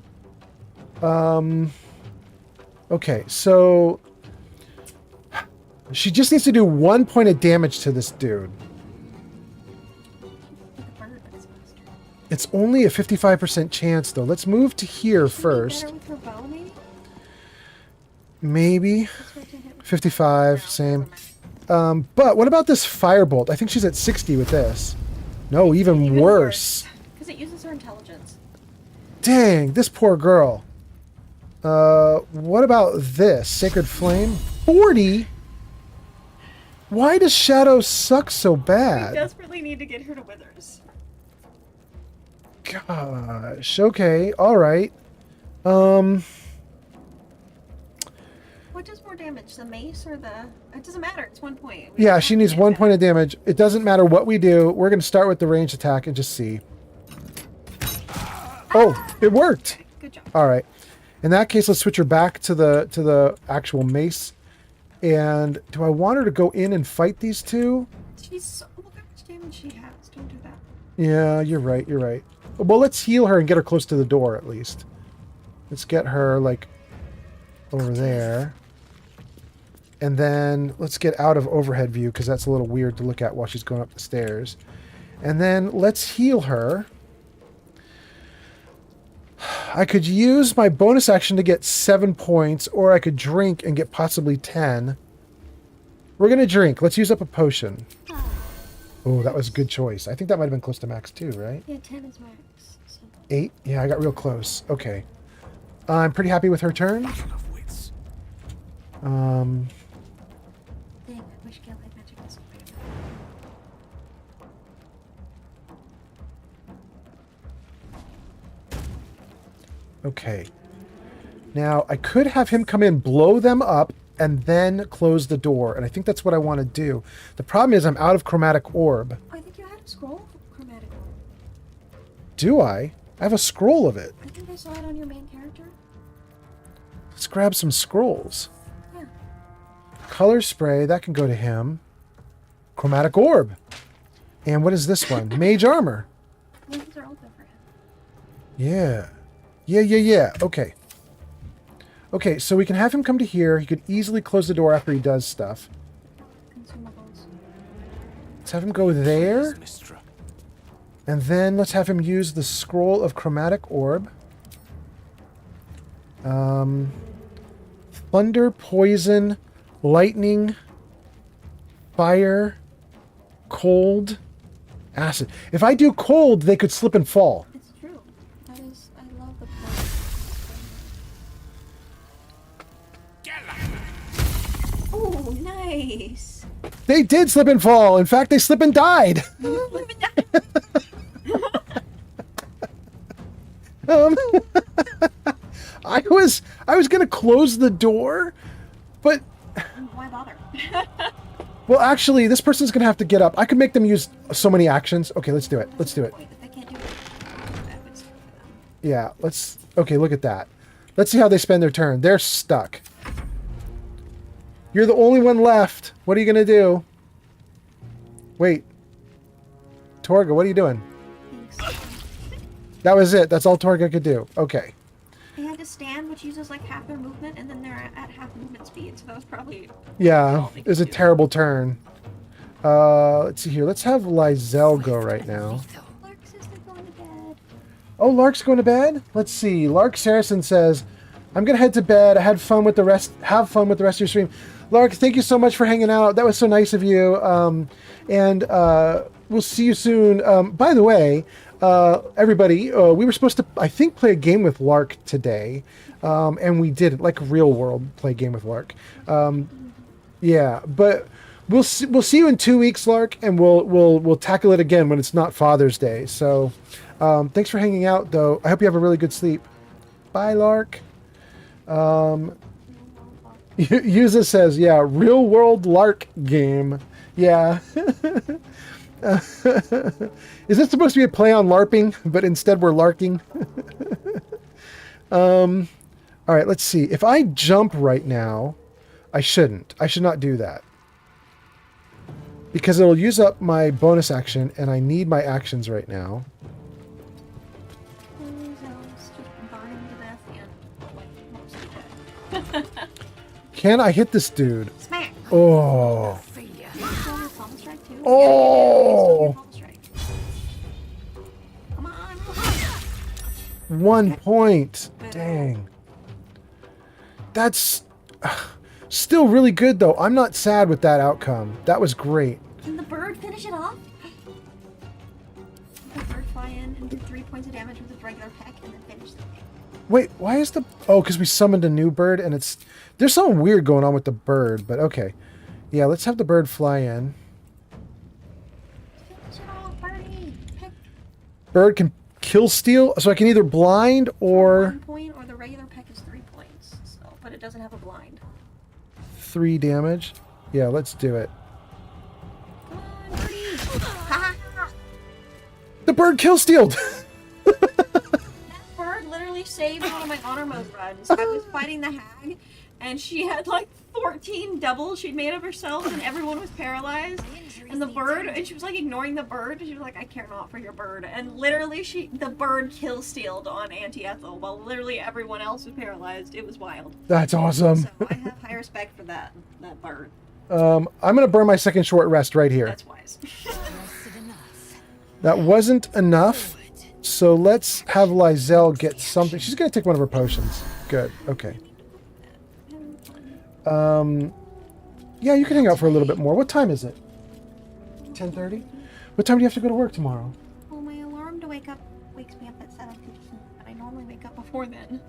Okay, so she just needs to do 1 point of damage to this dude. It's only a 55% chance, though. Let's move to here first. Better with her bow, Maybe. 55, same. But what about this firebolt? I think she's at 60 with this. No, even worse. Because it uses her intelligence. Dang, this poor girl. What about this? Sacred Flame? 40? Why does Shadow suck so We bad? desperately need to get her to Withers. Gosh. Okay. All right. What does more damage, the mace or the? It doesn't matter. It's 1 point. Yeah, she needs 1 point of damage. It doesn't matter what we do. We're going to start with the ranged attack and just see. Oh, it worked. Good job. All right. In that case, let's switch her back to the actual mace. And do I want her to go in and fight these two? She's so, look how much damage she has. Don't do that. Yeah, you're right. You're right. Well, let's heal her and get her close to the door at least. Let's get her like over there. And then let's get out of overhead view because that's a little weird to look at while she's going up the stairs. And then let's heal her. I could use my bonus action to get 7 points, or I could drink and get possibly 10. We're going to drink. Let's use up a potion. Oh, that was a good choice. I think that might have been close to max too, right? Yeah, 10 is max. So. 8? Yeah, I got real close. Okay. I'm pretty happy with her turn. Dang, I wish Gale had magic missile. Okay. Now, I could have him come in, blow them up, and then close the door. And I think that's what I want to do. The problem is I'm out of chromatic orb. I think you had a scroll of chromatic orb. Do I? I have a scroll of it. I think I saw it on your main character. Let's grab some scrolls. Yeah. Color spray, that can go to him. Chromatic orb. And what is this one? Mage armor. These are open for him. Yeah. Yeah. Okay. Okay, so we can have him come to here. He could easily close the door after he does stuff. Consumables. Let's have him go there. And then let's have him use the scroll of chromatic orb. Thunder, poison, lightning, fire, cold, acid. If I do cold, they could slip and fall. It's true. That is, I love the point. Oh, nice. They did slip and fall. In fact, they slip and died. I was gonna close the door, but Why bother? well, actually, this person's gonna have to get up. I could make them use so many actions. Okay, let's do it. Let's do it. Yeah, let's. Okay, look at that. Let's see how they spend their turn. They're stuck. You're the only one left. What are you gonna do? Wait, Torga, what are you doing? That was it. That's all Torga could do. Okay. They had to stand, which uses like half their movement, and then they're at half movement speed, so that was probably... Yeah, it was a terrible turn. Let's see here. Let's have Lizelle go right now. Lark says they're going to bed. Oh, Lark's going to bed? Let's see. Lark Saracen says, I'm going to head to bed. I had fun with the rest. Have fun with the rest of your stream. Lark, thank you so much for hanging out. That was so nice of you. And we'll see you soon. By the way, everybody, we were supposed to, I think, play a game with Lark today, and we didn't, like real world play a game with Lark. Yeah, but we'll see you in 2 weeks, Lark, and we'll tackle it again when it's not Father's Day. So, thanks for hanging out, though. I hope you have a really good sleep. Bye, Lark. Yuza says, yeah, real world Lark game. Yeah. Is this supposed to be a play on LARPing, but instead we're larking? All right, let's see. If I jump right now, I shouldn't. I should not do that. Because it'll use up my bonus action, and I need my actions right now. Can I hit this dude? Smack. Oh. Oh! 1 point. Dang. That's still really good, though. I'm not sad with that outcome. That was great. Can the bird finish it off? The bird fly in and do 3 points of damage with a regular peck and then finish the thing. Wait, why is the... Oh, because we summoned a new bird and it's... There's something weird going on with the bird, but okay. Yeah, let's have the bird fly in. Finish it off, Birdie. Pick Bird can kill steal, so I can either blind or 1 point, or the regular peck is 3 points. So, but it doesn't have a blind. 3 damage. Yeah, let's do it. Come on, Birdie. Ha ha. The bird kill stealed. That bird literally saved one of my honor mode runs. I was fighting the hag, and she had like 14 doubles she'd made of herself, and everyone was paralyzed. And the bird, and she was like ignoring the bird. She was like, "I care not for your bird." And literally, the bird kill stealed on Auntie Ethel, while literally everyone else was paralyzed. It was wild. That's awesome. So I have high respect for that bird. I'm gonna burn my second short rest right here. That's wise. That wasn't enough, so let's have Lizelle get something. She's gonna take one of her potions. Good. Okay. Yeah, you can hang out for a little bit more. What time is it? 10:30? What time do you have to go to work tomorrow? Well, my alarm to wake up wakes me up at 7:15, but I normally wake up before then.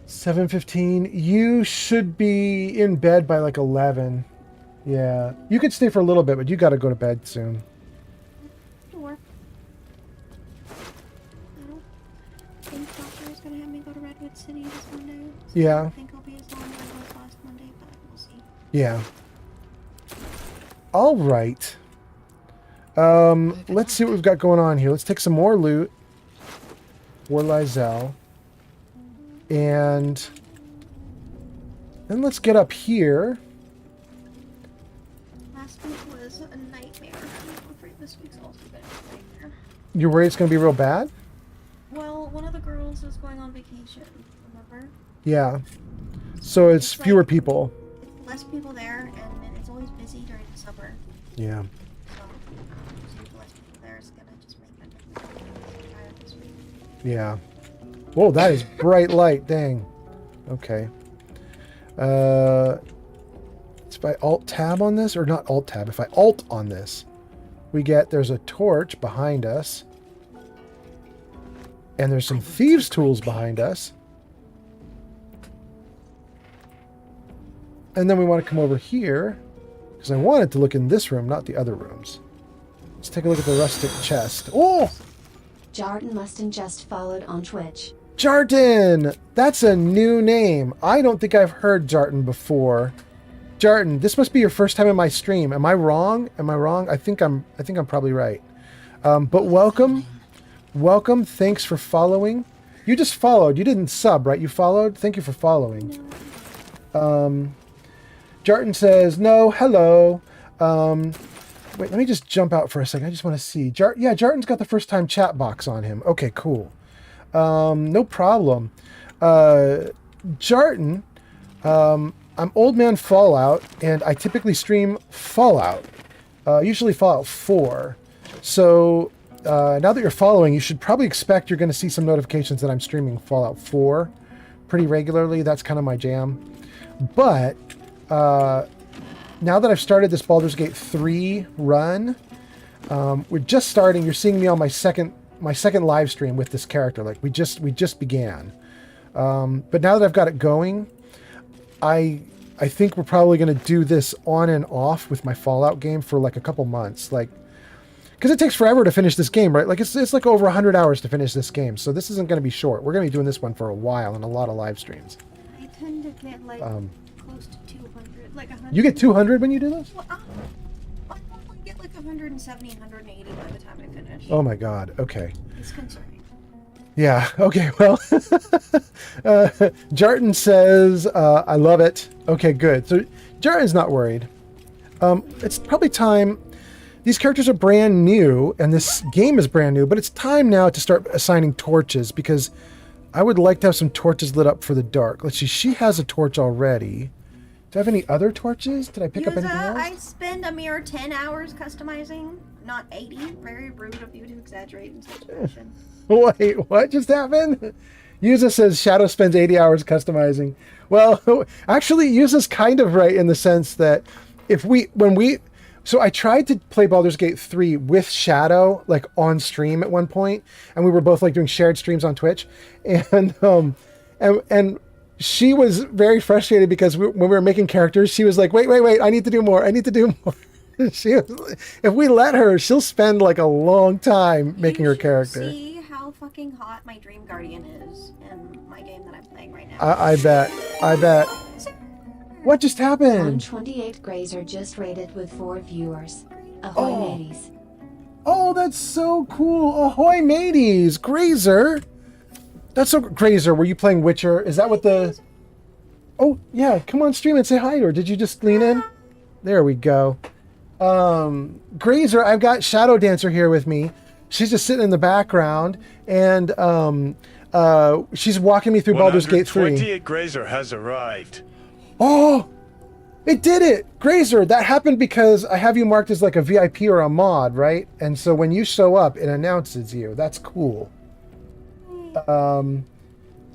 7:15. You should be in bed by like 11. Yeah. You could stay for a little bit, but you got to go to bed soon. Sure. I don't think Doctor is going to have me go to Redwood City this Monday. So Yeah. I don't think I'll be as long as I was last Monday, but we'll see. Yeah. All right. Let's see what we've got going on here. Let's take some more loot for Lizelle. And then let's get up here. Last week was a nightmare. I'm afraid this week's also going to be a nightmare. You're worried it's going to be real bad? Well, one of the girls is going on vacation, remember? Yeah. So it's fewer people. It's less people there, and it's always busy during the summer. Yeah. So, less people there is going to just make my tired this week. Yeah. Whoa, that is bright light. Dang. Okay. If I Alt-Tab on this, or not Alt-Tab, if I Alt on this, we get, there's a torch behind us. And there's some thieves' tools behind us. And then we want to come over here, because I wanted to look in this room, not the other rooms. Let's take a look at the rustic chest. Oh! Jarden Mustin just followed on Twitch. Jarden! That's a new name. I don't think I've heard Jarden before. Jarden, this must be your first time in my stream. Am I wrong? Am I wrong? I think I'm probably right. But welcome. Welcome. Thanks for following. You just followed. You didn't sub, right? You followed? Thank you for following. Jarden says, no, hello. Wait, let me just jump out for a second. I just want to see. Yeah, Jarden's got the first time chat box on him. Okay, cool. No problem. Jarden, I'm Old Man Fallout, and I typically stream Fallout. Usually Fallout 4. So now that you're following, you should probably expect you're going to see some notifications that I'm streaming Fallout 4 pretty regularly. That's kind of my jam. But now that I've started this Baldur's Gate 3 run, we're just starting. You're seeing me on my second live stream with this character. Like we just began. But now that I've got it going, I think we're probably going to do this on and off with my Fallout game for like a couple months. Like, because it takes forever to finish this game, right? Like it's like over 100 hours to finish this game. So this isn't going to be short. We're going to be doing this one for a while and a lot of live streams. I tend to get like close to 200, like 100. You get 200 when you do this? Well, I normally get like 170, 180 by the time I finish. Oh my God. Okay. It's concerning. Yeah. Okay. Well, Jarton says, I love it. Okay, good. So Jarton's not worried. It's probably time. These characters are brand new and this game is brand new, but it's time now to start assigning torches because I would like to have some torches lit up for the dark. Let's see. She has a torch already. Do I have any other torches? Did I pick up anything else? I spend a mere 10 hours customizing, not 80. Very rude of you to exaggerate in such a fashion. Wait, what just happened? Yuza says Shadow spends 80 hours customizing. Well, actually, Yuza's kind of right in the sense that so I tried to play Baldur's Gate 3 with Shadow, like on stream at one point, and we were both like doing shared streams on Twitch, and she was very frustrated because when we were making characters, she was like, wait, I need to do more. If we let her, she'll spend like a long time making her character. See how fucking hot my Dream Guardian is in my game that I'm playing right now. I bet. What just happened? 128 Grazer just rated with 4 viewers. Ahoy, mateys. Oh, that's so cool. Ahoy, mateys. Grazer. That's so... Grazer, were you playing Witcher? Is that what the... Oh, yeah. Come on stream and say hi to her. Did you just lean in? There we go. Grazer, I've got Shadow Dancer here with me. She's just sitting in the background, and she's walking me through Baldur's Gate 3. 128 Grazer has arrived. Oh, it did it. Grazer, that happened because I have you marked as like a VIP or a mod, right? And so when you show up, it announces you. That's cool.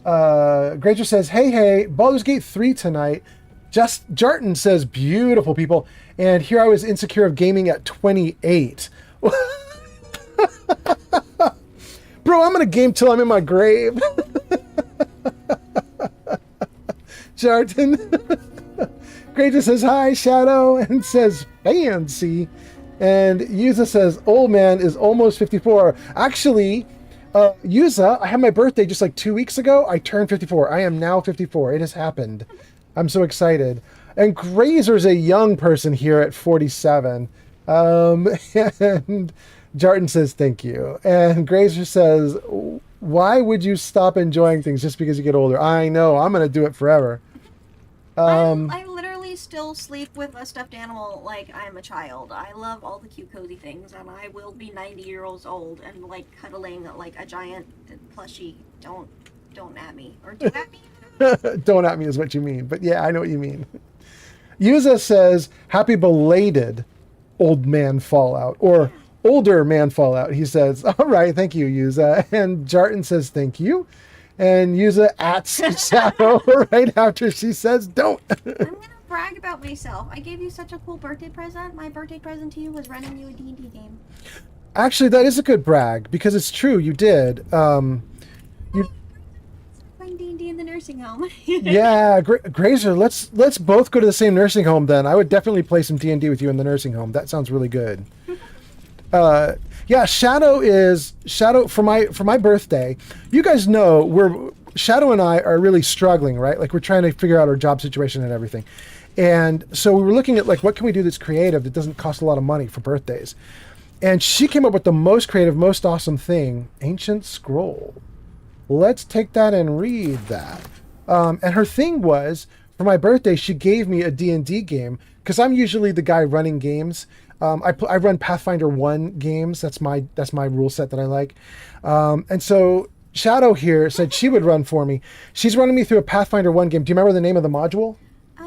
Grazer says, hey, Baldur's Gate 3 tonight. Just Jarton says, beautiful people. And here I was insecure of gaming at 28. Bro, I'm going to game till I'm in my grave. Jarton. Grazer says, hi, Shadow, and says, fancy. And Yuza says, old man is almost 54. Actually, Yuza, I had my birthday just like 2 weeks ago. I turned 54. I am now 54. It has happened. I'm so excited. And Grazer's a young person here at 47. And Jarton says, thank you. And Grazer says, why would you stop enjoying things just because you get older? I know. I'm going to do it forever. I literally still sleep with a stuffed animal like I'm a child. I love all the cute cozy things, and I will be 90 years old and like cuddling like a giant plushie. Don't at me. Or do at me. Don't at me is what you mean. But yeah, I know what you mean. Yuza says, happy belated old man fallout. Or older man fallout. He says, all right, thank you, Yuza. And Jarton says, thank you. And Yuza ats Shadow right after she says, don't. I'm gonna brag about myself. I gave you such a cool birthday present. My birthday present to you was running you a D&D game. Actually, that is a good brag, because it's true, you did. Playing D&D in the nursing home. Yeah, Grazer, let's both go to the same nursing home then. I would definitely play some D&D with you in the nursing home. That sounds really good. Yeah, Shadow for my birthday. You guys know Shadow and I are really struggling, right? Like we're trying to figure out our job situation and everything. And so we were looking at like what can we do that's creative that doesn't cost a lot of money for birthdays. And she came up with the most creative, most awesome thing, Ancient Scroll. Let's take that and read that. And her thing was, for my birthday, she gave me a D&D game because I'm usually the guy running games. I run Pathfinder 1 games. That's my rule set that I like. And so Shadow here said she would run for me. She's running me through a Pathfinder 1 game. Do you remember the name of the module?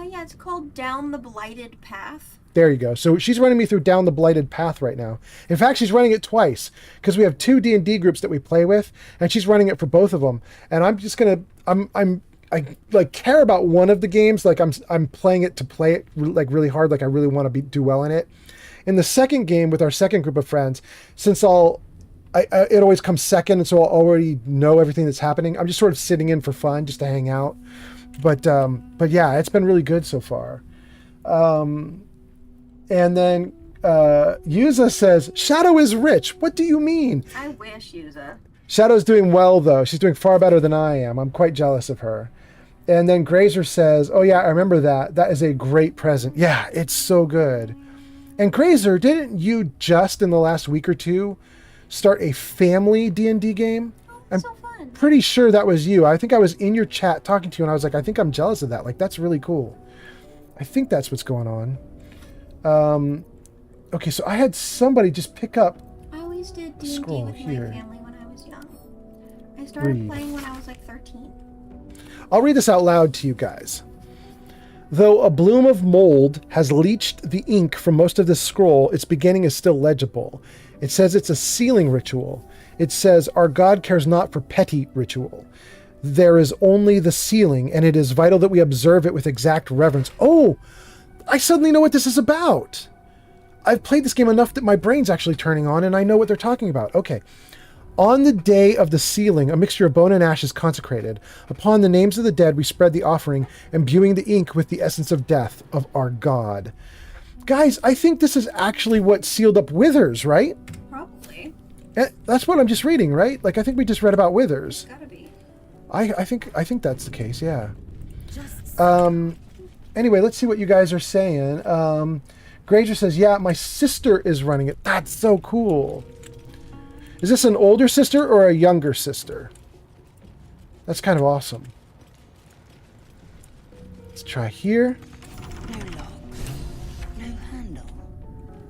Yeah, it's called Down the Blighted Path. There you go. So she's running me through Down the Blighted Path right now. In fact, she's running it twice because we have 2 D&D groups that we play with, and she's running it for both of them. And I'm just gonna, I like care about one of the games. Like I'm playing it to play it like really hard. Like I really want to do well in it. In the second game with our second group of friends, since it always comes second, and so I'll already know everything that's happening. I'm just sort of sitting in for fun, just to hang out. But yeah, it's been really good so far. And then Yuza says, Shadow is rich. What do you mean? I wish, Yuza. Shadow's doing well, though. She's doing far better than I am. I'm quite jealous of her. And then Grazer says, oh yeah, I remember that. That is a great present. Yeah, it's so good. And Grazer, didn't you just in the last week or two start a family D&D game? I'm so fun. Pretty sure that was you. I think I was in your chat talking to you, and I was like, I think I'm jealous of that. Like, that's really cool. I think that's what's going on. Okay, so I had somebody just pick up. I always did D&D with my family when I was young. I started playing when I was like 13. I'll read this out loud to you guys. Though a bloom of mold has leached the ink from most of this scroll, its beginning is still legible. It says it's a sealing ritual. It says our God cares not for petty ritual. There is only the sealing, and it is vital that we observe it with exact reverence. Oh, I suddenly know what this is about. I've played this game enough that my brain's actually turning on, and I know what they're talking about. Okay. On the day of the sealing, a mixture of bone and ash is consecrated. Upon the names of the dead, we spread the offering, imbuing the ink with the essence of death of our god. Guys, I think this is actually what sealed up Withers, right? Probably. That's what I'm just reading, right? Like, I think we just read about Withers. It's gotta be. I think that's the case, yeah. Anyway, let's see what you guys are saying. Granger says, yeah, my sister is running it. That's so cool. Is this an older sister or a younger sister? That's kind of awesome. Let's try here. No lock. No handle.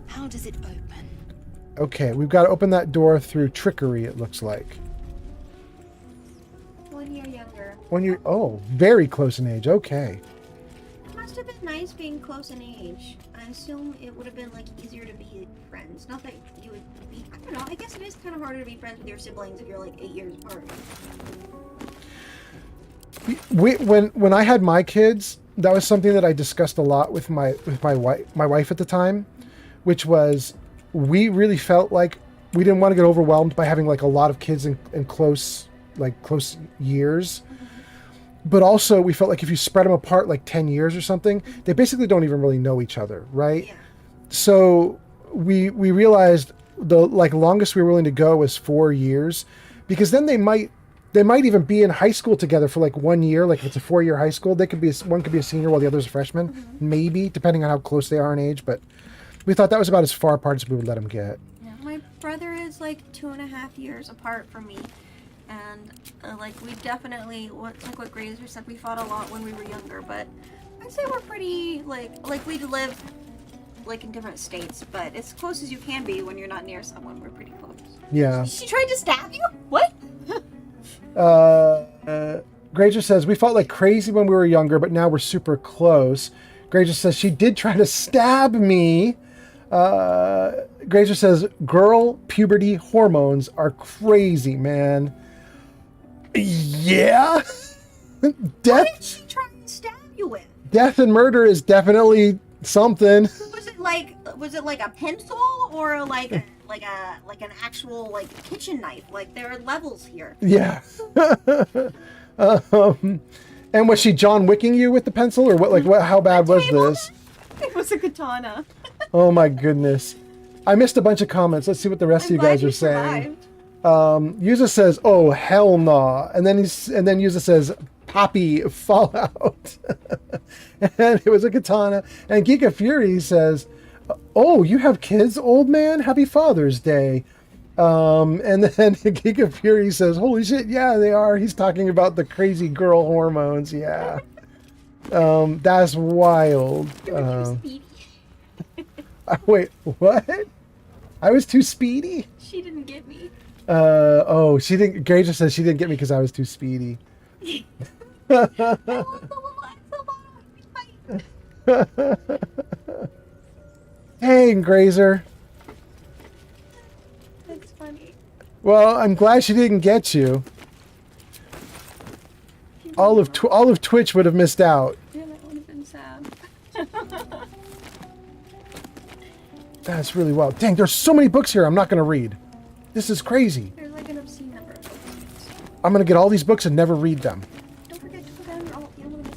How does it open? Okay, we've got to open that door through trickery, it looks like. 1 year younger. 1 year... Oh, very close in age. Okay. It must have been nice being close in age. I assume it would have been, like, easier to be friends. Not that you would be... I don't know. I guess it is kind of harder to be friends with your siblings if you're, like, 8 years apart. When I had my kids, that was something that I discussed a lot with my wife at the time, which was we really felt like we didn't want to get overwhelmed by having like a lot of kids in close years. But also we felt like if you spread them apart like 10 years or something, they basically don't even really know each other, right? Yeah. So we realized the longest we were willing to go was 4 years, because then they might even be in high school together for like 1 year. Like if it's a 4-year high school, one could be a senior while the other's a freshman, maybe, depending on how close they are in age. But we thought that was about as far apart as we would let them get. Yeah, my brother is like 2.5 years apart from me, and like we definitely, what Grazer said, we fought a lot when we were younger. But I'd say we're pretty like we live like in different states, but as close as you can be when you're not near someone. We're pretty close. Yeah. She tried to stab you? What? Granger says, we felt like crazy when we were younger, but now we're super close. Granger says, she did try to stab me. Granger says, girl puberty hormones are crazy, man. Yeah. What did she try to stab you with? Death and murder is definitely something. Was it like a pencil or like an actual like kitchen knife? Like there are levels here. Yeah. And was she John Wicking you with the pencil, or what? Like what? How bad was this? It was a katana. Oh my goodness! I missed a bunch of comments. Let's see what the rest of you guys are saying. Yuza says, "Oh hell nah," and then Yuza says, "Poppy Fallout," and it was a katana. And Geek of Fury says, "Oh, you have kids, old man? Happy Father's Day." And then Geek of Fury says, "Holy shit, yeah, they are." He's talking about the crazy girl hormones. Yeah. That's wild. Wait, what? I was too speedy? She didn't get me. Oh, she didn't. Granger says she didn't get me because I was too speedy. Dang, Grazer. That's funny. Well, I'm glad she didn't get you. All of Twitch would have missed out. Yeah, that would have been sad. That's really wild. Dang, there's so many books here I'm not going to read. This is crazy. There's like an obscene number of books. I'm going to get all these books and never read them. Don't forget to put down all the other ones.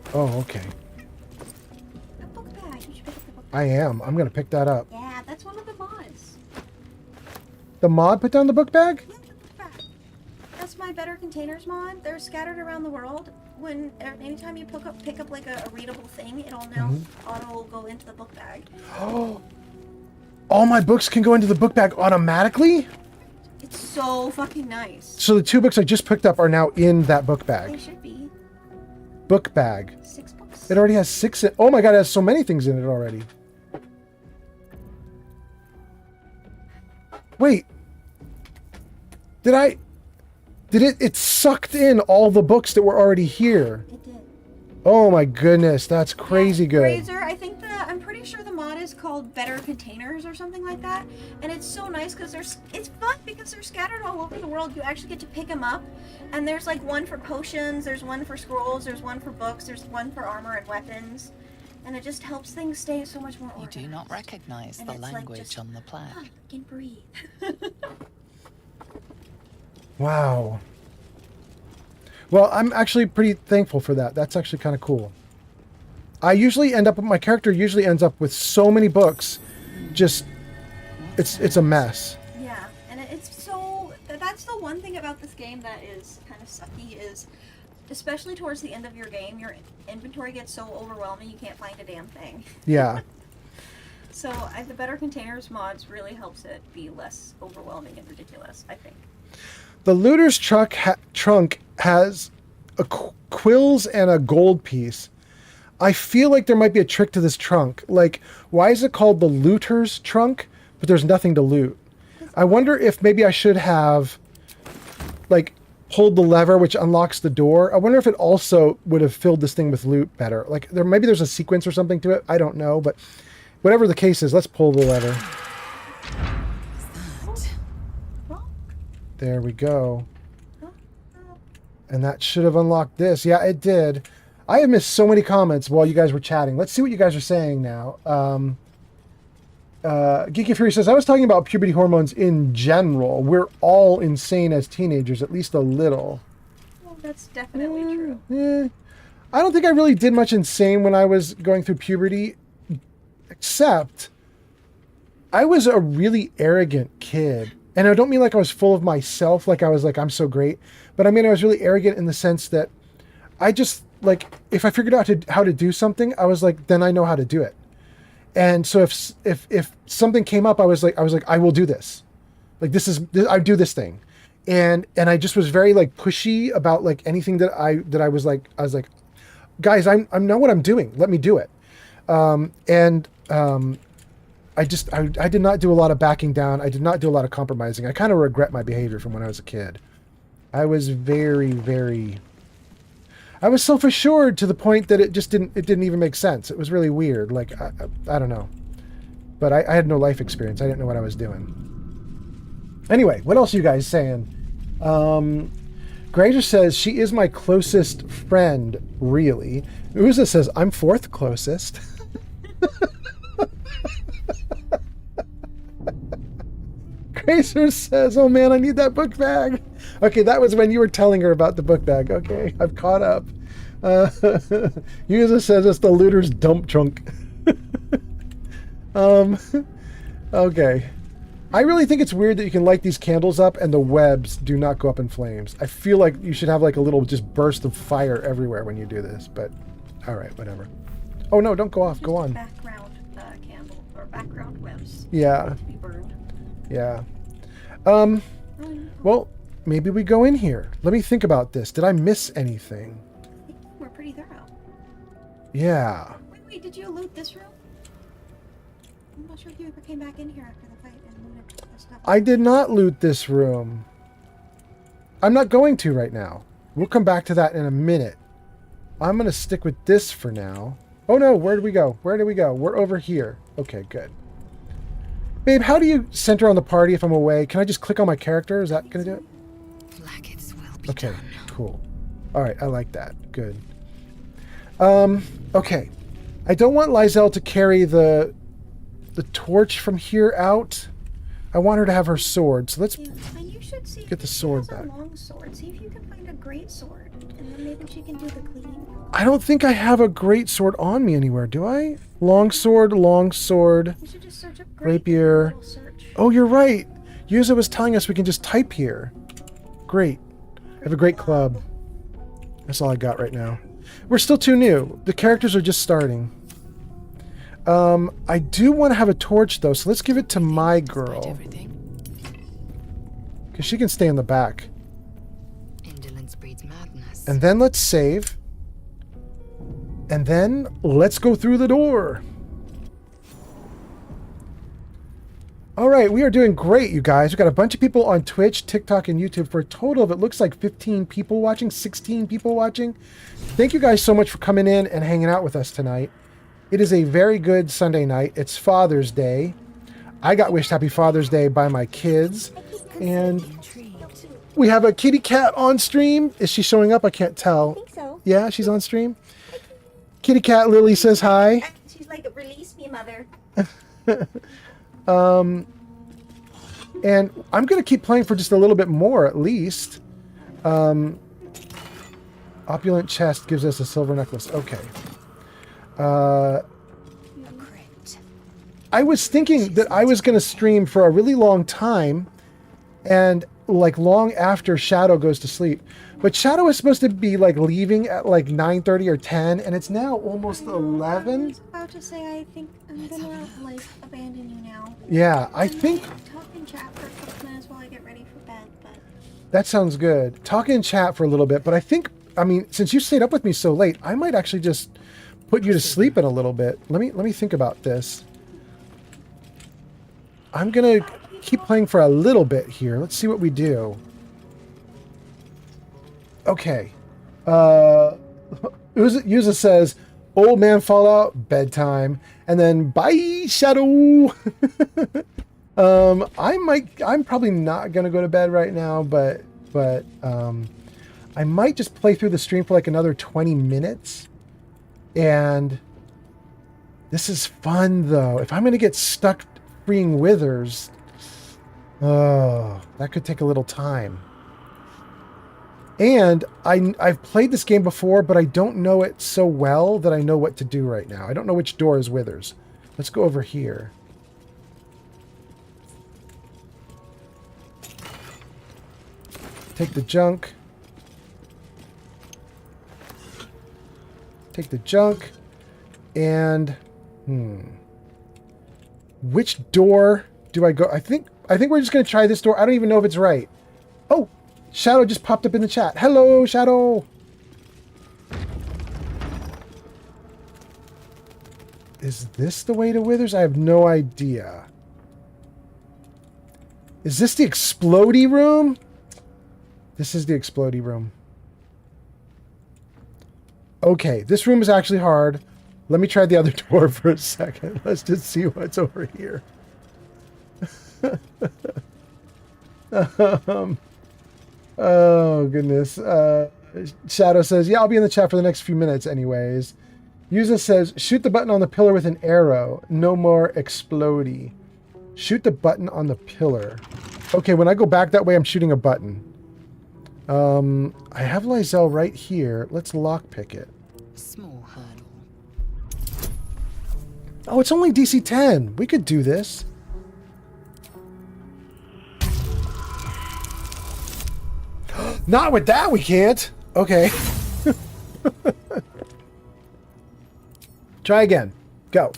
Cool. Oh, okay. A book bag. You should pick up the book bag. I am. I'm going to pick that up. Yeah, that's one of the mods. The mod put down the book bag? Yeah, the book bag. That's my Better Containers mod. They're scattered around the world. Anytime you pick up like a readable thing, it'll now auto go into the book bag. Oh, all my books can go into the book bag automatically? It's so fucking nice. So the 2 books I just picked up are now in that book bag. They should be. Book bag. 6 books. It already has 6 in. Oh my god, it has so many things in it already. Wait. It sucked in all the books that were already here. It did. Oh my goodness, that's crazy good. Razor, I'm pretty sure the mod is called Better Containers or something like that. And it's so nice because it's fun because they're scattered all over the world. You actually get to pick them up. And there's like one for potions, there's one for scrolls, there's one for books, there's one for armor and weapons. And it just helps things stay so much more organized. You do not recognize the language on the plaque. I can breathe. Wow. Well, I'm actually pretty thankful for that. That's actually kind of cool. My character usually ends up with so many books, just, it's a mess. Yeah, and it's so, that's the one thing about this game that is kind of sucky is, especially towards the end of your game, your inventory gets so overwhelming you can't find a damn thing. Yeah. So the Better Containers mods really helps it be less overwhelming and ridiculous, I think. The looter's trunk has quills and a gold piece. I feel like there might be a trick to this trunk. Like, why is it called the looter's trunk, but there's nothing to loot? I wonder if maybe I should have, like, pulled the lever which unlocks the door. I wonder if it also would have filled this thing with loot better. Like, maybe there's a sequence or something to it. I don't know, but whatever the case is, let's pull the lever. There we go. And that should have unlocked this. Yeah, it did. I have missed so many comments while you guys were chatting. Let's see what you guys are saying now. Geeky Fury says, I was talking about puberty hormones in general. We're all insane as teenagers, at least a little. Well, that's definitely true. I don't think I really did much insane when I was going through puberty, except I was a really arrogant kid. And I don't mean like I was full of myself, like I was like, I'm so great. But I mean, I was really arrogant in the sense that I just, like, if I figured out how to do something, I was like, then I know how to do it. And so if something came up, I was like, I will do this. Like, I do this thing. And I just was very like pushy about like anything that I was like, guys, I know what I'm doing. Let me do it. I did not do a lot of backing down. I did not do a lot of compromising. I kind of regret my behavior from when I was a kid. I was I was self-assured to the point that it didn't even make sense. It was really weird. Like, I don't know. But I had no life experience. I didn't know what I was doing. Anyway, what else are you guys saying? Granger says, she is my closest friend, really. Uza says, I'm fourth closest. Grazer says, oh man, I need that book bag. Okay, that was when you were telling her about the book bag. Okay, I've caught up. User says it's the looter's dump trunk. Okay. I really think it's weird that you can light these candles up and the webs do not go up in flames. I feel like you should have like a little just burst of fire everywhere when you do this, but all right, whatever. Oh no, don't go off, go on. Background candle or background webs. Yeah. To be burned. Yeah. Well, maybe we go in here. Let me think about this. Did I miss anything? I think we're pretty thorough. Yeah. Wait, did you loot this room? I'm not sure if you ever came back in here after the fight and looted the stuff. I did not loot this room. I'm not going to right now. We'll come back to that in a minute. I'm going to stick with this for now. Oh no, where did we go? Where did we go? We're over here. Okay, good. Babe, how do you center on the party if I'm away? Can I just click on my character? Is that going to do it? Okay, cool. All right, I like that. Good. Okay. I don't want Lizelle to carry the torch from here out. I want her to have her sword. So let's get the sword back. Long sword. See if you can find a great sword, and then maybe she can do the cleaning. I don't think I have a great sword on me anywhere, do I? Long sword. You should just search up rapier. Oh, you're right. Yuza was telling us we can just type here. Great. I have a great club. That's all I got right now. We're still too new. The characters are just starting. I do want to have a torch though, so let's give it to my girl. Because she can stay in the back. Indolence breeds madness. And then let's save. And then let's go through the door. All right, we are doing great, you guys. We've got a bunch of people on Twitch, TikTok, and YouTube for a total of, it looks like 15 people watching, 16 people watching. Thank you guys so much for coming in and hanging out with us tonight. It is a very good Sunday night. It's Father's Day. I got wished Happy Father's Day by my kids. And we have a kitty cat on stream. Is she showing up? I can't tell. I think so. Yeah, she's on stream. Kitty cat Lily says hi. She's like, release me, mother. And I'm going to keep playing for just a little bit more, at least. Opulent chest gives us a silver necklace. Okay. I was thinking that I was going to stream for a really long time, and like long after Shadow goes to sleep. But Shadow is supposed to be like leaving at like 9:30 or 10, and it's now almost 11. I was about to say, I think I'm gonna like abandon you now. Yeah, I think Talk and chat for a couple minutes while I get ready for bed. But that sounds good. Talk in chat for a little bit, but I think, I mean, since you stayed up with me so late, I might actually just put you to sleep in a little bit. Let me think about this. I'm gonna keep playing for a little bit here. Let's see what we do. Okay. Yuza says, old man Fallout, bedtime. And then, bye, Shadow. I'm probably not going to go to bed right now, but I might just play through the stream for like another 20 minutes. And this is fun, though. If I'm going to get stuck freeing withers, oh, that could take a little time. And I've played this game before, but I don't know it so well that I know what to do right now. I don't know which door is withers. Let's go over here. Take the junk. Take the junk. And which door do I go? I think we're just gonna try this door. I don't even know if it's right. Oh, Shadow just popped up in the chat. Hello, Shadow. Is this the way to Withers? I have no idea. Is this the explodey room? This is the explodey room. Okay, this room is actually hard. Let me try the other door for a second. Let's just see what's over here. Oh, goodness. Shadow says, yeah, I'll be in the chat for the next few minutes anyways. Yuza says, shoot the button on the pillar with an arrow. No more explodey. Shoot the button on the pillar. Okay, when I go back that way, I'm shooting a button. I have Lysel right here. Let's lockpick it. Small hurdle. Oh, it's only DC 10. We could do this. Not with that, we can't. Okay. Try again. Go.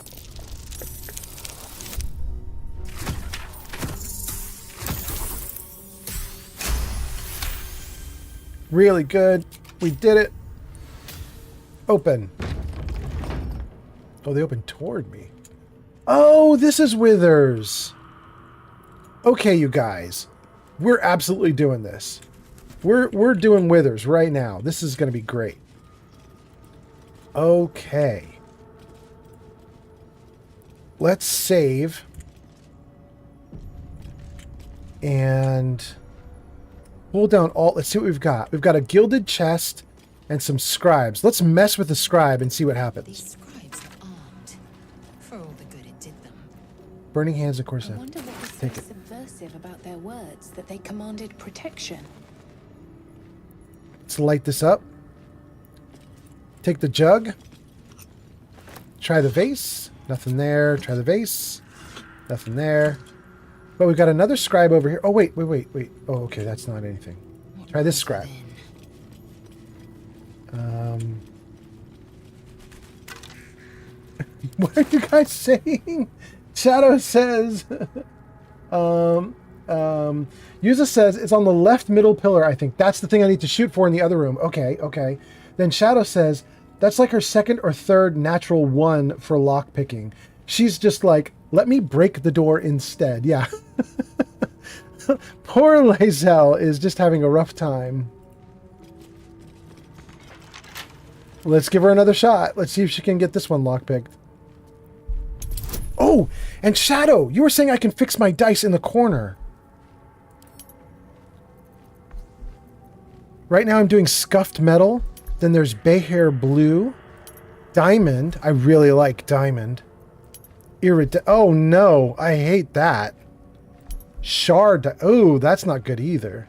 Really good. We did it. Open. Oh, they opened toward me. Oh, this is Withers. Okay, you guys. We're absolutely doing this. We're doing Withers right now. This is going to be great. Okay. Let's save. And hold down Alt. Let's see what we've got. We've got a gilded chest and some scribes. Let's mess with the scribe and see what happens. These scribes are armed. For all the good it did them. Burning hands, of course. I wonder what was so subversive about their words that they commanded protection. Let's light this up. Take the jug. Try the vase. Nothing there. Try the vase. Nothing there. But we've got another scribe over here. Oh, wait. Oh, okay, that's not anything. Try this scribe. What are you guys saying? Shadow says... Yuza says it's on the left middle pillar, I think. That's the thing I need to shoot for in the other room. Okay. Then Shadow says that's like her second or third natural one for lockpicking. She's just like, let me break the door instead. Yeah. Poor Lysel is just having a rough time. Let's give her another shot. Let's see if she can get this one lockpicked. Oh, and Shadow, you were saying I can fix my dice in the corner. Right now I'm doing scuffed metal. Then there's Bayhair blue. Diamond. I really like diamond. Oh no, I hate that. Shard. Oh, that's not good either.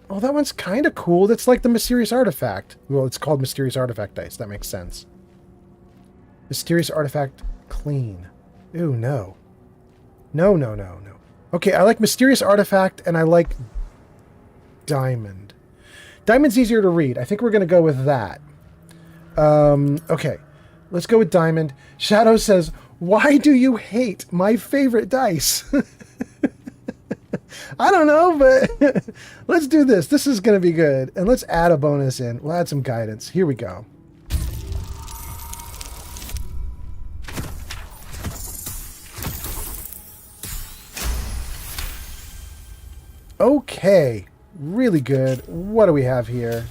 Oh, that one's kind of cool. That's like the Mysterious Artifact. Well, it's called Mysterious Artifact dice. That makes sense. Mysterious Artifact clean. Ooh, no. No, no, no, no. Okay, I like Mysterious Artifact, and I like Diamond. Diamond's easier to read. I think we're going to go with that. Okay, let's go with Diamond. Shadow says, why do you hate my favorite dice? I don't know, but let's do this. This is going to be good. And let's add a bonus in. We'll add some guidance. Here we go. Okay. Really good. What do we have here?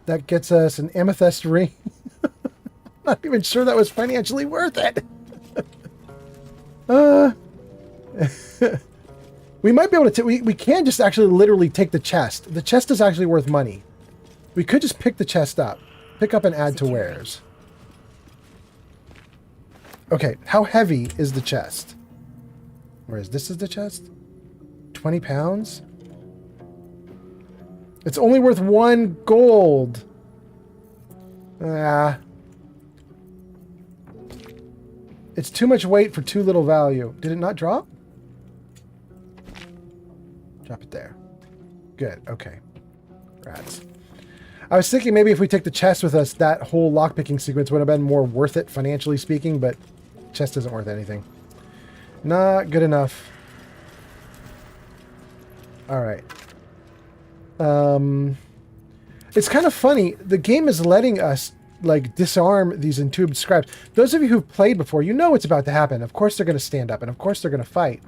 That gets us an amethyst ring. Not even sure that was financially worth it. We might be able to... We can just actually literally take the chest. The chest is actually worth money. We could just pick the chest up. Pick up and add to wares. Okay, how heavy is the chest? Where is this? Is the chest? 20 pounds? It's only worth 1 gold. Ah. It's too much weight for too little value. Did it not drop? Drop it there. Good, okay. Rats. I was thinking maybe if we take the chest with us, that whole lockpicking sequence would have been more worth it, financially speaking, but chest isn't worth anything. Not good enough. Alright. It's kind of funny. The game is letting us, like, disarm these entombed scribes. Those of you who've played before, you know what's about to happen. Of course they're going to stand up, and of course they're going to fight.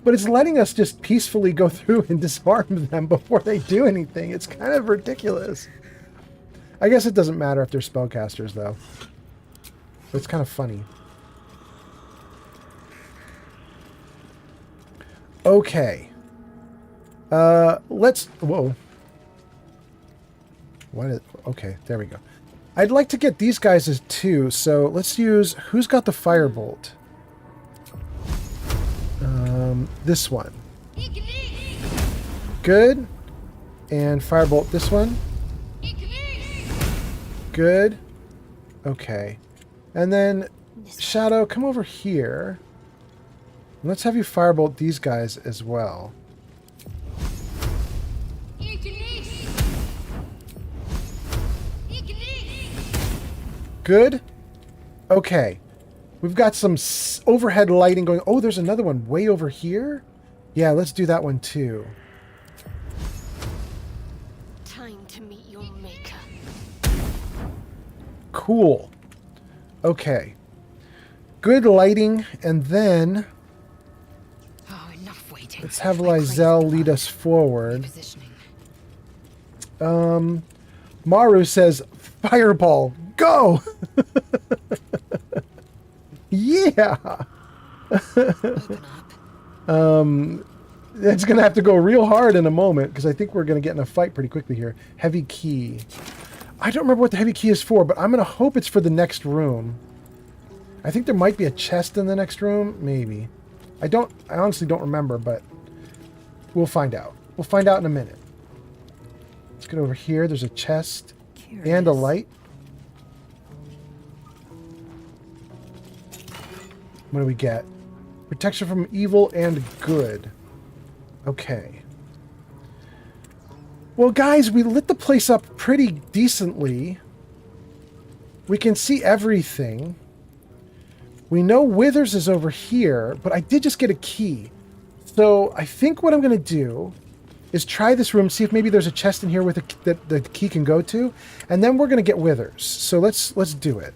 But it's letting us just peacefully go through and disarm them before they do anything. It's kind of ridiculous. I guess it doesn't matter if they're spellcasters, though. But it's kind of funny. Okay. Let's... Whoa. What is... Okay, there we go. I'd like to get these guys as 2, so let's use... Who's got the firebolt? This one. Good. And firebolt this one. Good. Okay. And then, Shadow, come over here. Let's have you firebolt these guys as well. Good. Okay. We've got some overhead lighting going. Oh, there's another one way over here? Yeah, let's do that one too. Time to meet your maker. Cool. Okay. Good lighting, and then... Oh, enough waiting. Let's have Lizelle lead us forward. Maru says, Fireball, go! Yeah! It's going to have to go real hard in a moment, because I think we're going to get in a fight pretty quickly here. Heavy key. I don't remember what the heavy key is for, but I'm going to hope it's for the next room. I think there might be a chest in the next room. Maybe. I honestly don't remember, but we'll find out. We'll find out in a minute. Let's get over here. There's a chest and a light. What do we get? Protection from evil and good. Okay. Well, guys, we lit the place up pretty decently. We can see everything. We know Withers is over here, but I did just get a key. So I think what I'm going to do is try this room, see if maybe there's a chest in here with that the key can go to, and then we're going to get Withers. So let's do it.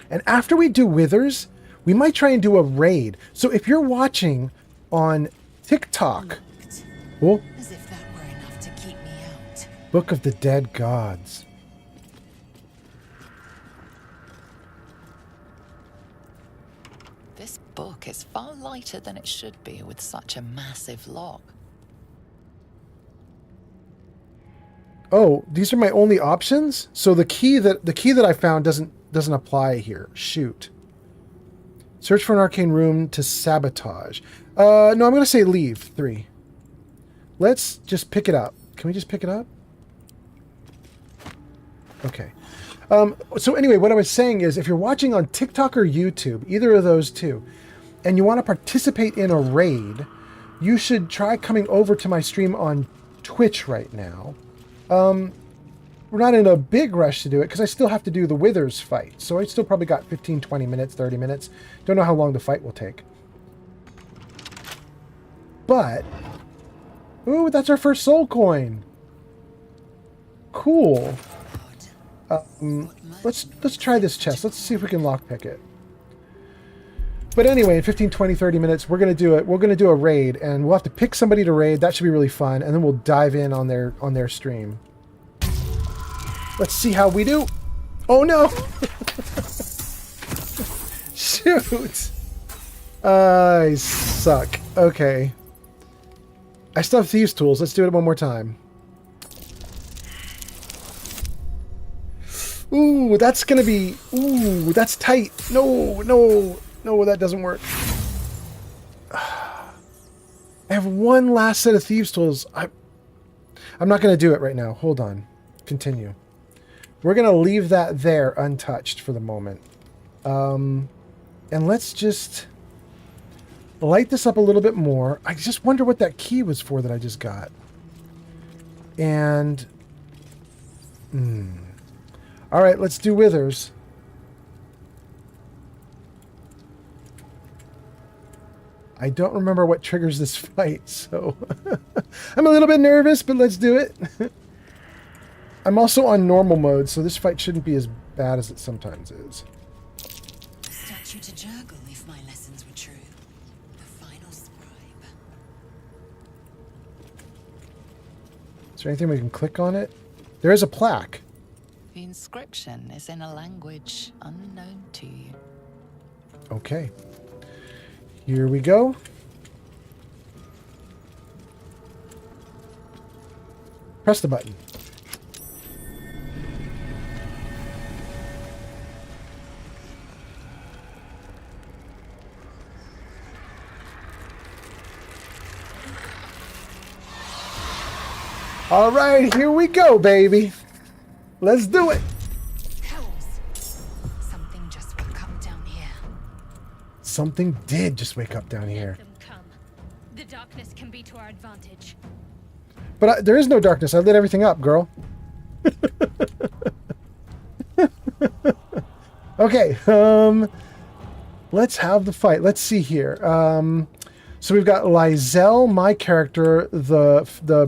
And after we do Withers, we might try and do a raid. So if you're watching on TikTok... Oh, as if that were enough to keep me out. Book of the Dead Gods. This book is far lighter than it should be with such a massive lock. Oh, these are my only options? So the key that I found doesn't apply here. Shoot. Search for an arcane room to sabotage. No, I'm going to say leave. 3. Let's just pick it up. Can we just pick it up? Okay. So anyway, what I was saying is if you're watching on TikTok or YouTube, either of those two, and you want to participate in a raid, you should try coming over to my stream on Twitch right now. We're not in a big rush to do it because I still have to do the Withers fight. So I still probably got 15, 20 minutes, 30 minutes. Don't know how long the fight will take. But, ooh, that's our first soul coin. Cool. Let's try this chest. Let's see if we can lockpick it. But anyway, in 15, 20, 30 minutes, we're gonna do it. We're gonna do a raid, and we'll have to pick somebody to raid. That should be really fun, and then we'll dive in on their stream. Let's see how we do. Oh no! Shoot! I suck. Okay. I still have thieves' tools. Let's do it one more time. Ooh, that's gonna be... Ooh, that's tight. No, no, no, that doesn't work. I have one last set of thieves' tools. I'm not gonna do it right now. Hold on. Continue. We're gonna leave that there untouched for the moment. And let's just light this up a little bit more. I just wonder what that key was for that I just got. And... Alright, let's do Withers. I don't remember what triggers this fight, so... I'm a little bit nervous, but let's do it. I'm also on normal mode, so this fight shouldn't be as bad as it sometimes is. Statue to Jurgle, if my lessons were true. The final scribe. Is there anything we can click on it? There is a plaque. The inscription is in a language unknown to you. Okay. Here we go. Press the button. All right, here we go, baby. Let's do it. Something just woke up down here. Something did just wake up down here. Let them come. The darkness can be to our advantage. But there is no darkness. I lit everything up, girl. Okay, let's have the fight. Let's see here. So we've got Lizelle, my character, the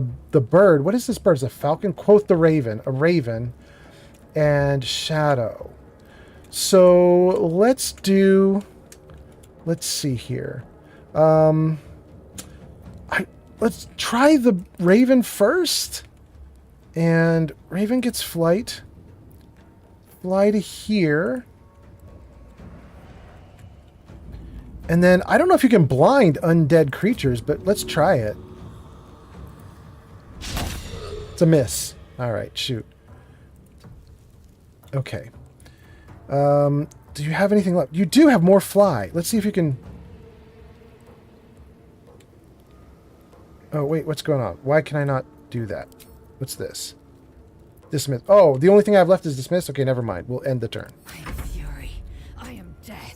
bird. What is this bird? Is a falcon? Quoth the raven. A raven. And Shadow. So let's see here. Let's try the raven first. And raven gets flight. Fly to here. And then, I don't know if you can blind undead creatures, but let's try it. It's a miss. Alright, shoot. Okay. Do you have anything left? You do have more fly. Let's see if you can... Oh, wait, what's going on? Why can I not do that? What's this? Dismiss. Oh, the only thing I have left is dismiss? Okay, never mind. We'll end the turn. I am fury. I am death.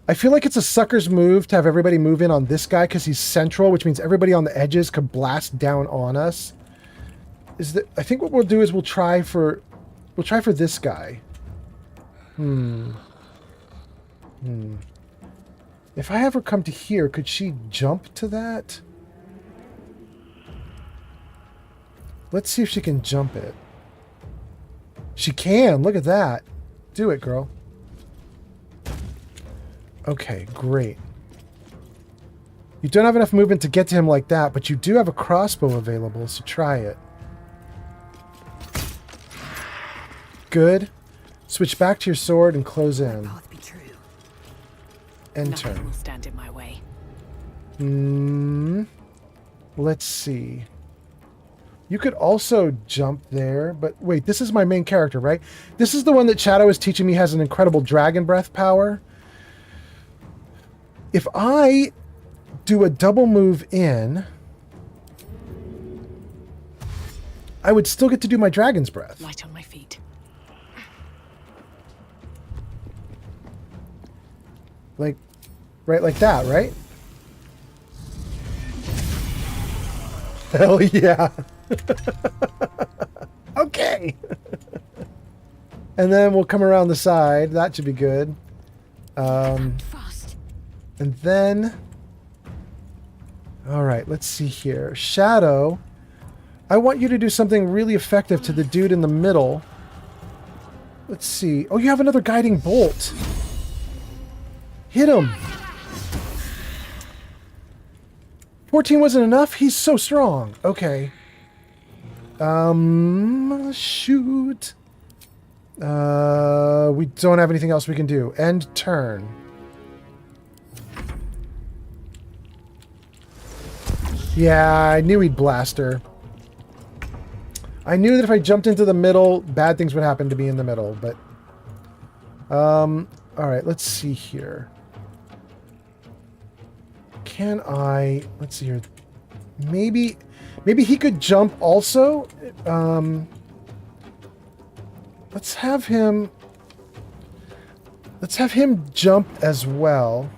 I feel like it's a sucker's move to have everybody move in on this guy because he's central, which means everybody on the edges could blast down on us. I think what we'll do is we'll try for this guy. If I have her come to here, could she jump to that? Let's see if she can jump it. She can. Look at that. Do it, girl. Okay, great. You don't have enough movement to get to him like that, but you do have a crossbow available, so try it. Good. Switch back to your sword and close in. End turn. Nothing will stand in my way. Let's see. You could also jump there, but wait, this is my main character, right? This is the one that Shadow is teaching me has an incredible dragon breath power. If I do a double move in, I would still get to do my dragon's breath. Light on my feet. Like, right like that, right? Hell yeah. Okay. And then we'll come around the side. That should be good. Fast. And then... Alright, let's see here. Shadow, I want you to do something really effective to the dude in the middle. Let's see. Oh, you have another guiding bolt. Hit him. 14 wasn't enough? He's so strong. Okay. Shoot. We don't have anything else we can do. End turn. Yeah, I knew he'd blast her. I knew that if I jumped into the middle, bad things would happen to me in the middle, but... Alright, let's see here. Can I... Let's see here. Maybe he could jump also. Let's have him jump as well.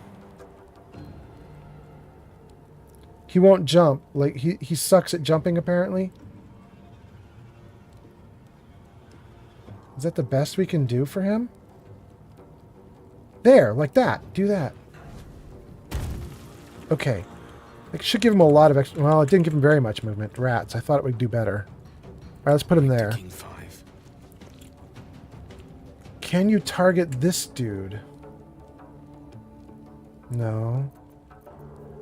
He won't jump. Like, he sucks at jumping, apparently. Is that the best we can do for him? There, like that. Do that. Okay. It should give him a lot of extra... Well, it didn't give him very much movement. Rats. I thought it would do better. Alright, let's put him there. King 5. Can you target this dude? No.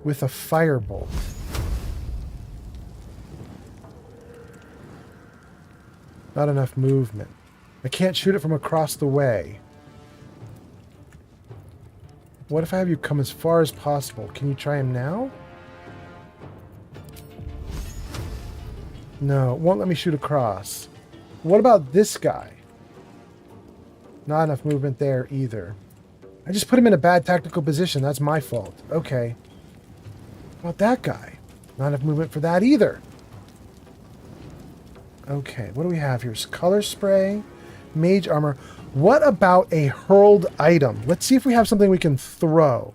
With a firebolt. Not enough movement. I can't shoot it from across the way. What if I have you come as far as possible? Can you try him now? No, it won't let me shoot across. What about this guy? Not enough movement there either. I just put him in a bad tactical position. That's my fault. Okay. What about that guy? Not enough movement for that either. Okay, what do we have here? Color spray, mage armor. What about a hurled item? Let's see if we have something we can throw.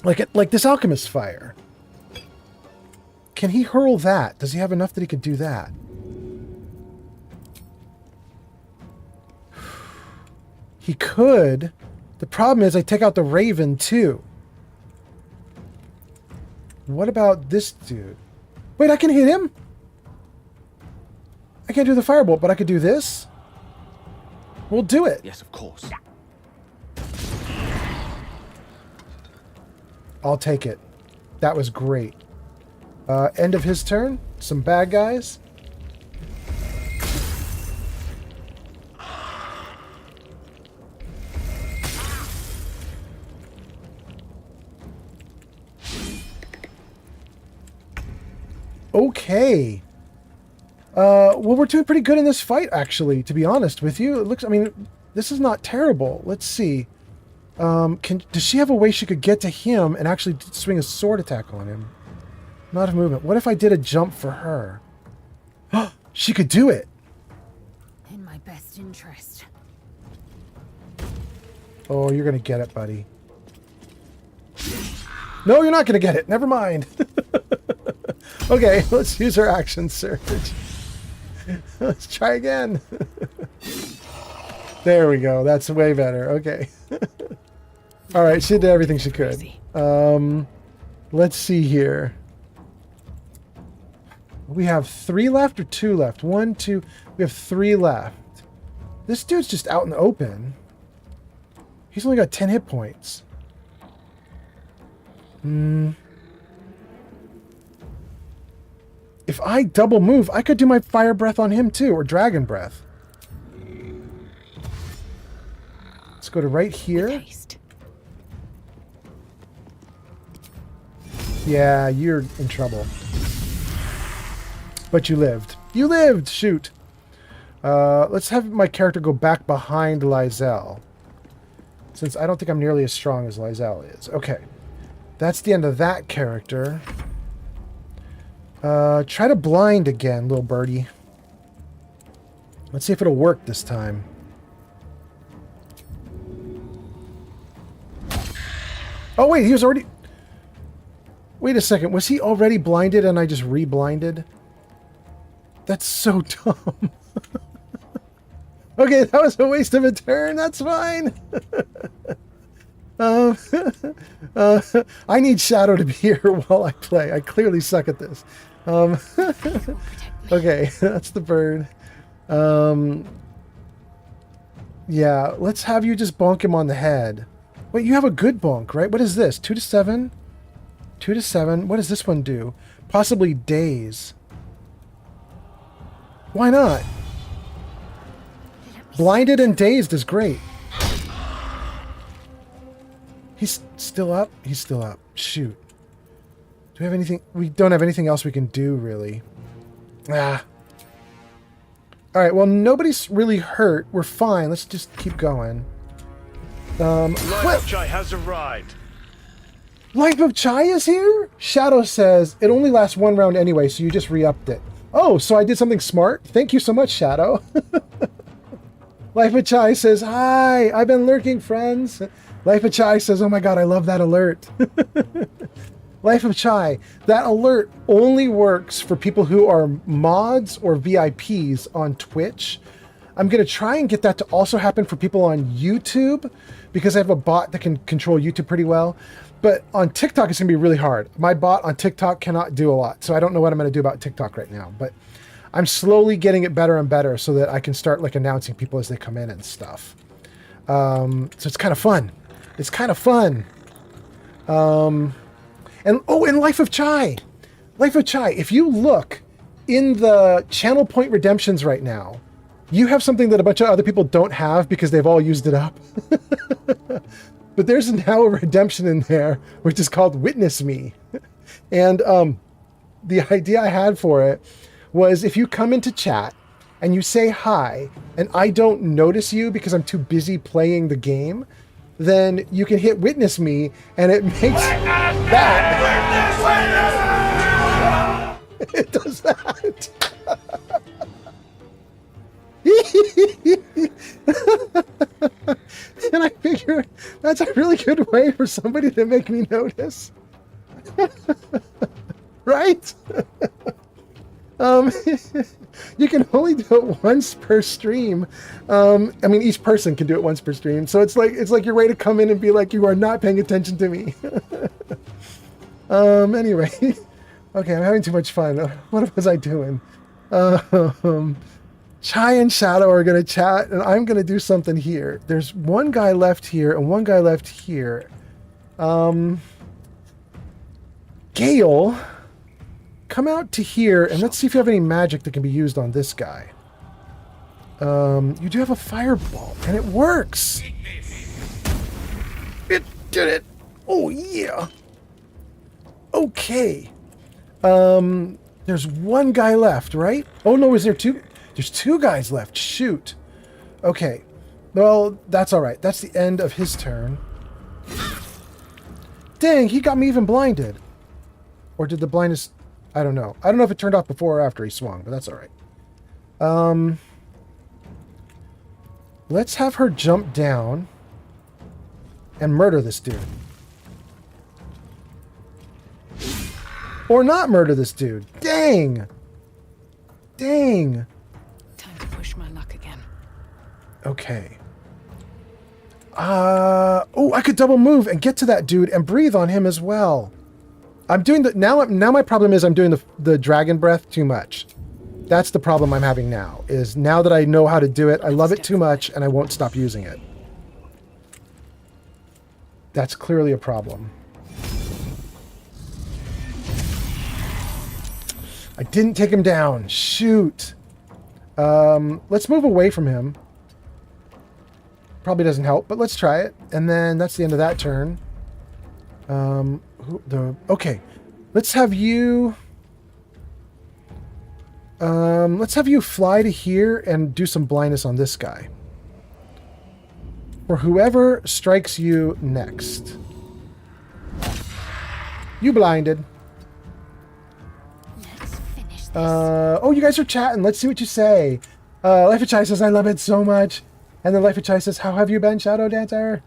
Like this alchemist fire. Can he hurl that? Does he have enough that he could do that? He could. The problem is I take out the raven too. What about this dude? Wait, I can hit him? I can't do the firebolt, but I could do this? We'll do it. Yes, of course. I'll take it. That was great. End of his turn. Some bad guys. Okay. Well, we're doing pretty good in this fight, actually, to be honest with you. It looks, I mean, this is not terrible. Let's see. Does she have a way she could get to him and actually swing a sword attack on him? Not a movement. What if I did a jump for her? She could do it. In my best interest. Oh, you're going to get it, buddy. No, you're not going to get it. Never mind. Okay, let's use our action surge. Let's try again. There we go. That's way better. Okay. All right, she did everything she could. Let's see here. We have 3 left or 2 left? 1, 2. We have 3 left. This dude's just out in the open. He's only got 10 hit points. If I double move, I could do my fire breath on him too, or dragon breath. Let's go to right here. Yeah, you're in trouble. But you lived. You lived! Shoot. Let's have my character go back behind Lysel. Since I don't think I'm nearly as strong as Lysel is. Okay. That's the end of that character. Try to blind again, little birdie. Let's see if it'll work this time. Oh, wait, he was already... Wait a second. Was he already blinded and I just re-blinded? That's so dumb. Okay, that was a waste of a turn. That's fine. I need Shadow to be here while I play. I clearly suck at this. Okay, that's the bird. Yeah, let's have you just bonk him on the head. Wait, you have a good bonk, right? What is this? 2 to 7? 2 to 7. What does this one do? Possibly daze. Why not? Blinded and dazed is great. He's still up? He's still up. Shoot. Do we have anything? We don't have anything else we can do, really. Ah. Alright, well, nobody's really hurt. We're fine. Let's just keep going. Life of Chai has arrived. Life of Chai is here? Shadow says, it only lasts 1 round anyway, so you just re-upped it. Oh, so I did something smart? Thank you so much, Shadow. Life of Chai says, hi, I've been lurking, friends. Life of Chai says, oh my god, I love that alert. Life of Chai, that alert only works for people who are mods or VIPs on Twitch. I'm going to try and get that to also happen for people on YouTube because I have a bot that can control YouTube pretty well. But on TikTok, it's going to be really hard. My bot on TikTok cannot do a lot, so I don't know what I'm going to do about TikTok right now. But I'm slowly getting it better and better so that I can start like announcing people as they come in and stuff. So it's kind of fun. It's kind of fun. And oh, and Life of Chai. Life of Chai, if you look in the channel point redemptions right now, you have something that a bunch of other people don't have because they've all used it up. But there's now a redemption in there, which is called Witness Me. And the idea I had for it was if you come into chat and you say hi, and I don't notice you because I'm too busy playing the game, then you can hit Witness Me, and it makes that. It does that. And I figure that's a really good way for somebody to make me notice. Right? You can only do it once per stream. I mean, each person can do it once per stream. So it's like your way to come in and be like, you are not paying attention to me. Anyway. Okay, I'm having too much fun. What was I doing? Chai and Shadow are going to chat, and I'm going to do something here. There's one guy left here and one guy left here. Gale, come out to here, and let's see if you have any magic that can be used on this guy. You do have a fireball, and it works! It did it! Oh, yeah! Okay. There's one guy left, right? Oh, no, is there two? There's 2 guys left. Shoot. Okay. Well, that's all right. That's the end of his turn. Dang, he got me even blinded. Or did the blindness... I don't know. I don't know if it turned off before or after he swung, but that's all right. Let's have her jump down and murder this dude. Or not murder this dude. Dang. Dang. Time to push my luck again. Okay. Oh, I could double move and get to that dude and breathe on him as well. I'm doing the now my problem is I'm doing the dragon breath too much. That's the problem I'm having now. Is now that I know how to do it, I love it too much and I won't stop using it. That's clearly a problem. I didn't take him down. Shoot. Let's move away from him. Probably doesn't help, but let's try it. And then that's the end of that turn. Okay. Let's have you... Let's have you fly to here and do some blindness on this guy. Or whoever strikes you next. You blinded. Oh, you guys are chatting. Let's see what you say. Life of Chai says, I love it so much. And then Life of Chai says, how have you been, Shadow Dancer?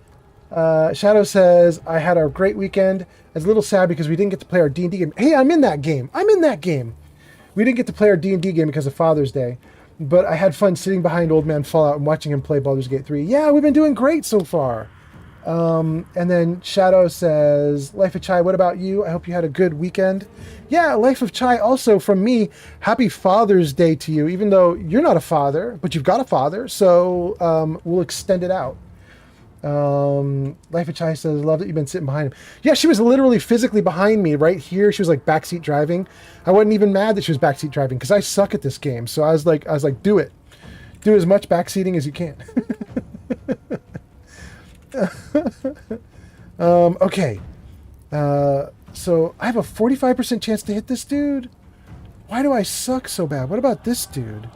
Shadow says, I had a great weekend. It's a little sad because we didn't get to play our D&D game. Hey, I'm in that game. I'm in that game. We didn't get to play our D&D game because of Father's Day. But I had fun sitting behind Old Man Fallout and watching him play Baldur's Gate 3. Yeah, we've been doing great so far. And then Shadow says, Life of Chai, what about you? I hope you had a good weekend. Yeah, Life of Chai, also from me, happy Father's Day to you, even though you're not a father, but you've got a father, so we'll extend it out. Life of Chai says, love that you've been sitting behind him. Yeah, she was literally physically behind me right here. She was like backseat driving. I wasn't even mad that she was backseat driving because I suck at this game. So I was like, do it. Do as much backseating as you can. Okay. So I have a 45% chance to hit this dude. Why do I suck so bad? What about this dude?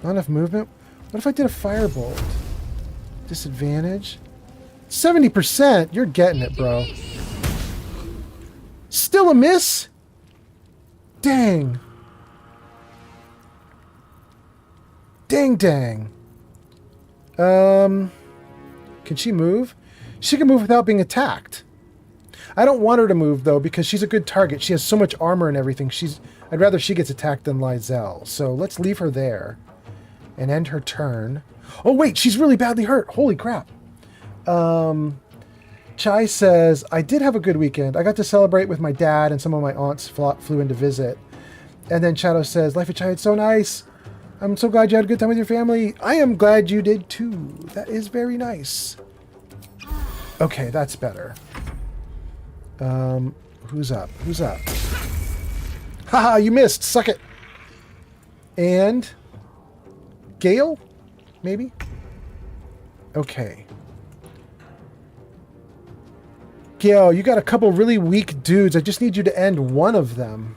Not enough movement? What if I did a firebolt? Disadvantage? 70%? You're getting it, bro. Still a miss? Dang. Dang. Can she move? She can move without being attacked. I don't want her to move, though, because she's a good target. She has so much armor and everything. I'd rather she gets attacked than Lizelle. So let's leave her there and end her turn. Oh, wait, she's really badly hurt. Holy crap. Chai says, I did have a good weekend. I got to celebrate with my dad and some of my aunts flew in to visit. And then Shadow says, Life of Chai, it's so nice. I'm so glad you had a good time with your family. I am glad you did too. That is very nice. Okay, that's better. Who's up? Haha, you missed. Suck it. And Gale? Maybe? Okay. Gale, you got a couple really weak dudes. I just need you to end one of them.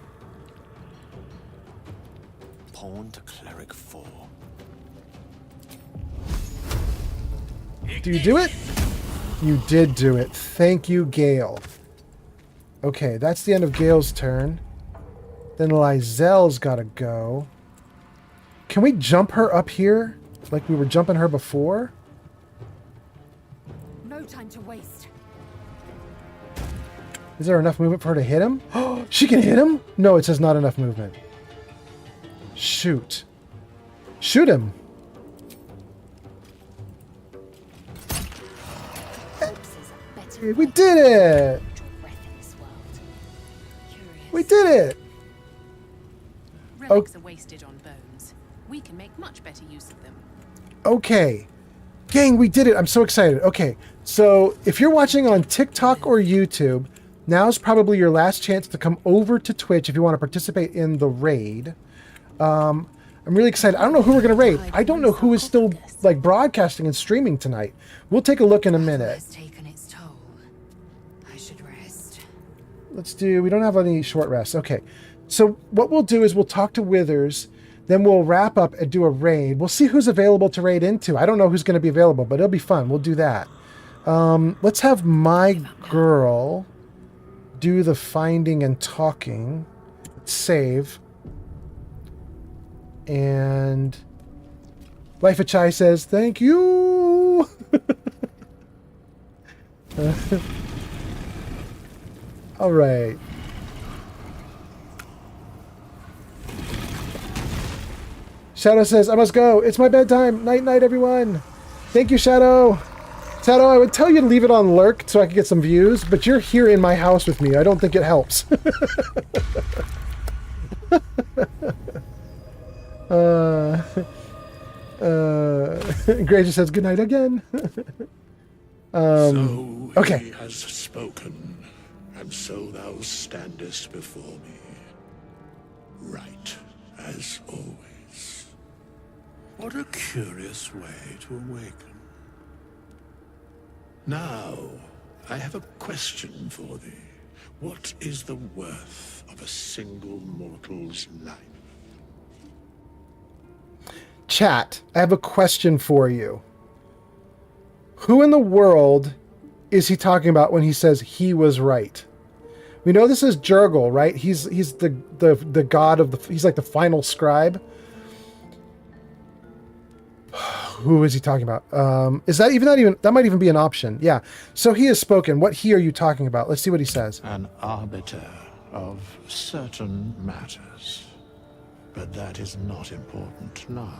Pawn to Cleric 4. Do you do it? You did do it. Thank you, Gale. Okay, that's the end of Gale's turn. Then Lizelle's gotta go. Can we jump her up here? Like we were jumping her before? No time to waste. Is there enough movement for her to hit him? Oh, she can hit him? No, it says not enough movement. Shoot. Shoot him. We did it! We did it! Relics are wasted on bones. We can make much better use of them. Okay. Gang, we did it. I'm so excited. Okay, so if you're watching on TikTok or YouTube, now's probably your last chance to come over to Twitch if you want to participate in the raid. I'm really excited. I don't know who we're going to raid. I don't know who is still like broadcasting and streaming tonight. We'll take a look in a minute. Let's do, we don't have any short rests. Okay. So what we'll do is we'll talk to Withers, then we'll wrap up and do a raid. We'll see who's available to raid into. I don't know who's going to be available, but it'll be fun. We'll do that. Let's have my girl do the finding and talking. Let's save. And Life of Chai says, thank you. All right. Shadow says, I must go. It's my bedtime. Night, night, everyone. Thank you, Shadow. Shadow, I would tell you to leave it on lurk so I could get some views, but you're here in my house with me. I don't think it helps. Granger says, good night again. So okay. he has spoken. And so thou standest before me, right as always. What a curious way to awaken. Now, I have a question for thee. What is the worth of a single mortal's life? Chat, I have a question for you. Who in the world is he talking about when he says he was right? We know this is Jurgle, right? He's the god of the... He's like the final scribe. Who is he talking about? Is that even... That might even be an option. Yeah. So he has spoken. What he are you talking about? Let's see what he says. An arbiter of certain matters. But that is not important now.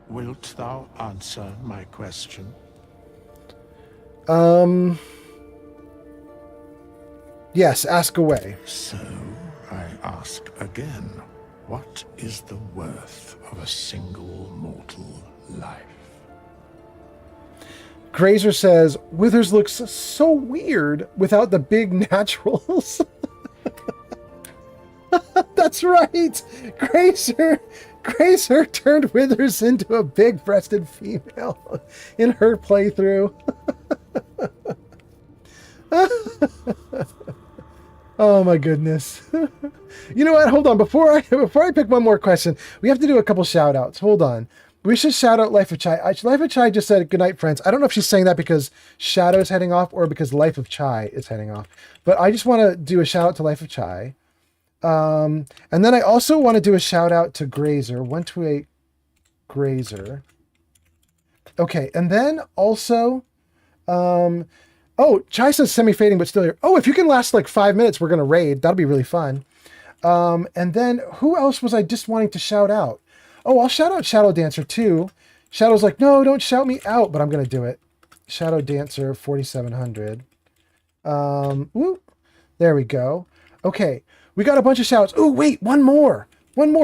Wilt thou answer my question? Yes, ask away. So, I ask again, what is the worth of a single mortal life? Grazer says, Withers looks so weird without the big naturals. That's right. Grazer turned Withers into a big-breasted female in her playthrough. Oh my goodness. You know what? Hold on. Before I pick one more question, we have to do a couple shout outs. Hold on. We should shout out Life of Chai. Life of Chai just said, good night, friends. I don't know if she's saying that because Shadow is heading off or because Life of Chai is heading off. But I just want to do a shout out to Life of Chai. And then I also want to do a shout out to Grazer. 128 Grazer. Okay. And then also, oh, Chai says semi-fading, but still here. Oh, if you can last like 5 minutes, we're going to raid. That'll be really fun. And then who else was I just wanting to shout out? Oh, I'll shout out Shadow Dancer too. Shadow's like, no, don't shout me out, but I'm going to do it. Shadow Dancer 4700. Whoop. There we go. Okay. We got a bunch of shouts. Oh, wait, one more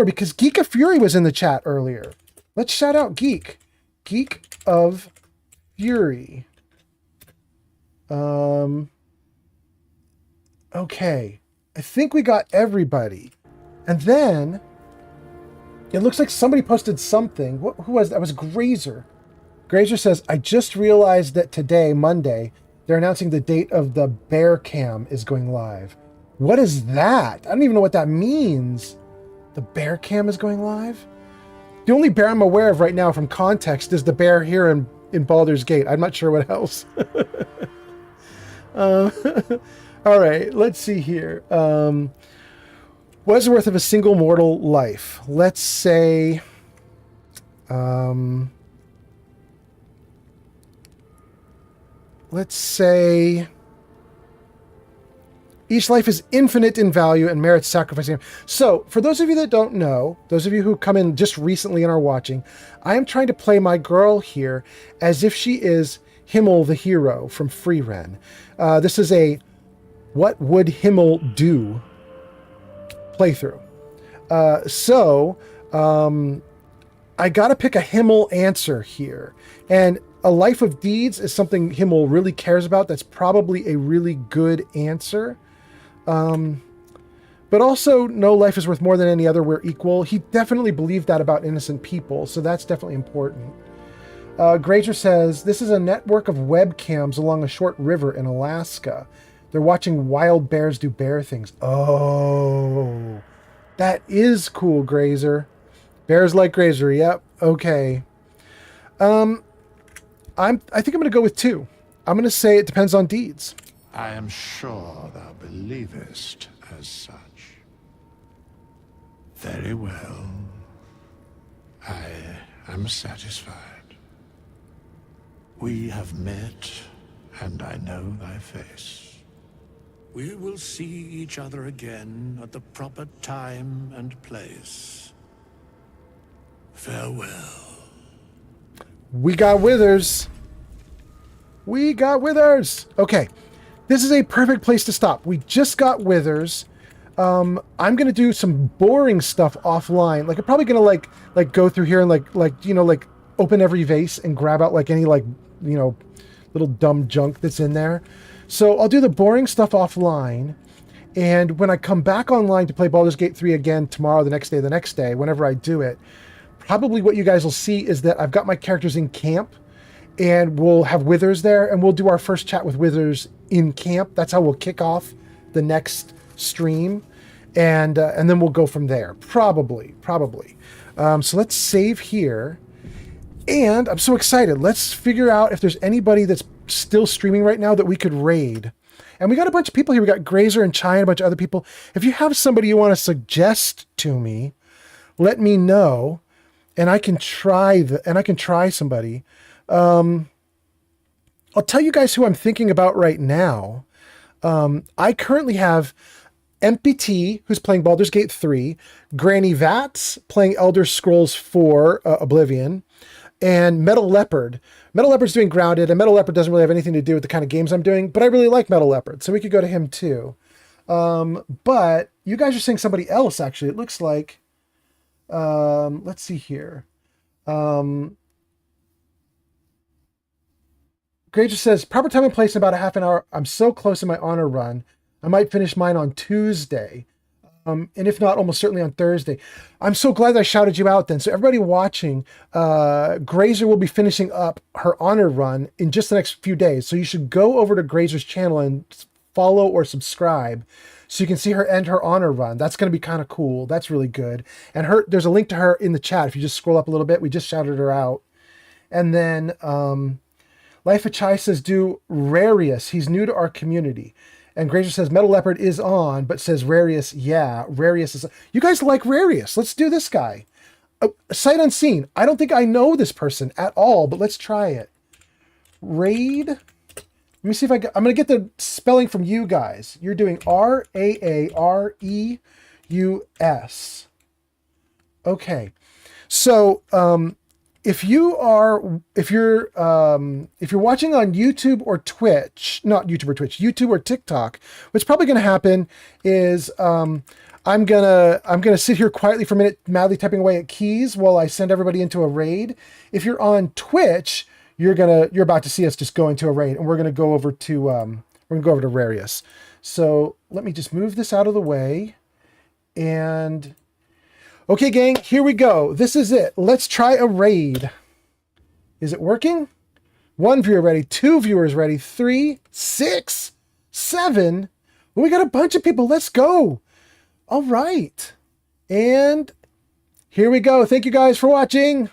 because Geek of Fury was in the chat earlier. Let's shout out Geek of Fury. Okay. I think we got everybody. And then it looks like somebody posted something. Who was that? That was Grazer. Grazer says, I just realized that today, Monday, they're announcing the date of the Bear Cam is going live. What is that? I don't even know what that means. The Bear Cam is going live? The only bear I'm aware of right now from context is the bear here in Baldur's Gate. I'm not sure what else. All right, let's see here. What is the worth of a single mortal life? Let's say... let's say... Each life is infinite in value and merits sacrificing. So, for those of you that don't know, those of you who come in just recently and are watching, I am trying to play my girl here as if she is Himmel the hero from Freeren. This is a what would Himmel do playthrough. I gotta pick a Himmel answer here. And a life of deeds is something Himmel really cares about. That's probably a really good answer. But also, no life is worth more than any other. We're equal. He definitely believed that about innocent people, so that's definitely important. Grazer says, this is a network of webcams along a short river in Alaska. They're watching wild bears do bear things. Oh, that is cool, Grazer. Bears like Grazer, yep, okay. I think I'm going to go with 2. I'm going to say it depends on deeds. I am sure thou believest as such. Very well. I am satisfied. We have met, and I know thy face. We will see each other again at the proper time and place. Farewell. We got Withers. We got Withers. Okay. This is a perfect place to stop. We just got Withers. I'm going to do some boring stuff offline. Like, I'm probably going to like go through here and like open every vase and grab out like any little dumb junk that's in there. So I'll do the boring stuff offline. And when I come back online to play Baldur's Gate 3 again tomorrow, the next day, whenever I do it, probably what you guys will see is that I've got my characters in camp and we'll have Withers there and we'll do our first chat with Withers in camp. That's how we'll kick off the next stream. and then we'll go from there. Probably. So let's save here. And I'm so excited. Let's figure out if there's anybody that's still streaming right now that we could raid. And we got a bunch of people here. We got Grazer and Chai and a bunch of other people. If you have somebody you want to suggest to me, let me know, and I can try somebody. I'll tell you guys who I'm thinking about right now. I currently have MPT, who's playing Baldur's Gate 3, Granny Vats playing Elder Scrolls 4 Oblivion, and Metal Leopard. Metal Leopard's doing Grounded, and Metal Leopard doesn't really have anything to do with the kind of games I'm doing, but I really like Metal Leopard, so we could go to him too. But you guys are saying somebody else, actually. It looks like, let's see here. Granger says, proper time and place in about a half an hour. I'm so close in my honor run. I might finish mine on Tuesday. And if not, almost certainly on Thursday. I'm so glad that I shouted you out then. So everybody watching, Grazer will be finishing up her honor run in just the next few days. So you should go over to Grazer's channel and follow or subscribe so you can see her end her honor run. That's going to be kind of cool. That's really good. And there's a link to her in the chat. If you just scroll up a little bit, we just shouted her out. And then Life of Chai says, do Rarius. He's new to our community. And Granger says, Metal Leopard is on, but says Rarius, yeah, Rarius is... You guys like Rarius. Let's do this guy. Sight unseen. I don't think I know this person at all, but let's try it. Raid. Let me see if I'm going to get the spelling from you guys. You're doing R-A-A-R-E-U-S. Okay. So, if you're watching on YouTube or Twitch, not YouTube or Twitch, YouTube or TikTok, what's probably going to happen is I'm gonna sit here quietly for a minute, madly typing away at keys while I send everybody into a raid. If you're on Twitch, you're about to see us just go into a raid, and we're gonna go over to Rarius. So let me just move this out of the way, and. Okay, gang, here we go. This is it. Let's try a raid. Is it working? 1 viewer ready, 2 viewers ready, 3, 6, 7. Well, we got a bunch of people. Let's go. All right. And here we go. Thank you guys for watching.